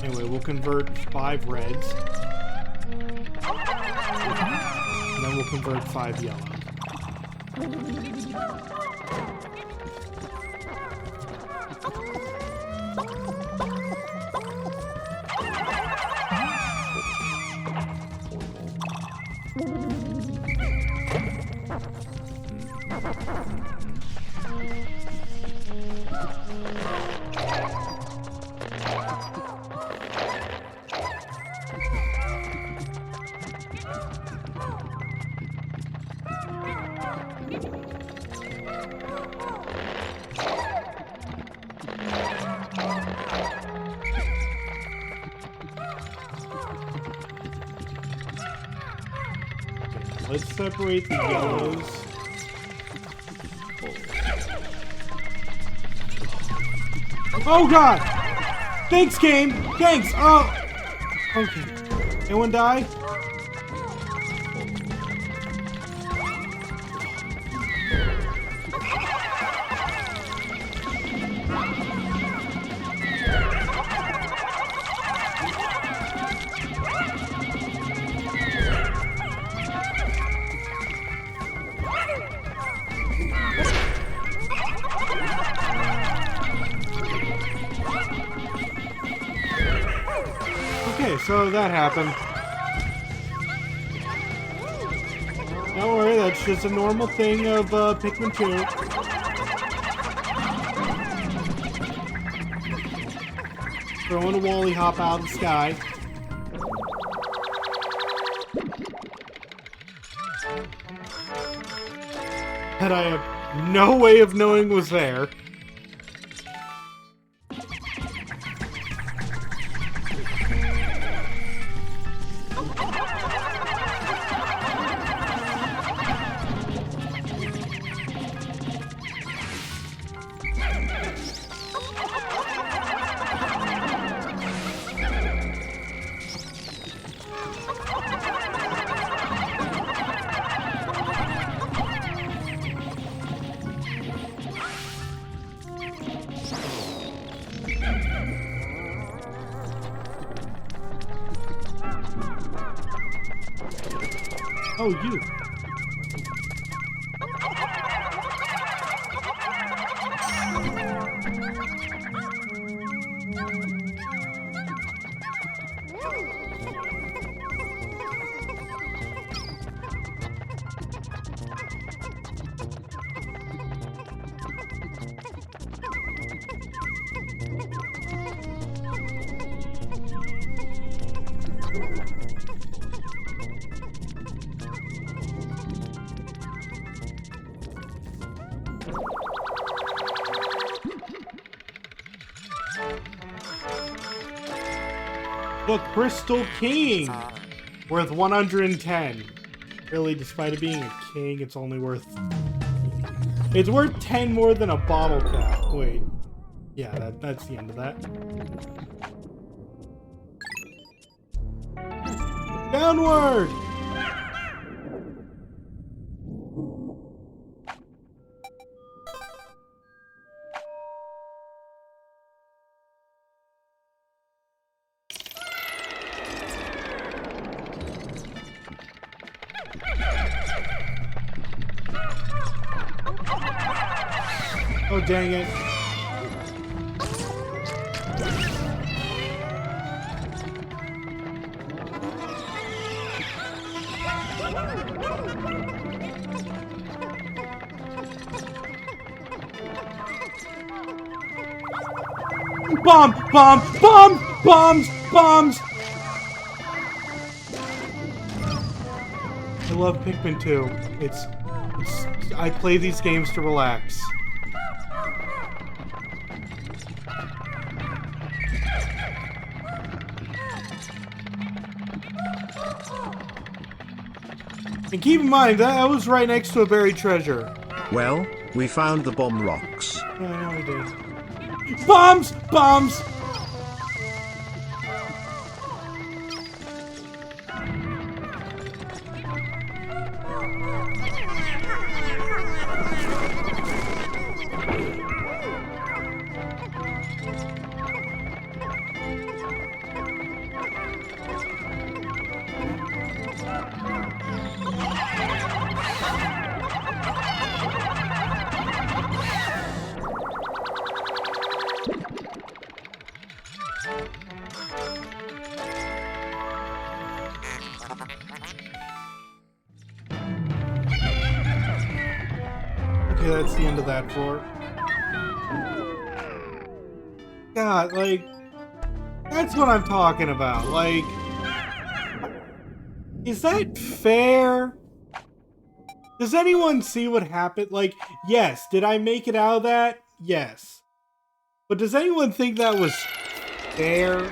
Anyway, we'll convert 5 reds. And then we'll convert 5 yellows. Let's separate the yellows. Oh god! Thanks, game! Thanks! Oh! Okay. Anyone die? Okay, so that happened. Don't worry, that's just a normal thing of Pikmin 2. Throwing a Wally Hop out of the sky. That I have no way of knowing was there. Oh, you. The Crystal King! Worth 110. Really, despite it being a king, it's only worth... It's worth 10 more than a bottle cap. Wait. Yeah, that's the end of that. Downward! Oh, dang it. Bomb! Bomb! Bomb! Bombs! Bombs! I love Pikmin 2. It's I play these games to relax. And keep in mind, that was right next to a buried treasure. Well, we found the bomb rocks. Yeah, I know we did. Bombs! Bombs! Okay, that's the end of that floor. God, like, that's what I'm talking about. Like, is that fair? Does anyone see what happened? Like, yes, did I make it out of that? Yes. But does anyone think that was fair?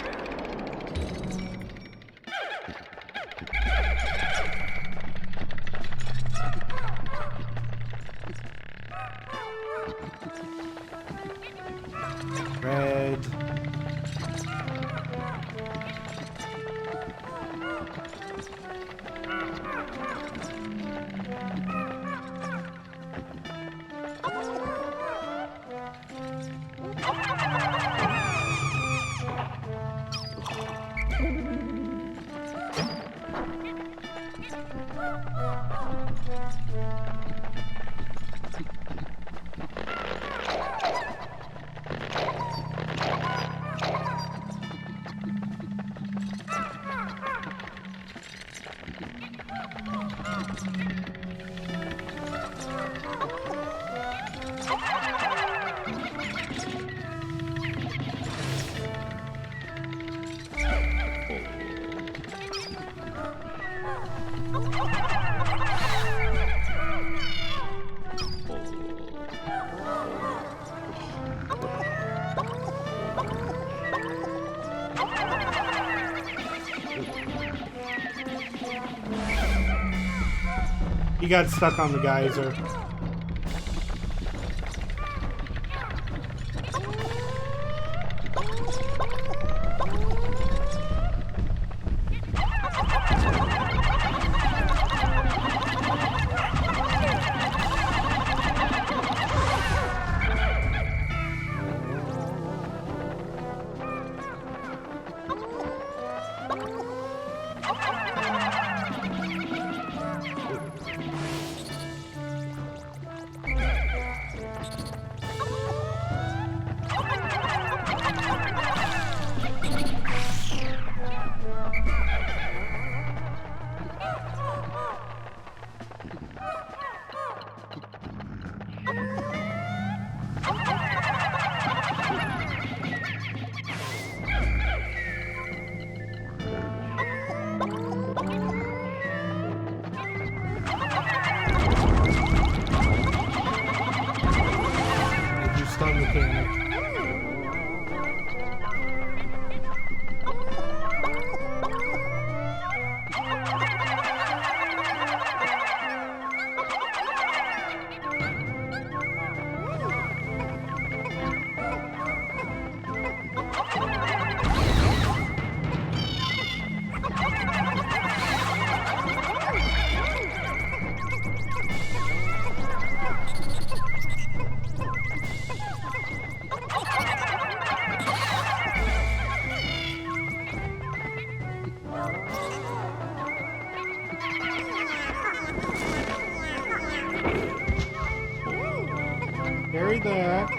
He got stuck on the geyser. Carry that.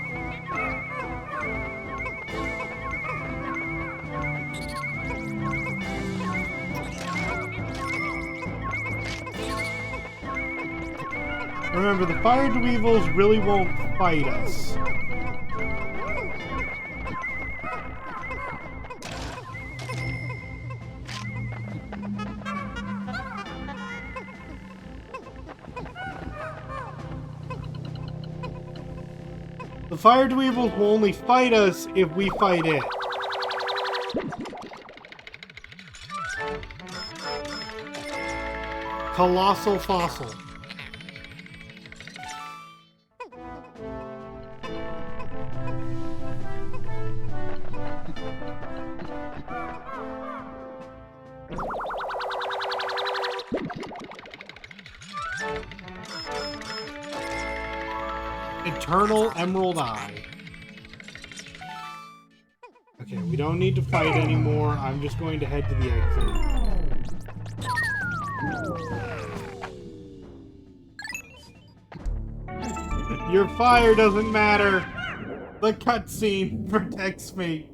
Remember, the fire dweevils really won't fight us. The fire dweevils will only fight us if we fight it. Colossal fossil. Eternal Emerald Eye. Okay, we don't need to fight anymore. I'm just going to head to the exit. Your fire doesn't matter. The cutscene protects me.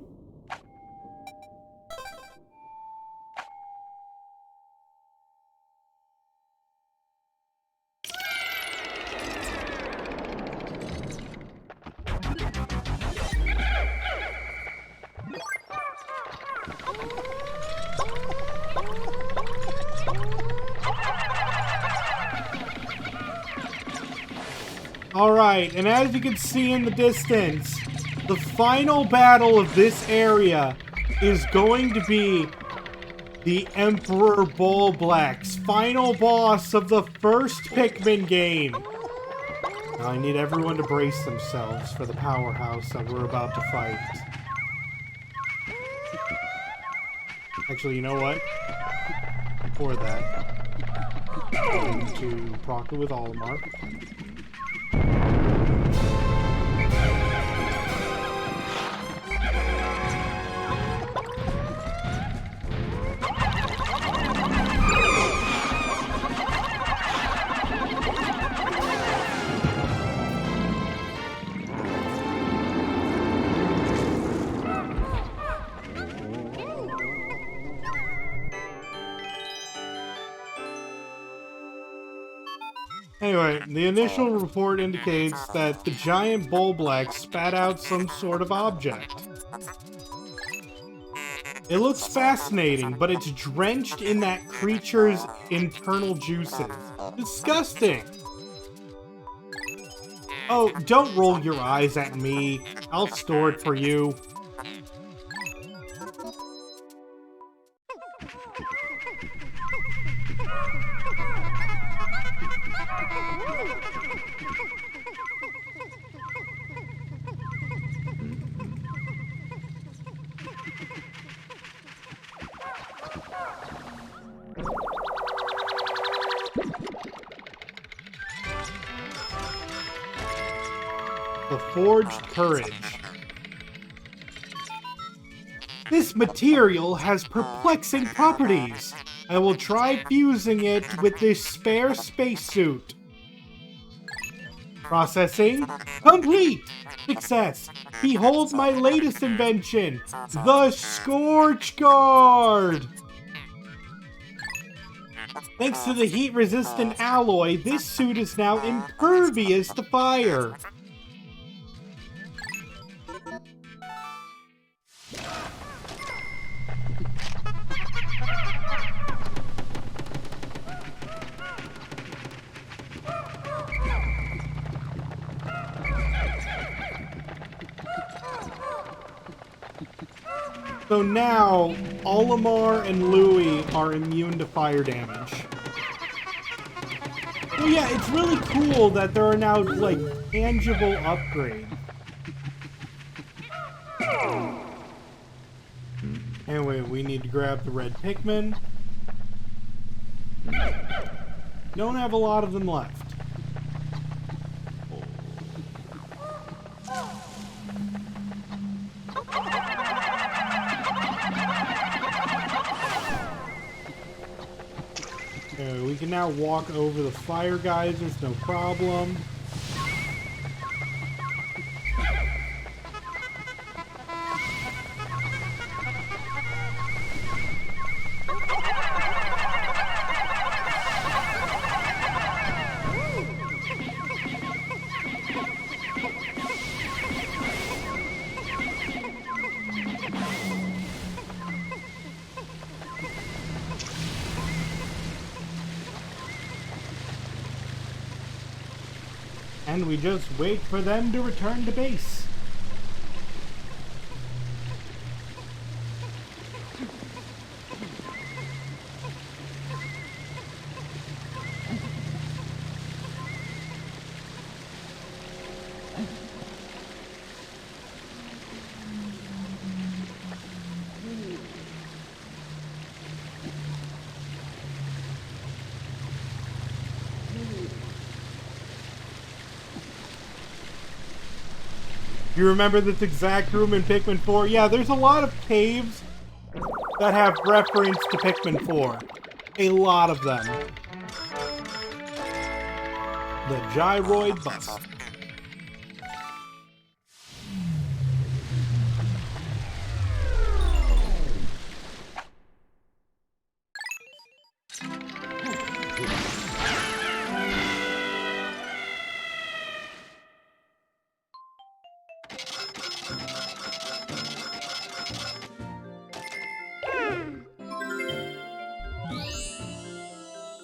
Alright, and as you can see in the distance, the final battle of this area is going to be the Emperor Bulblax, final boss of the first Pikmin game. Now I need everyone to brace themselves for the powerhouse that we're about to fight. Actually, you know what? Before that, I'm going to proc it with Olimar. Anyway, the initial report indicates that the giant Bulblax spat out some sort of object. It looks fascinating, but it's drenched in that creature's internal juices. Disgusting! Oh, don't roll your eyes at me. I'll store it for you. The Forged Courage. This material has perplexing properties. I will try fusing it with this spare spacesuit. Processing complete. Success. Behold my latest invention, the Scorch Guard. Thanks to the heat-resistant alloy, this suit is now impervious to fire. So now, Olimar and Louie are immune to fire damage. Well, yeah, it's really cool that there are now, like, tangible upgrades. Anyway, we need to grab the red Pikmin. Don't have a lot of them left. We can now walk over the fire geysers, no problem. And we just wait for them to return to base. You remember this exact room in Pikmin 4? Yeah, there's a lot of caves that have reference to Pikmin 4. A lot of them. The gyroid bust.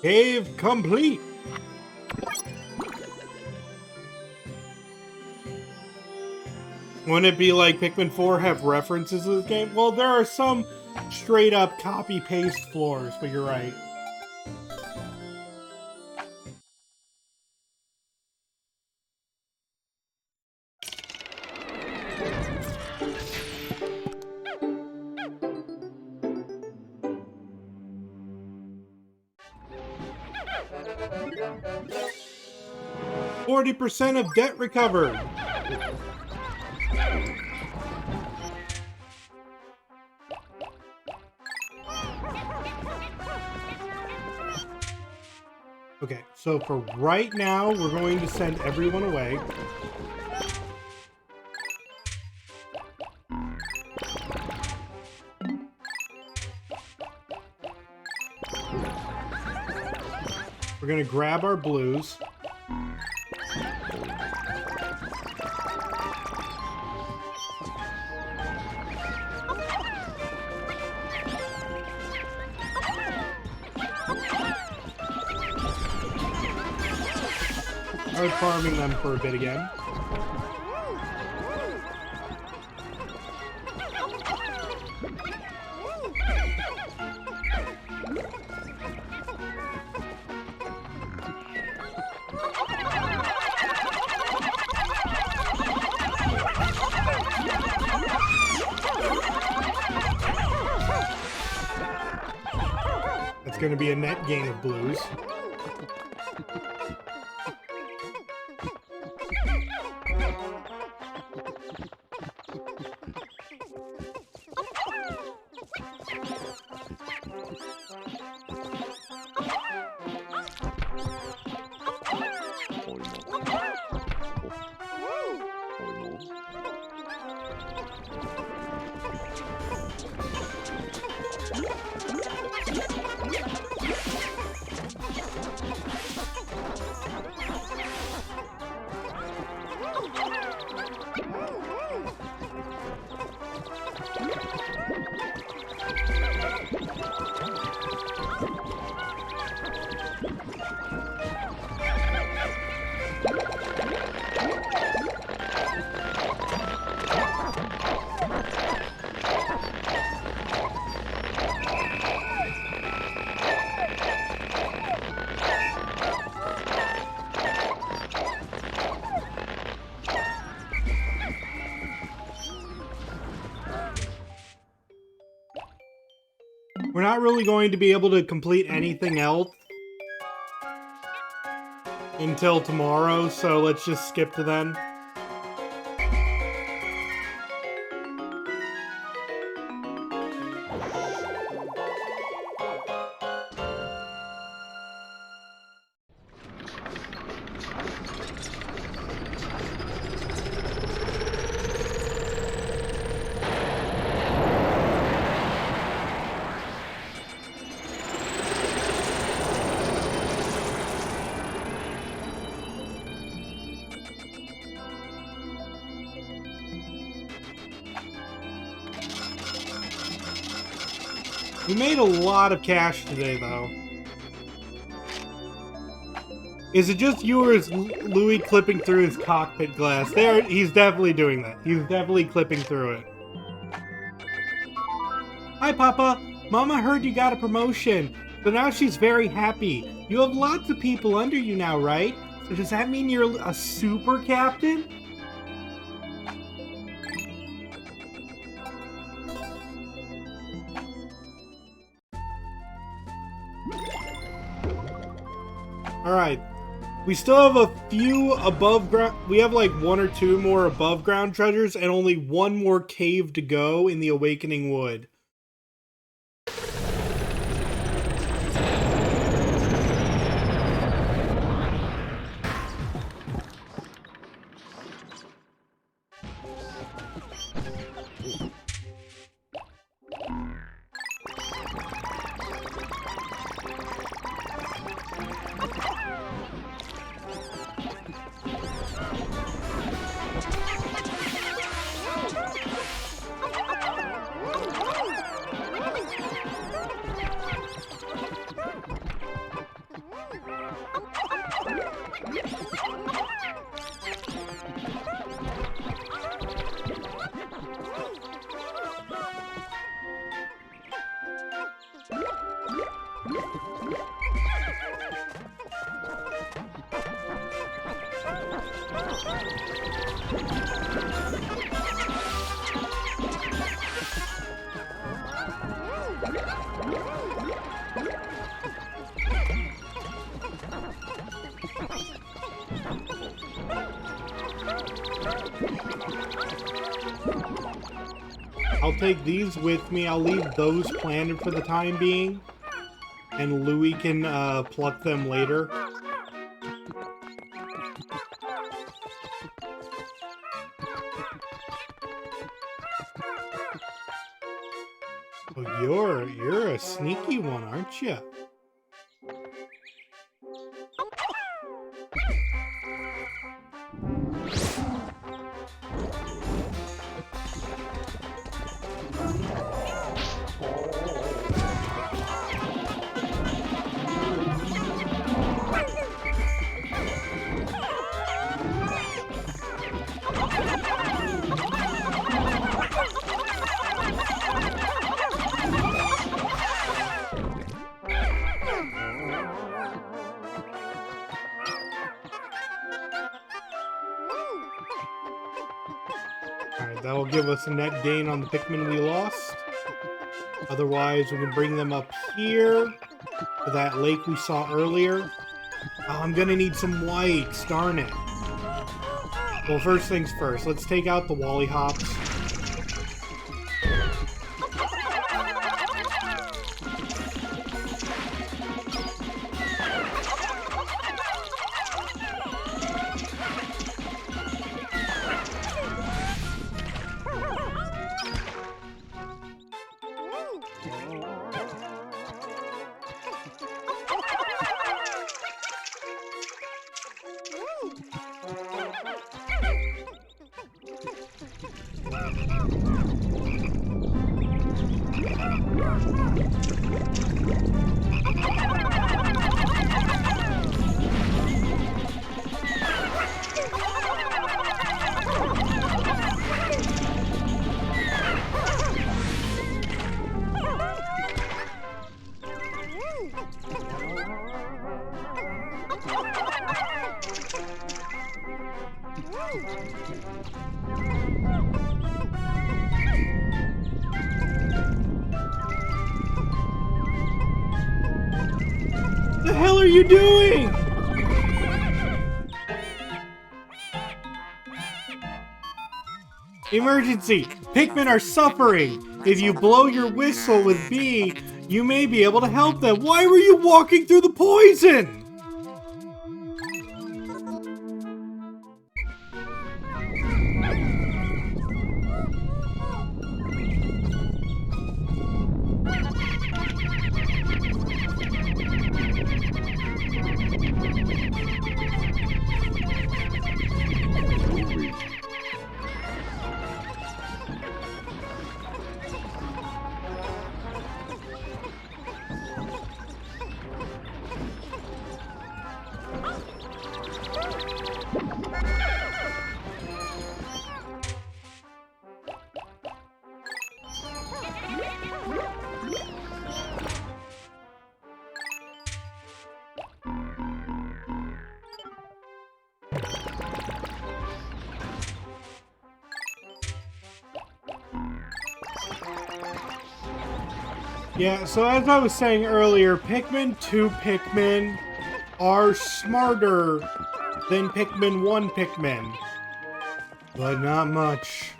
Cave complete! Wouldn't it be like Pikmin 4 have references to this game? Well, there are some straight up copy-paste floors, but you're right. %40 of debt recovered. Okay, so for right now, we're going to send everyone away. We're going to grab our blues. Start farming them for a bit again. going to be a net gain of blues. We're not really going to be able to complete anything else until tomorrow, so let's just skip to then. We made a lot of cash today, though. Is it just you or is Louis clipping through his cockpit glass? There, he's definitely doing that. He's definitely clipping through it. Hi, Papa. Mama heard you got a promotion, so now she's very happy. You have lots of people under you now, right? So does that mean you're a super captain? Alright. We still have a few above ground. We have like 1 or 2 more above ground treasures and only 1 more cave to go in the Awakening Wood. I'll take these with me. I'll leave those planted for the time being. And Louis can pluck them later. Oh, you're a sneaky one, aren't you? Alright, that'll give us a net gain on the Pikmin we lost. Otherwise, we can bring them up here. to that lake we saw earlier. Oh, I'm gonna need some whites, darn it. Well, first things first, let's take out the Wally Hops. The hell are you doing? Emergency! Pikmin are suffering! If you blow your whistle with B, you may be able to help them. Why were you walking through the poison? Yeah, so as I was saying earlier, Pikmin 2 Pikmin are smarter than Pikmin 1 Pikmin. But not much.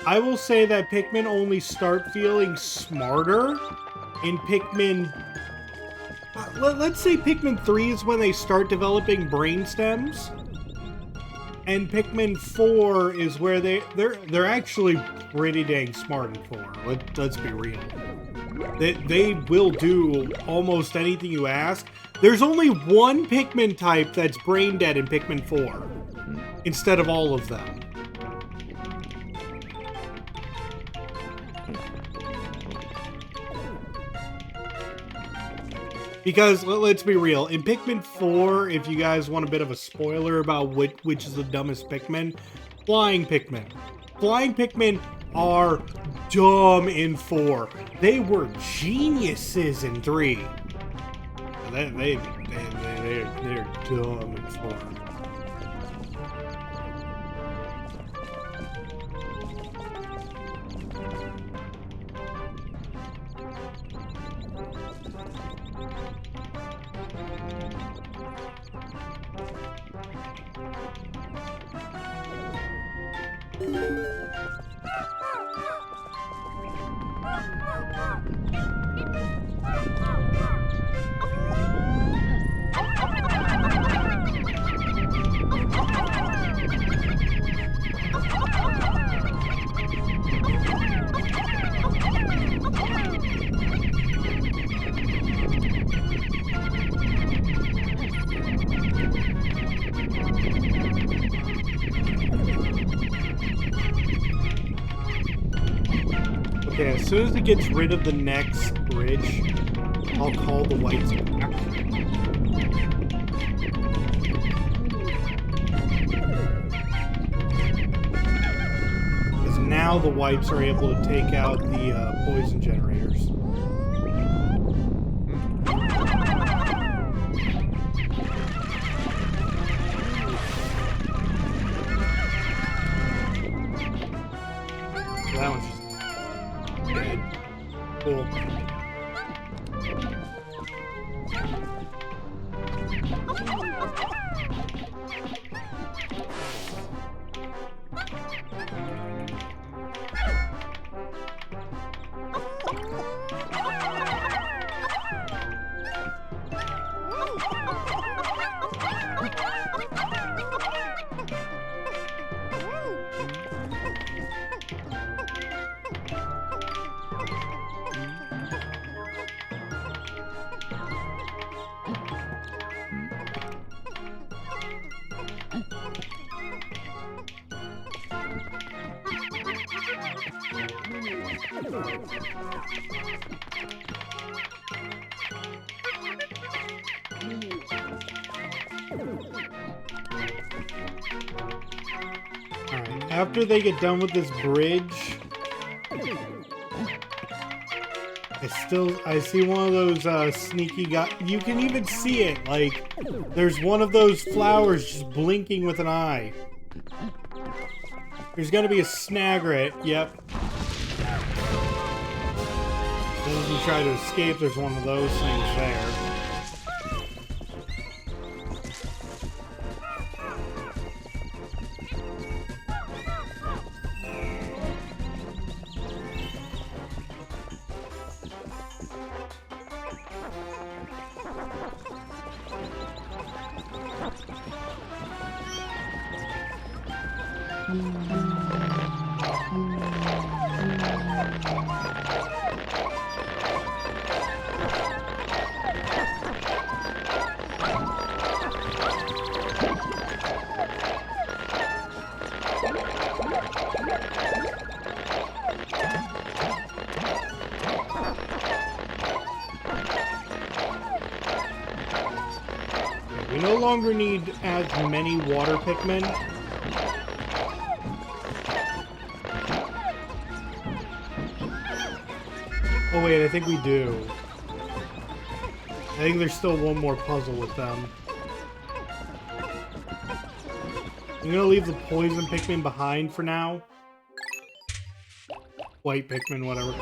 I will say that Pikmin only start feeling smarter in Pikmin... let's say Pikmin 3 is when they start developing brain stems. And Pikmin 4 is where they're actually pretty dang smart in 4. Let's be real. They will do almost anything you ask. There's only one Pikmin type that's brain dead in Pikmin 4 instead of all of them. Because, let's be real, in Pikmin 4, if you guys want a bit of a spoiler about which is the dumbest Pikmin, Flying Pikmin. Flying Pikmin are dumb in 4. They were geniuses in 3. They're dumb in 4. Okay, as soon as it gets rid of the next bridge, I'll call the whites back. Because now the wipes are able to take out the poison generators. So that one's just dead. Cool. Alright, after they get done with this bridge, I see one of those sneaky guys. You can even see it, like, there's one of those flowers just blinking with an eye. There's gonna be a snagret, yep. Then if you try to escape, there's one of those things there. We no longer need as many water Pikmin. Oh wait, I think we do. I think there's still one more puzzle with them. I'm gonna leave the poison Pikmin behind for now. White Pikmin, whatever.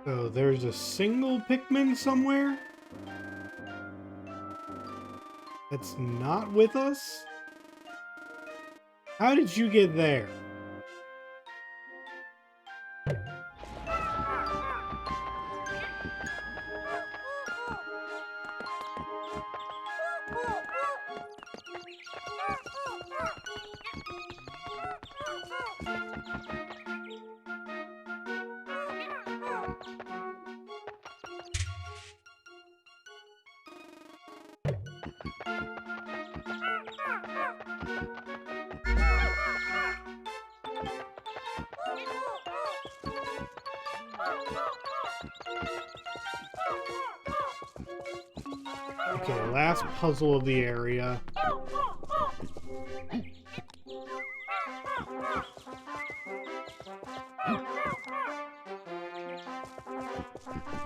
So there's a single Pikmin somewhere that's not with us? How did you get there? Okay, last puzzle of the area.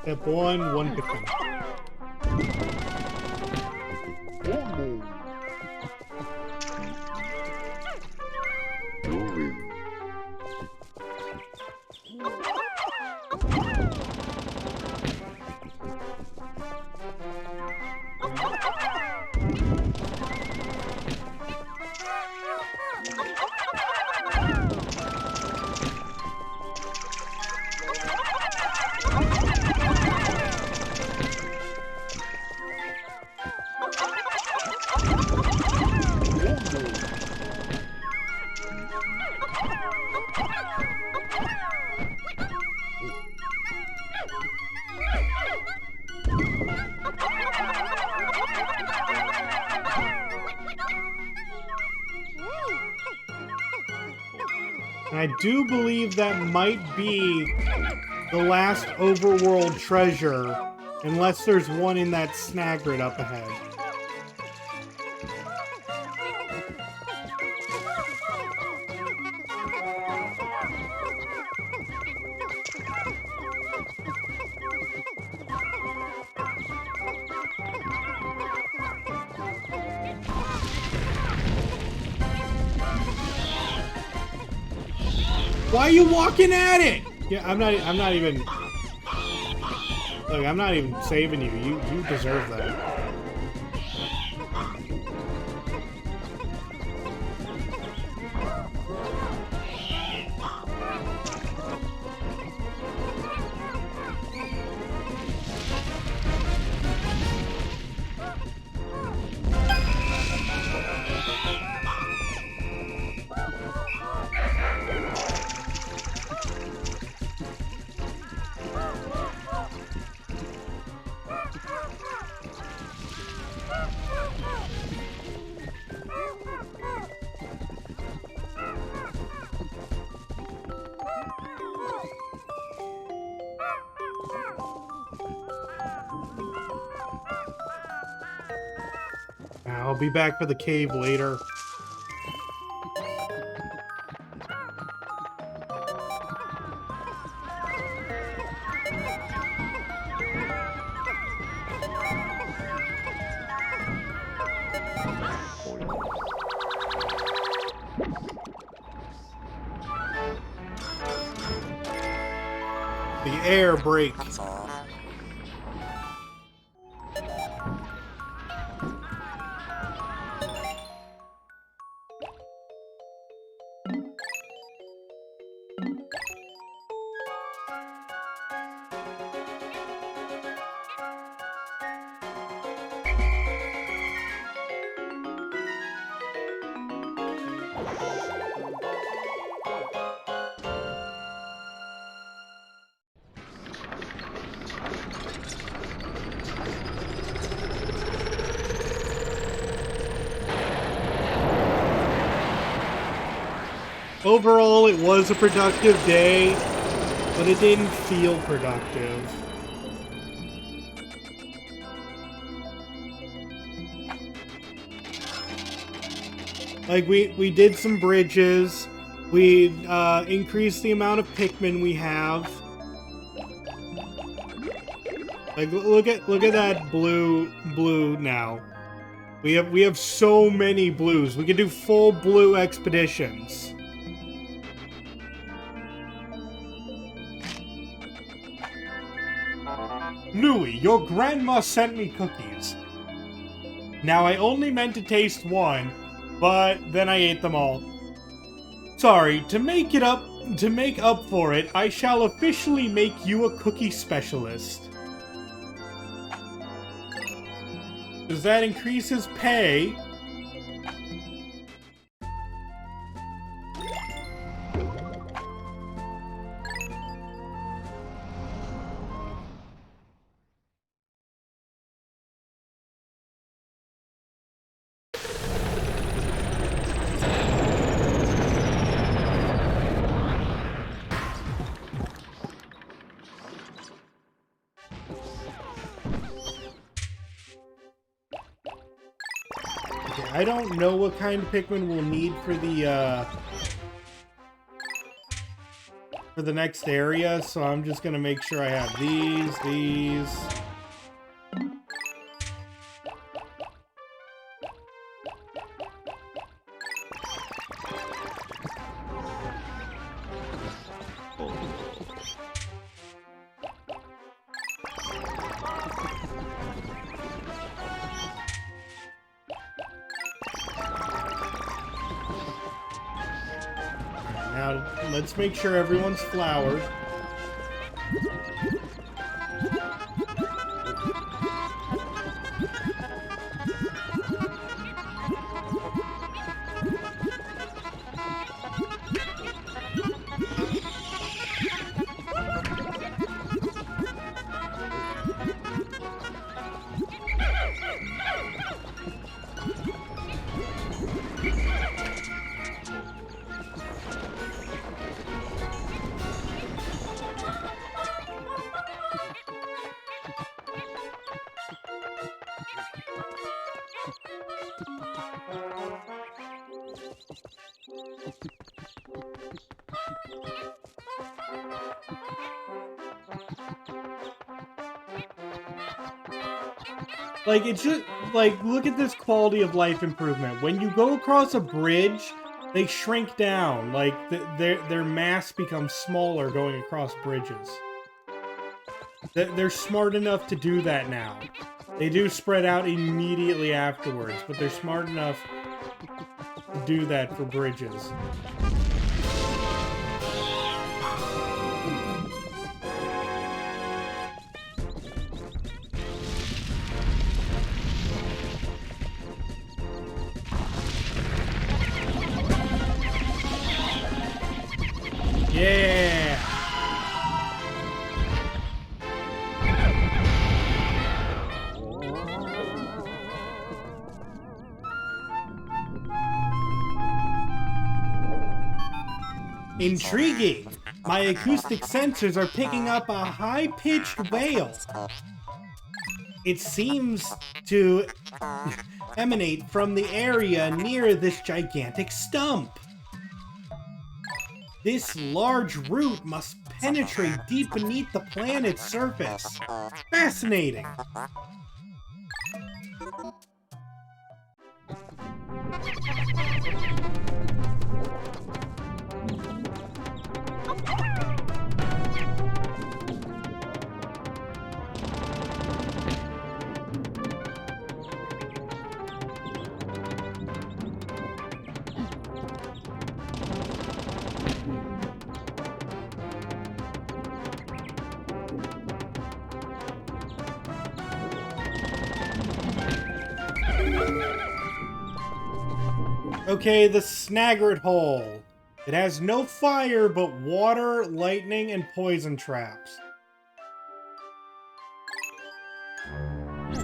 Step 1, 1 Pikmin. And I do believe that might be the last overworld treasure, unless there's one in that snagret up ahead. Why are you walking at it? Yeah, I'm not even... Look, I'm not even saving you. You deserve that. I'll be back for the cave later. The air brake. Overall, it was a productive day, but it didn't feel productive. Like, we did some bridges, we increased the amount of Pikmin we have. Like, look at that blue now. We have so many blues. We can do full blue expeditions. Louie, your grandma sent me cookies. Now, I only meant to taste one, but then I ate them all. Sorry, to make up for it, I shall officially make you a cookie specialist. Does that increase his pay? I don't know what kind of Pikmin we'll need for the next area, so I'm just gonna make sure I have these. Now, let's make sure everyone's flowered. Like, it's just, like, look at this quality of life improvement. When you go across a bridge, they shrink down. Like, their mass becomes smaller going across bridges. They're smart enough to do that now. They do spread out immediately afterwards, but they're smart enough to do that for bridges. Yeah! Intriguing! My acoustic sensors are picking up a high-pitched wail. It seems to emanate from the area near this gigantic stump. This large root must penetrate deep beneath the planet's surface. Fascinating. Okay, the Snaggart Hole. It has no fire, but water, lightning, and poison traps.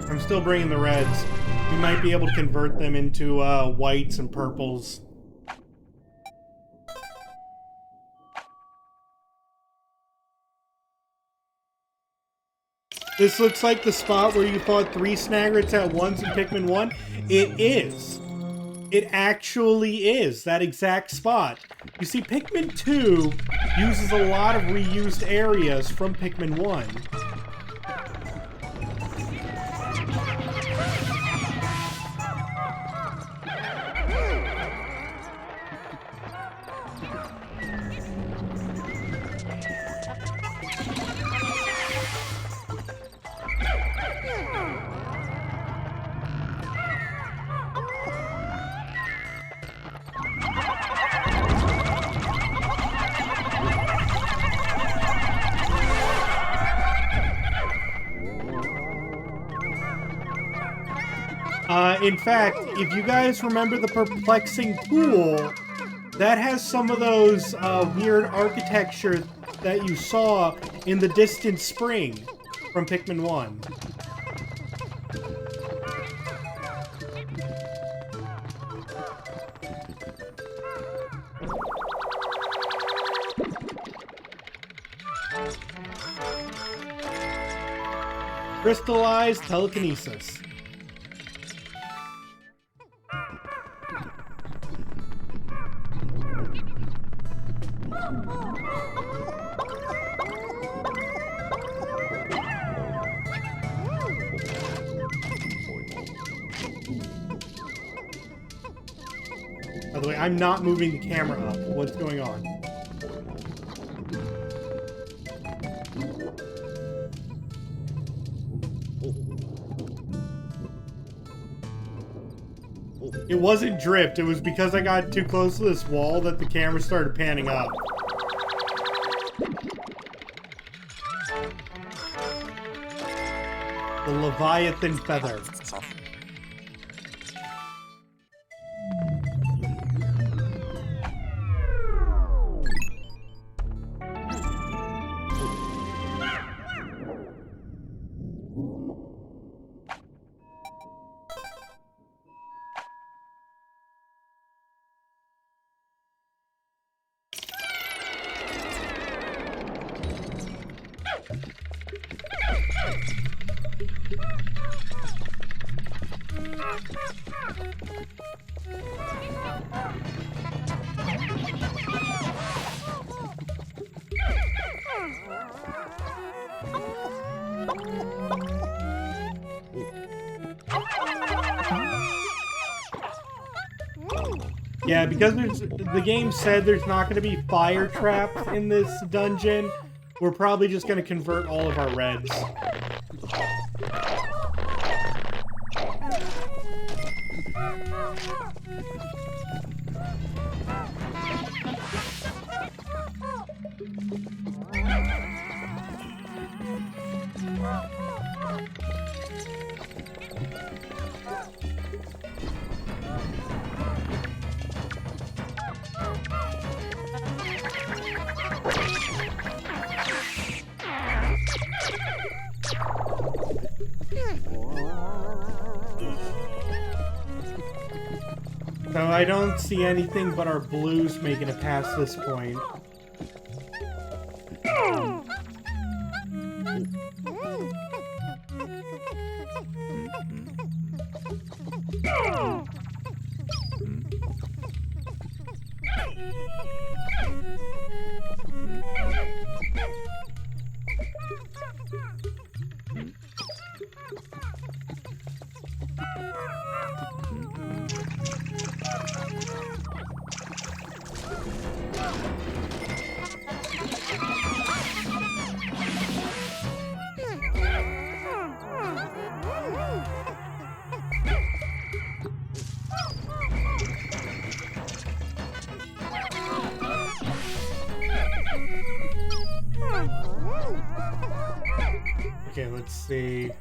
I'm still bringing the reds. We might be able to convert them into whites and purples. This looks like the spot where you fought 3 Snaggarts at once in Pikmin 1. It is. It actually is that exact spot. You see, Pikmin 2 uses a lot of reused areas from Pikmin 1. In fact, if you guys remember the perplexing pool, that has some of those weird architecture that you saw in the distant spring from Pikmin 1. Crystallized telekinesis. By the way, I'm not moving the camera up. What's going on? It wasn't drift. It was because I got too close to this wall that the camera started panning up. The Leviathan Feather. Yeah, because the game said there's not going to be fire traps in this dungeon, we're probably just going to convert all of our reds. So I don't see anything but our blues making it past this point. see.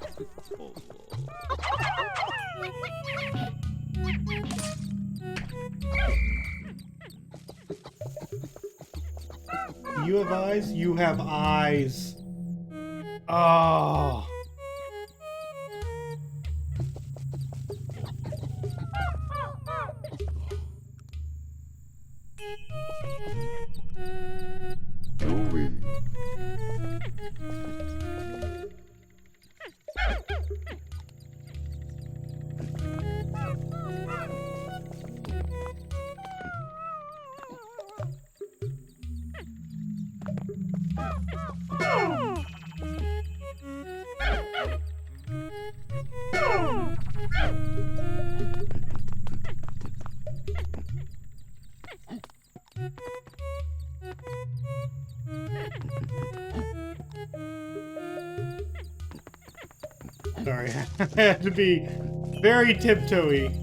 You have eyes? You have eyes. Oh. Sorry, I had to be very tiptoey.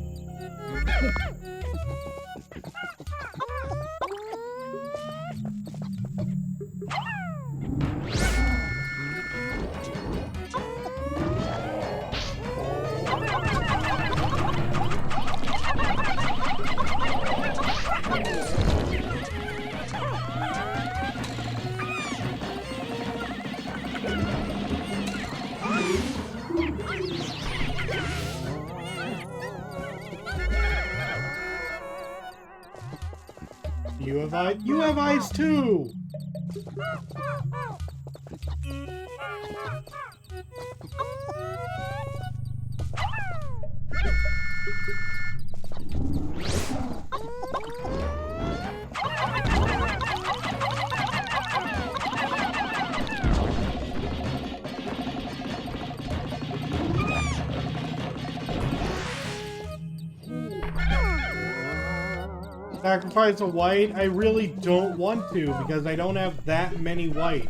You have eyes. You have eyes too. Sacrifice a white? I really don't want to because I don't have that many white.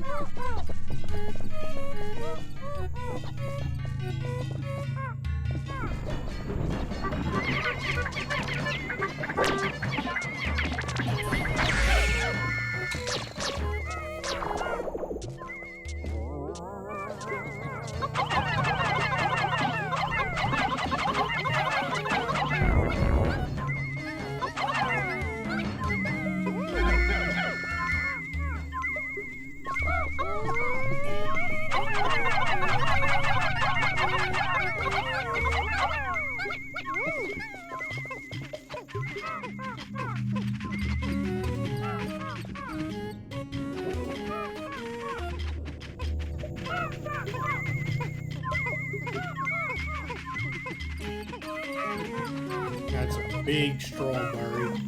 That's a big strawberry.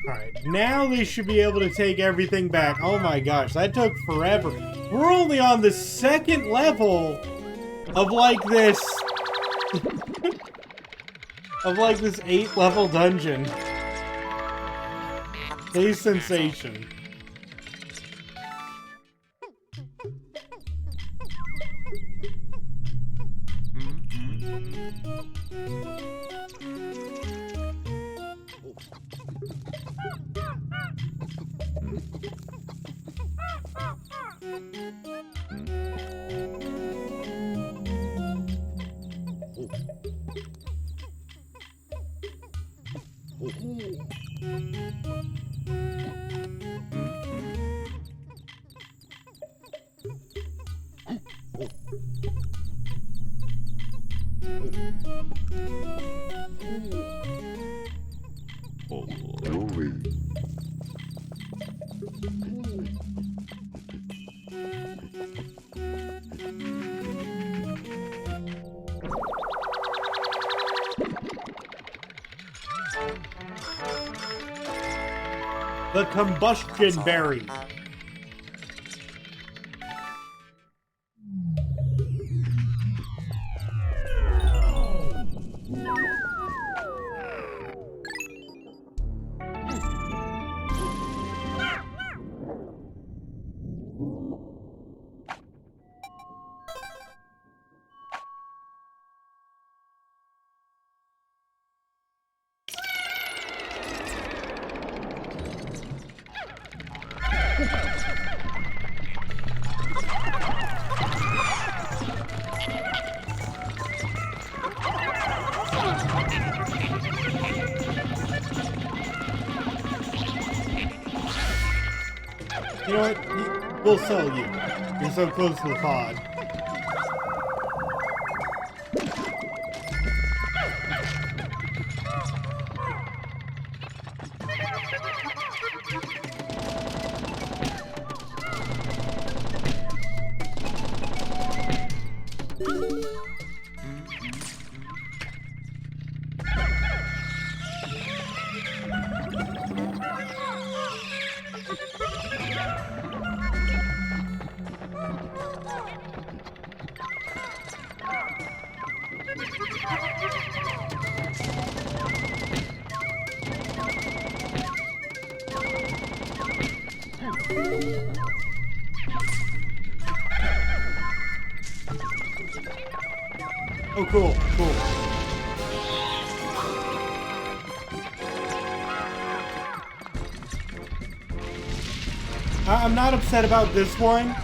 Alright, now they should be able to take everything back. Oh my gosh, that took forever. We're only on the second level of like this... of like this 8-level dungeon. Taste sensation. The combustion berries. You know what? We'll sell you. You're so close to the pod. Oh, cool, cool. I'm not upset about this one.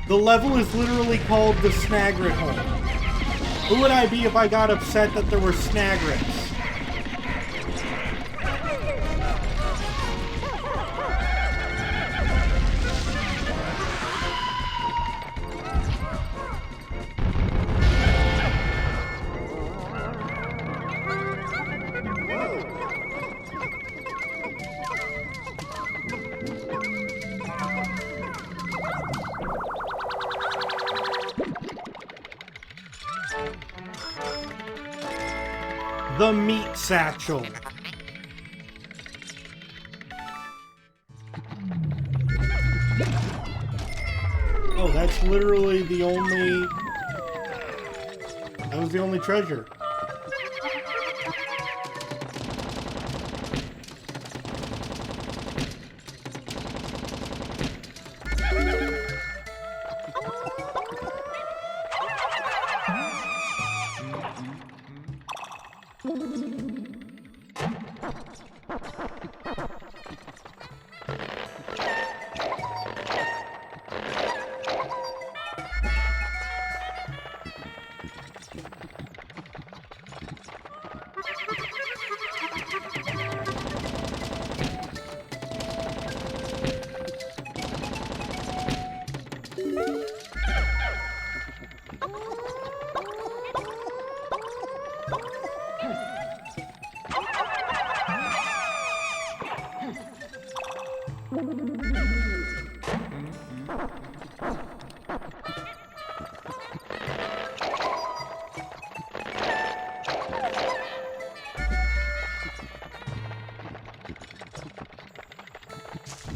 The level is literally called the Snagrit Hole. Who would I be if I got upset that there were Snagrits? The meat satchel. Oh, that's literally the only... That was the only treasure.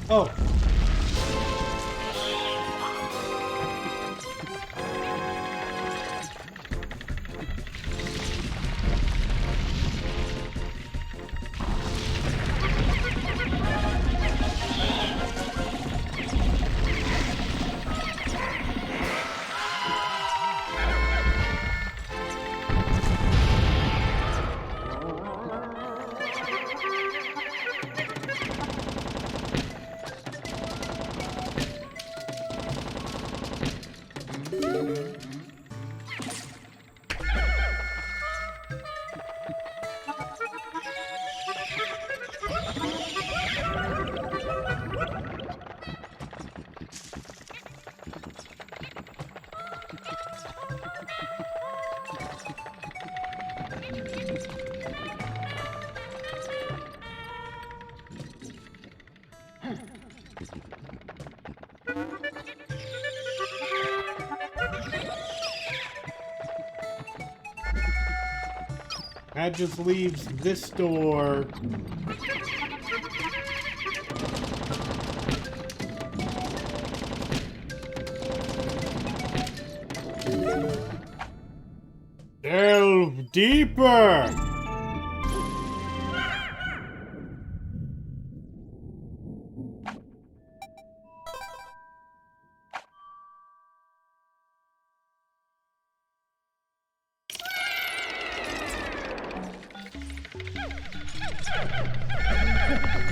Oh. That just leaves this door. Delve deeper!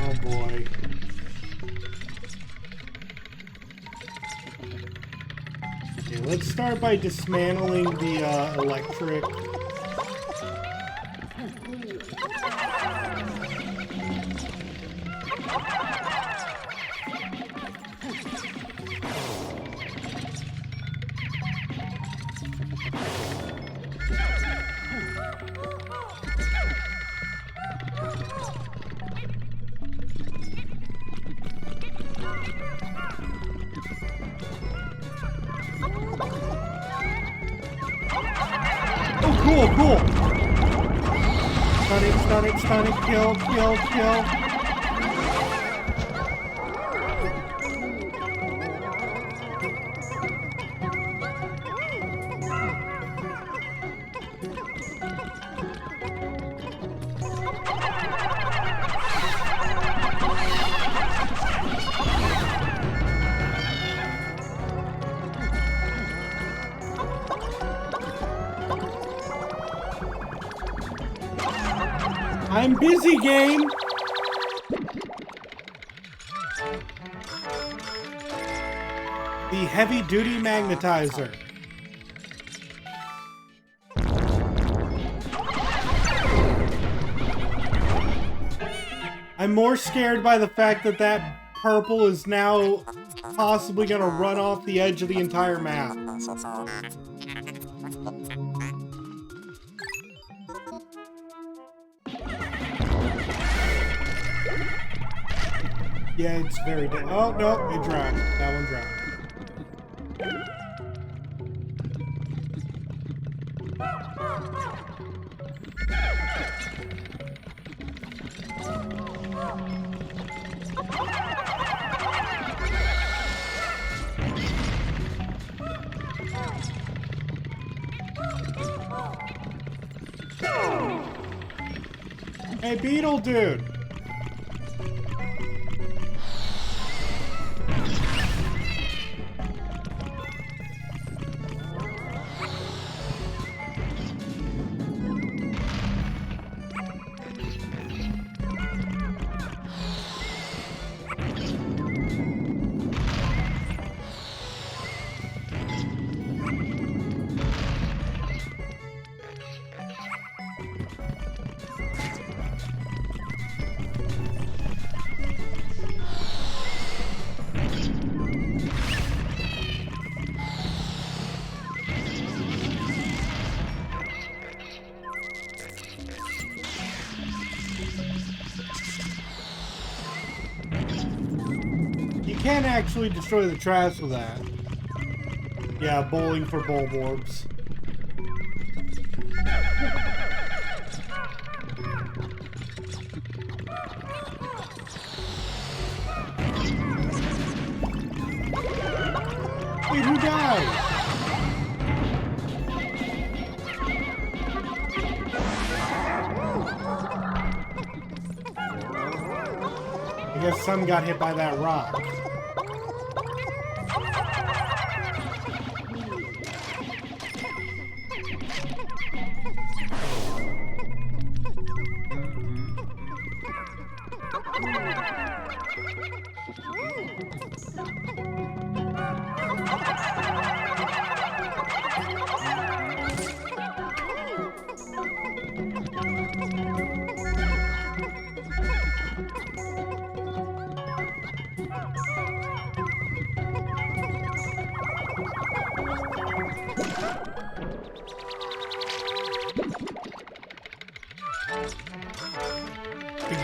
Oh boy. Okay, let's start by dismantling the electric. Oh, cool, cool. Stun it, kill, kill, kill. I'm busy, game! The heavy-duty magnetizer. I'm more scared by the fact that that purple is now possibly gonna run off the edge of the entire map. Yeah, it's very dead. Oh, no, it drowned. That one drowned. Hey, Beetle Dude! You can't actually destroy the trash with that. Yeah, bowling for Bulborbs. Wait, who died? I guess some got hit by that rock.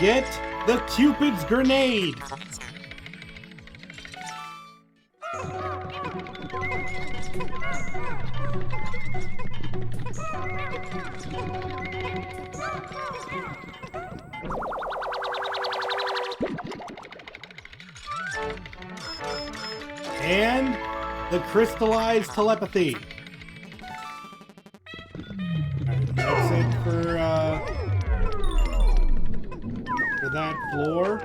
Get the Cupid's grenade! The crystallized telepathy. Alright, that's it for that floor.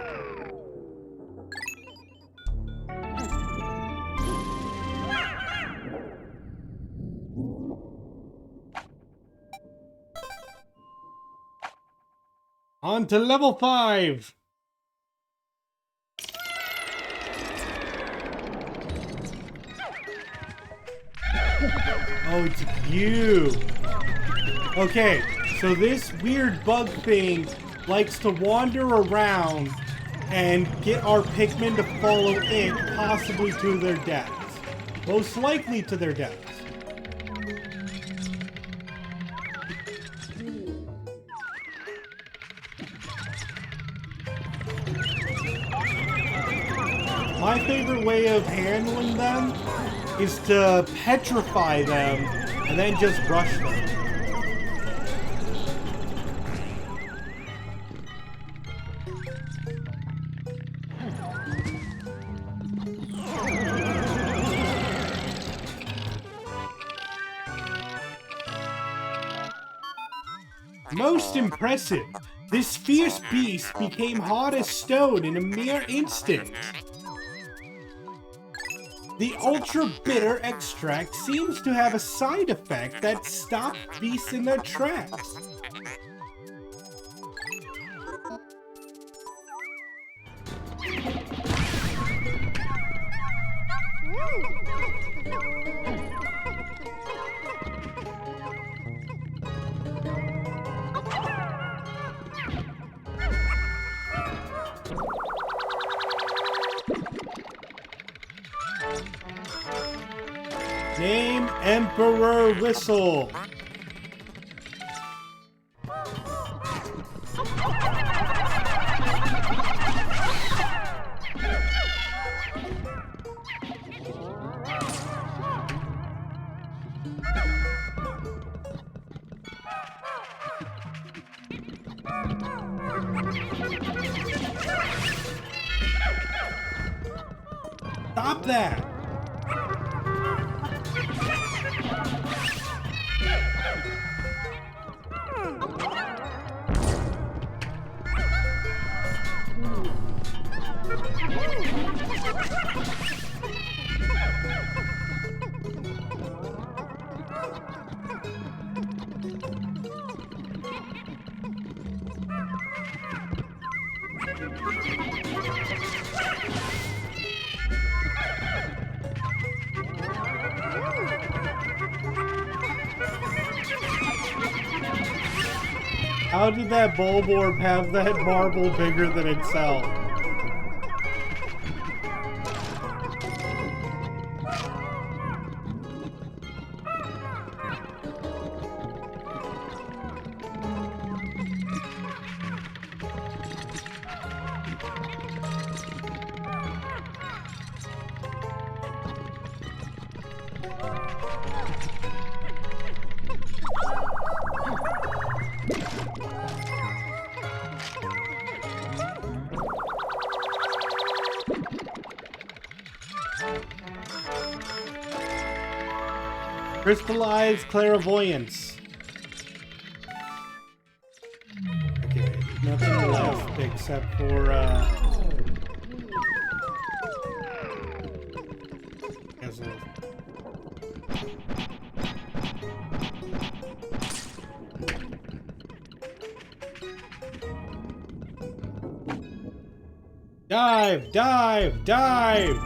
On to level 5. Oh, it's you. Okay, so this weird bug thing likes to wander around and get our Pikmin to follow it, possibly to their deaths. Most likely to their deaths. My favorite way of handling them is to petrify them and then just rush them. Most impressive. This fierce beast became hard as stone in a mere instant. The ultra-bitter extract seems to have a side effect that stops beasts in their tracks. Name Emperor Whistle. Stop that! How did that Bulborb have that marble bigger than itself? Crystallized clairvoyance. Okay, nothing left except for dive, dive, dive!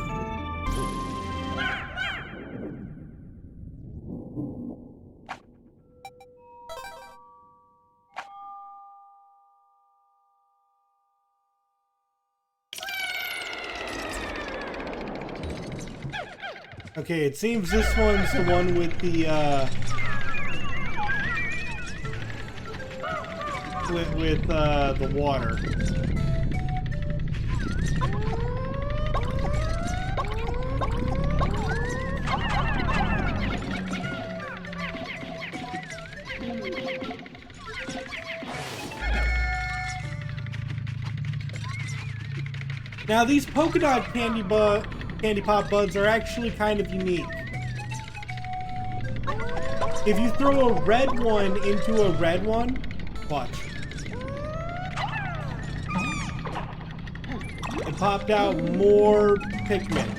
Okay, it seems this one's the one with the the water. Now these polka dot candy candy pop buds are actually kind of unique. If you throw a red one into a red one, watch. It popped out more Pikmin.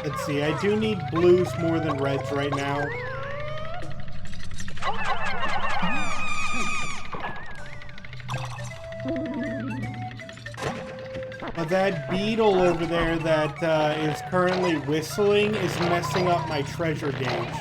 Let's see, I do need blues more than reds right now. But that beetle over there that is currently whistling is messing up my treasure gauge.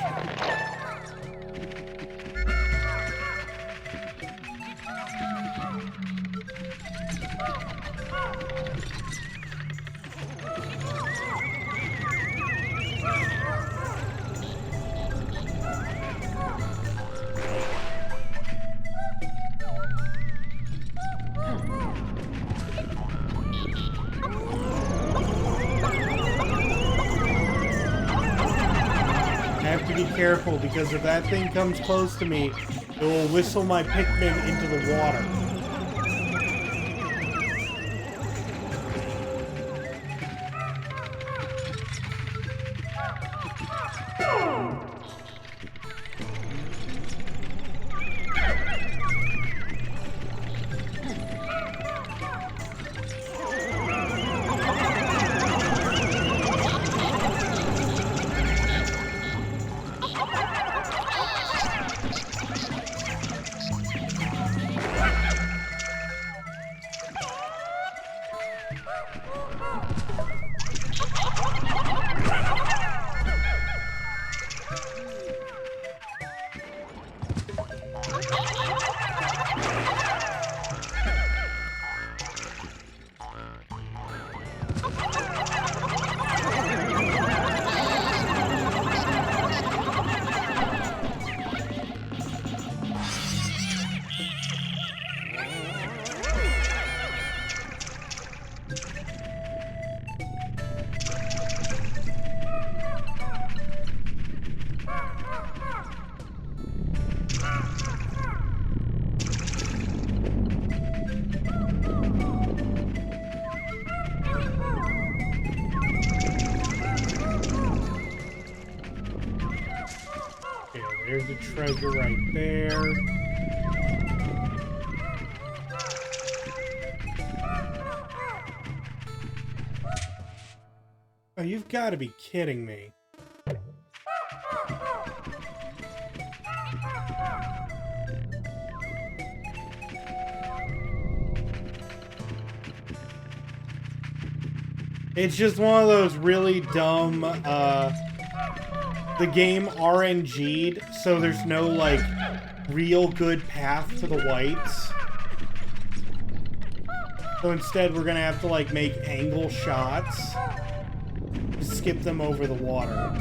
Careful, because if that thing comes close to me, it will whistle my Pikmin into the water. There's the treasure right there. Oh, you've got to be kidding me. It's just one of those really dumb, the game RNG'd, so there's no, like, real good path to the whites. So instead, we're gonna have to, like, make angle shots to skip them over the water.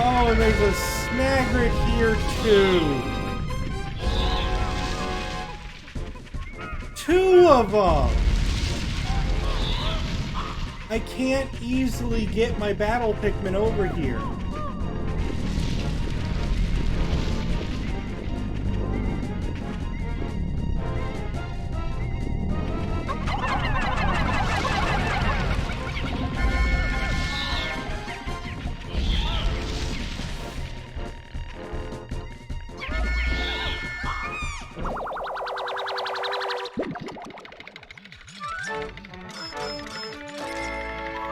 Oh, and there's a snaglet here, too. 2 of them! I can't easily get my battle Pikmin over here.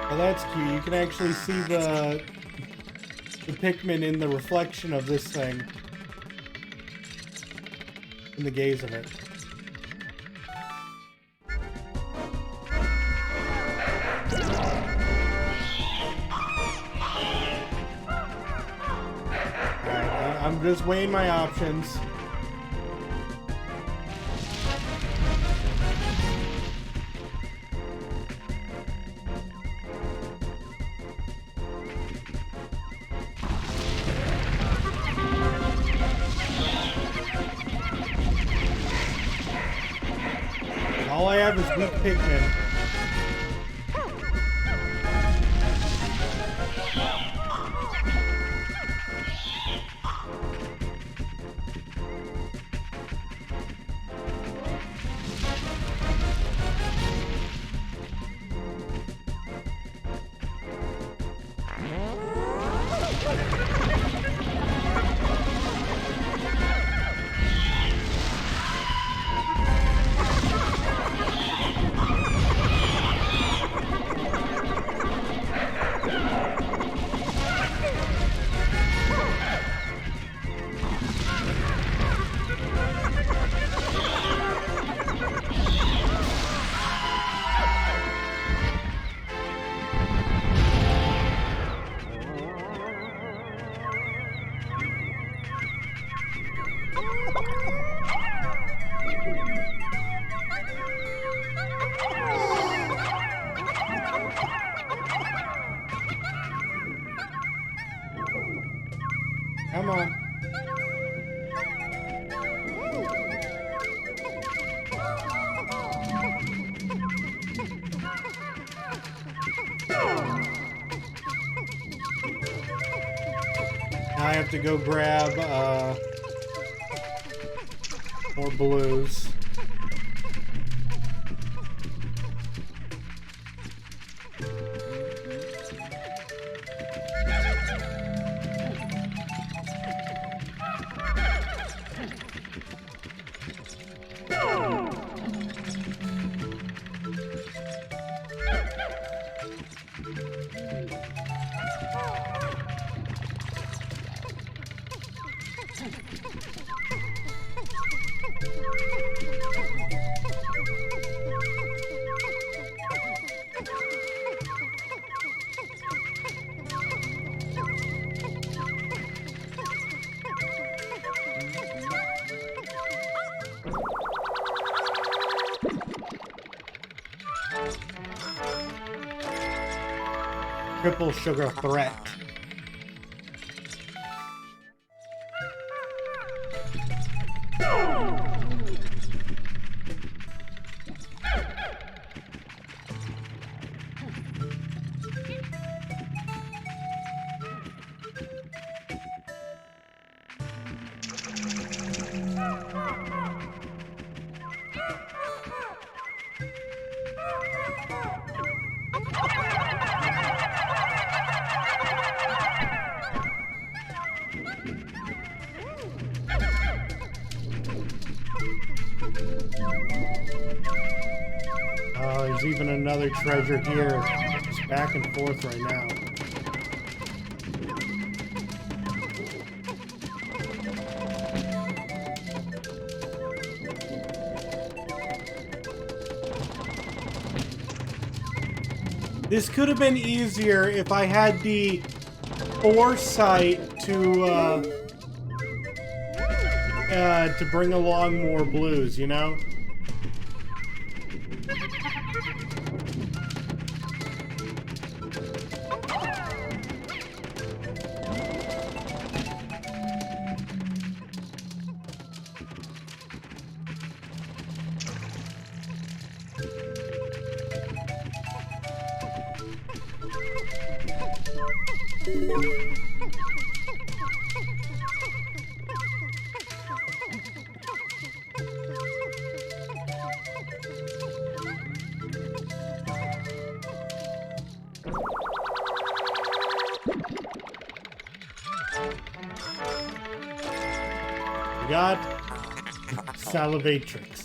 Oh, that's cute. You can actually see the Pikmin in the reflection of this thing. In the gaze of it. Alright, I'm just weighing my options. All I have is weak Pikmin. Come on. Now I have to go grab more blues. Triple sugar threat. There's even another treasure here. Just back and forth right now. This could have been easier if I had the foresight to bring along more blues, you know? We got Salivatrix.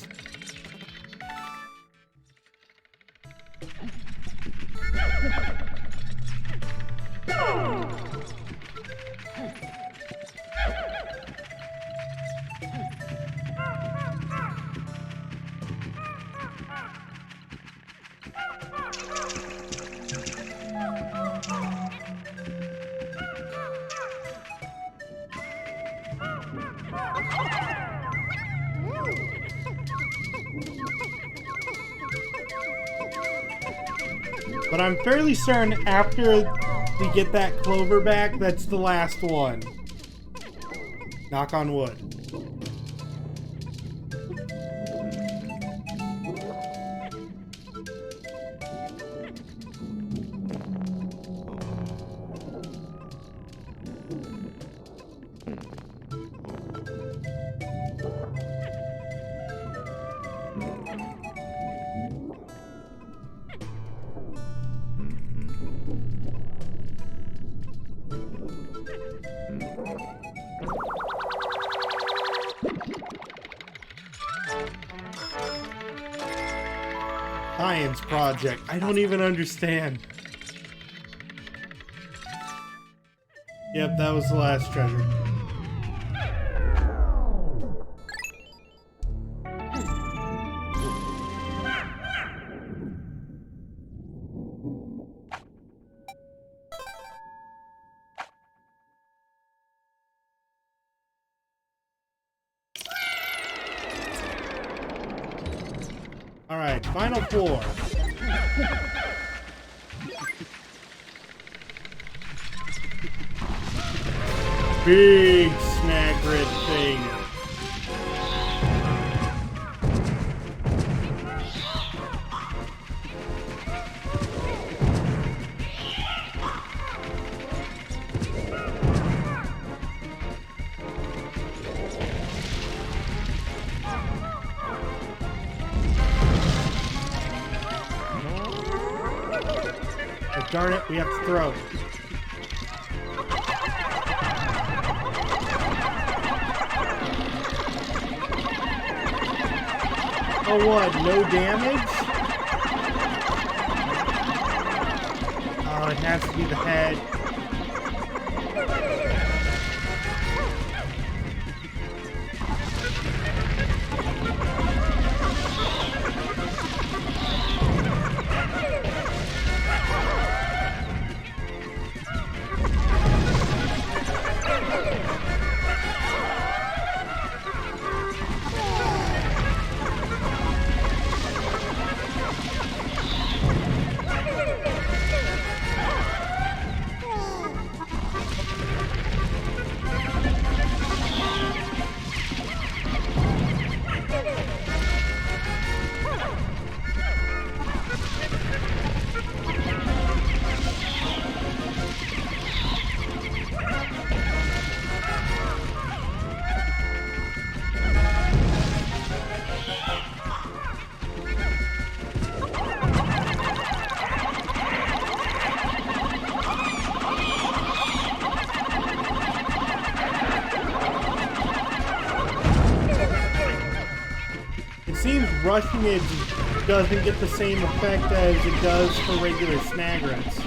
But I'm fairly certain after we get that clover back, that's the last one. Knock on wood. Science project. I don't even understand. Yep, that was the last treasure. Alright, final floor. Big snag grid thing. Oh, darn it, we have to throw. Oh, what? No damage? Oh, it has to be the head. Seems rushing it doesn't get the same effect as it does for regular snagrets.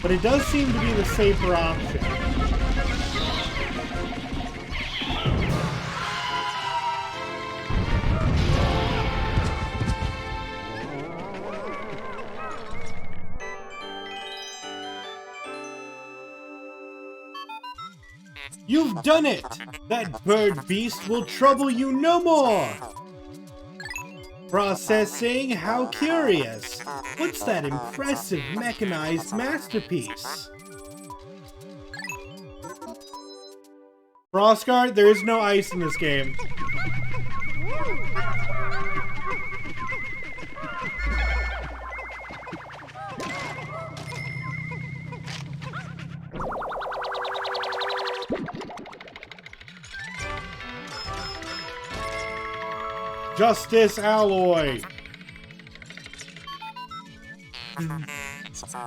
But it does seem to be the safer option. You've done it! That bird beast will trouble you no more! Processing, how curious! What's that impressive mechanized masterpiece? Frostguard, there is no ice in this game. Justice Alloy.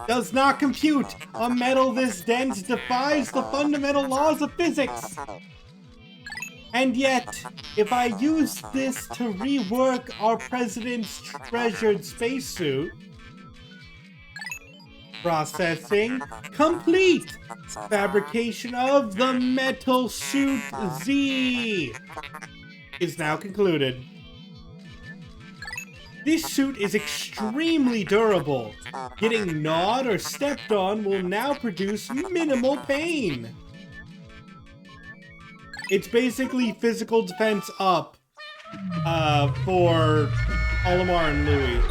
Does not compute. A metal this dense defies the fundamental laws of physics. And yet, if I use this to rework our president's treasured spacesuit, processing complete. Fabrication of the Metal Suit Z is now concluded. This suit is extremely durable. Getting gnawed or stepped on will now produce minimal pain. It's basically physical defense up for Olimar and Louie.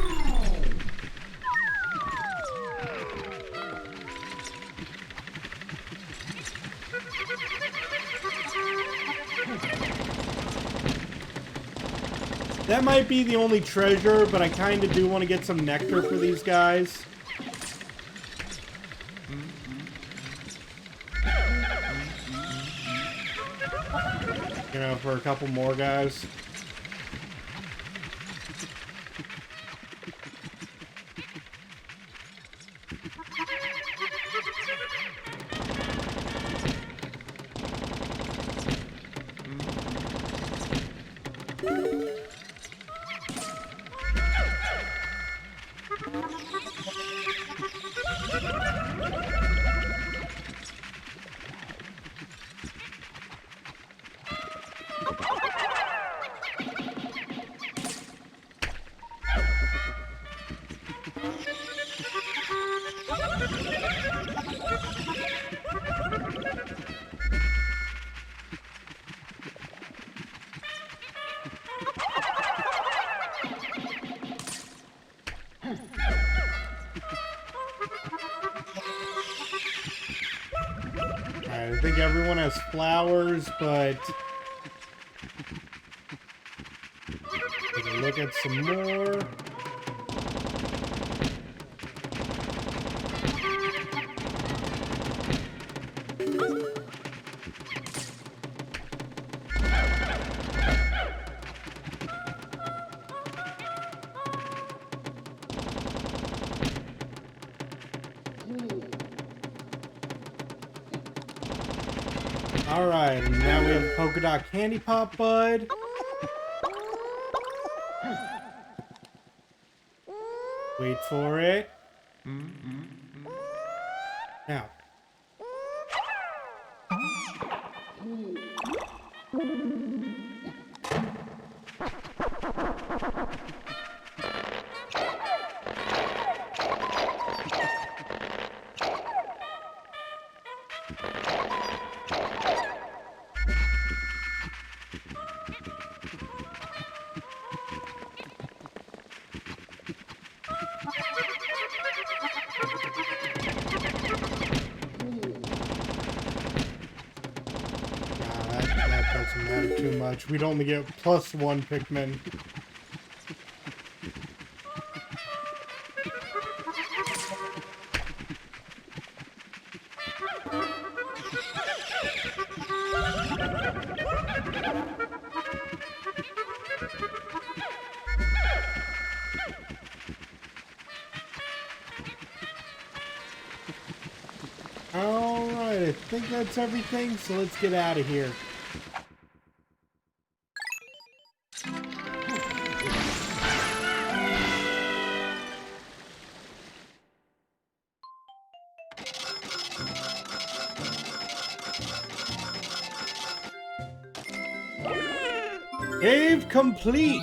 That might be the only treasure, but I kind of do want to get some nectar for these guys. You know, for a couple more guys. I think everyone has flowers, but take a look at some more. Alright, and now we have polka dot candy pop bud. Wait for it. Now. That doesn't matter too much. We'd only get +1 Pikmin. Alright, I think that's everything, so let's get out of here. Cave complete!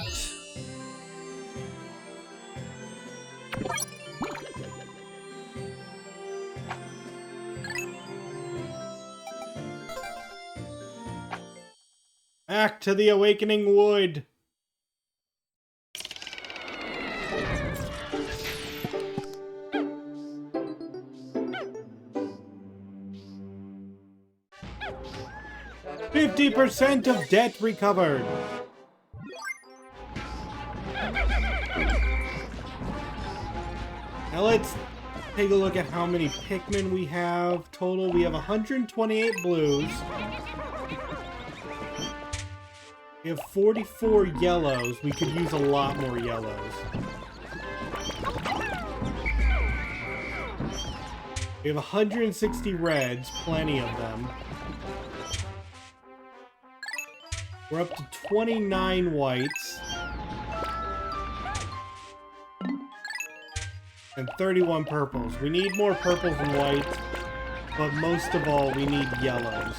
Back to the Awakening Wood. 50% of debt recovered. Now let's take a look at how many Pikmin we have total. We have 128 blues. We have 44 yellows. We could use a lot more yellows. We have 160 reds, plenty of them. We're up to 29 whites. And 31 purples. We need more purples and whites, but most of all, we need yellows.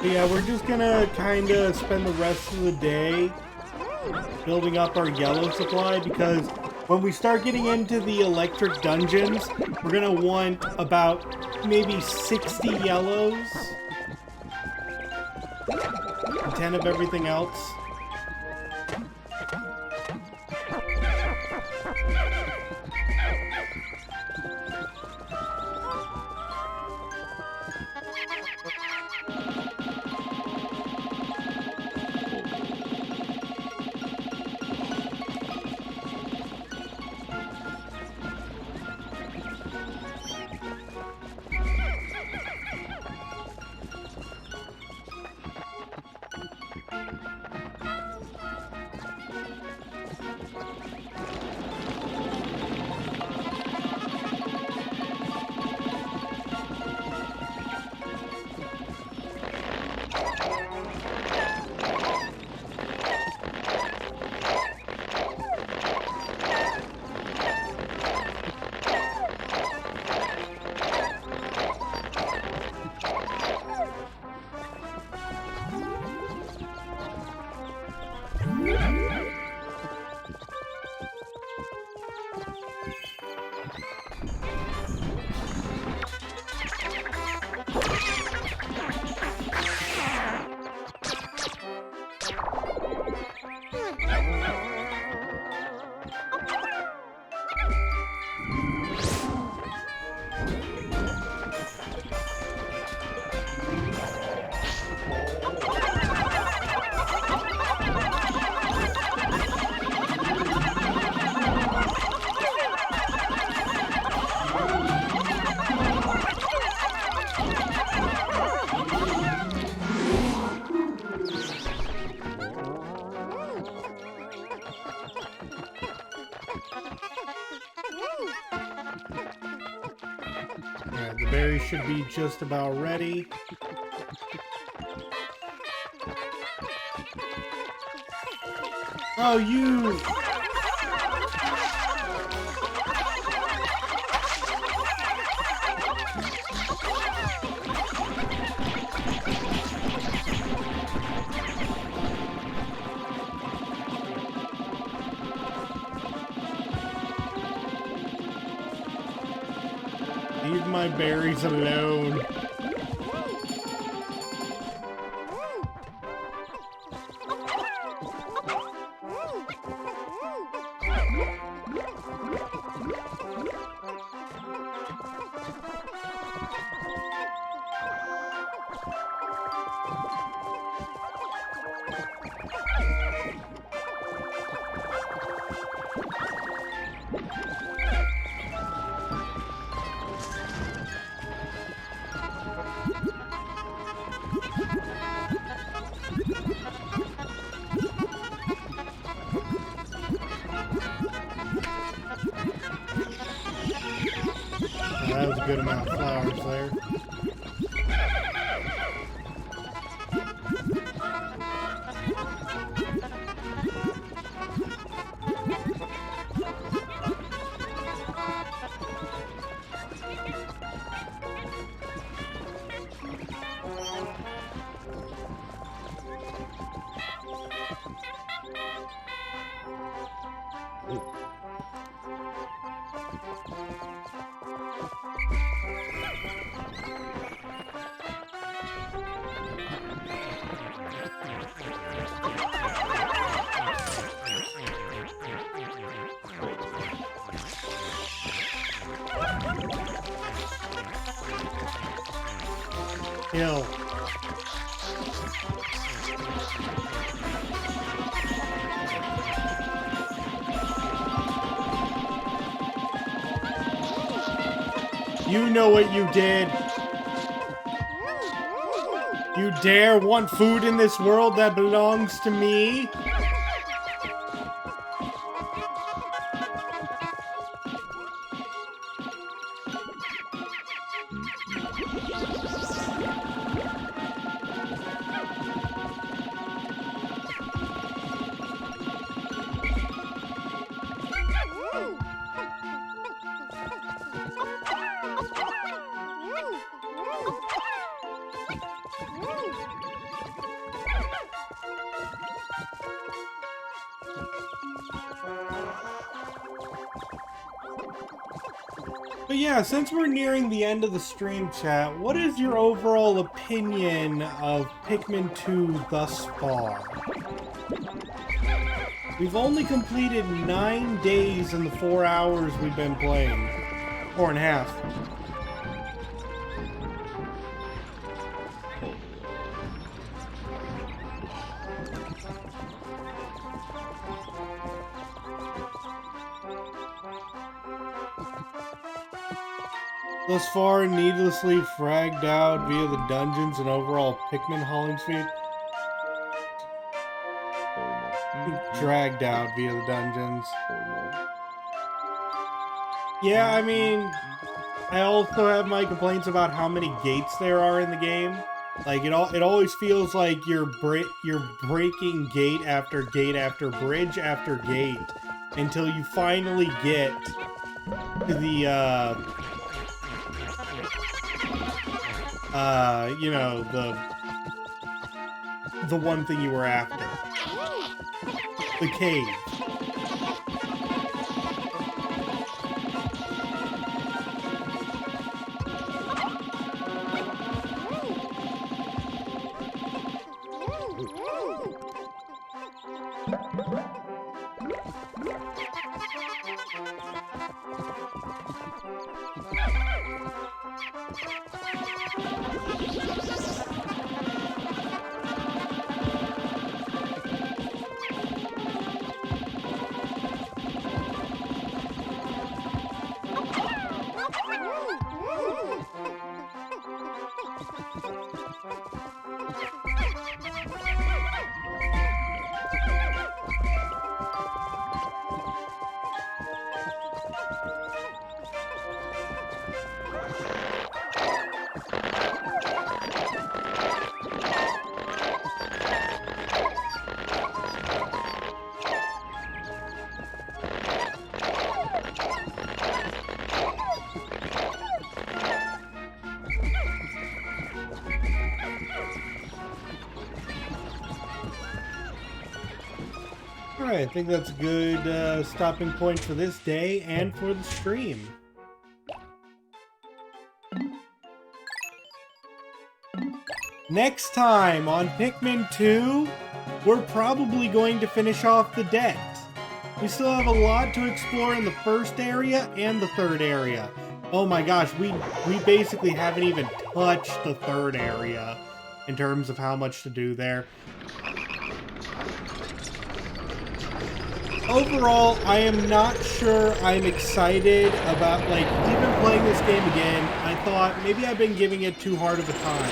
Yeah, we're just gonna kind of spend the rest of the day building up our yellow supply, because when we start getting into the electric dungeons, we're gonna want about maybe 60 yellows and 10 of everything else. Alright, the berries should be just about ready. Oh, you! Leave my berries alone. Kill. You know what you did. You dare want food in this world that belongs to me? But yeah, since we're nearing the end of the stream, chat, what is your overall opinion of Pikmin 2 thus far? We've only completed 9 days in the 4 hours we've been playing. 4.5. Thus far, needlessly fragged out via the dungeons and overall Pikmin hauling speed. Dragged out via the dungeons. Yeah, I mean, I also have my complaints about how many gates there are in the game. Like, it always feels like you're breaking gate after gate after bridge after gate until you finally get to the, you know, the one thing you were after. The cave. Alright, I think that's a good stopping point for this day and for the stream. Next time on Pikmin 2, we're probably going to finish off the decks. We still have a lot to explore in the first area and the third area. Oh my gosh, we basically haven't even touched the third area in terms of how much to do there. Overall, I am not sure I'm excited about, like, even playing this game again. I thought maybe I've been giving it too hard of a time.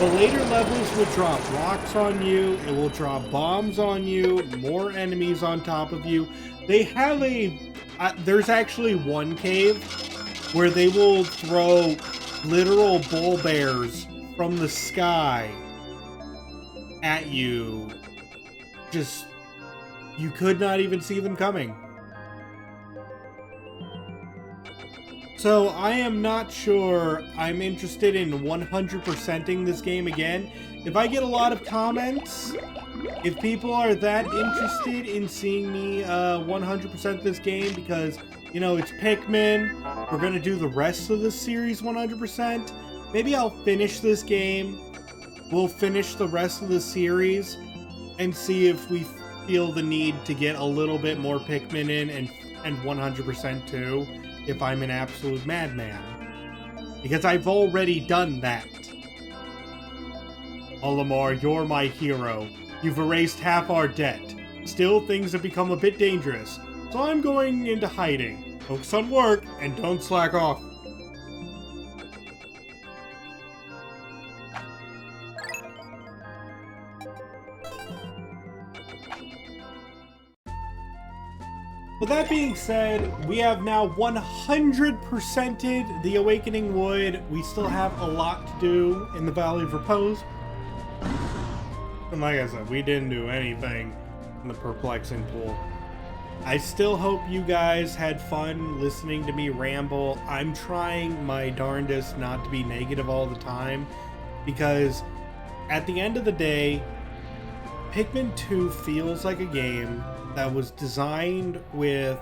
The later levels will drop rocks on you, it will drop bombs on you, more enemies on top of you. They have a... there's actually one cave where they will throw literal bull bears from the sky at you. Just... you could not even see them coming. So I am not sure I'm interested in 100%ing this game again. If I get a lot of comments, if people are that interested in seeing me 100% this game because, you know, it's Pikmin, we're going to do the rest of the series 100%, maybe I'll finish this game, we'll finish the rest of the series, and see if we feel the need to get a little bit more Pikmin in and 100% too, if I'm an absolute madman. Because I've already done that. Olimar, you're my hero. You've erased half our debt. Still, things have become a bit dangerous, so I'm going into hiding. Focus on work and don't slack off. With that being said, we have now 100%ed the Awakening Wood. We still have a lot to do in the Valley of Repose. And like I said, we didn't do anything in the Perplexing Pool. I still hope you guys had fun listening to me ramble. I'm trying my darndest not to be negative all the time, because at the end of the day, Pikmin 2 feels like a game that was designed with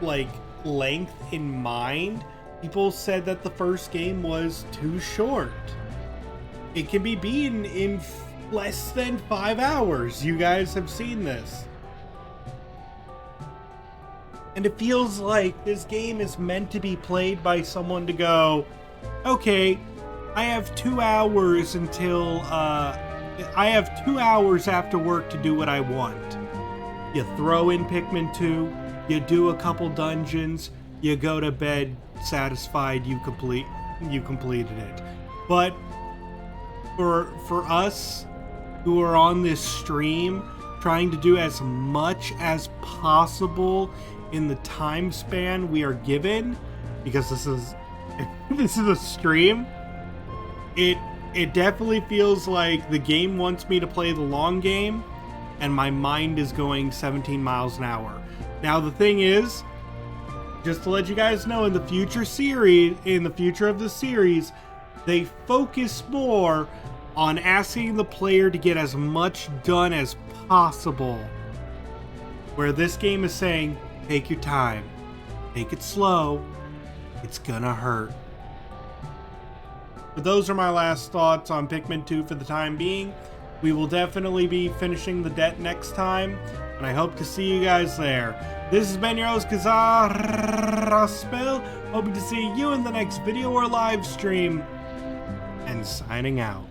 like length in mind. People said that the first game was too short. It can be beaten in less than 5 hours. You guys have seen this. And it feels like this game is meant to be played by someone to go, okay, I have 2 hours until I have 2 hours after work to do what I want. You throw in Pikmin 2, you do a couple dungeons, you go to bed satisfied you completed it. But for us who are on this stream trying to do as much as possible in the time span we are given, because this is a stream, it definitely feels like the game wants me to play the long game, and my mind is going 17 miles an hour. Now the thing is, just to let you guys know, in the future of the series, they focus more on asking the player to get as much done as possible. Where this game is saying, take your time, take it slow, it's gonna hurt. But those are my last thoughts on Pikmin 2 for the time being. We will definitely be finishing the debt next time, and I hope to see you guys there. This has been your host, Kazaraspel, hoping to see you in the next video or live stream, and signing out.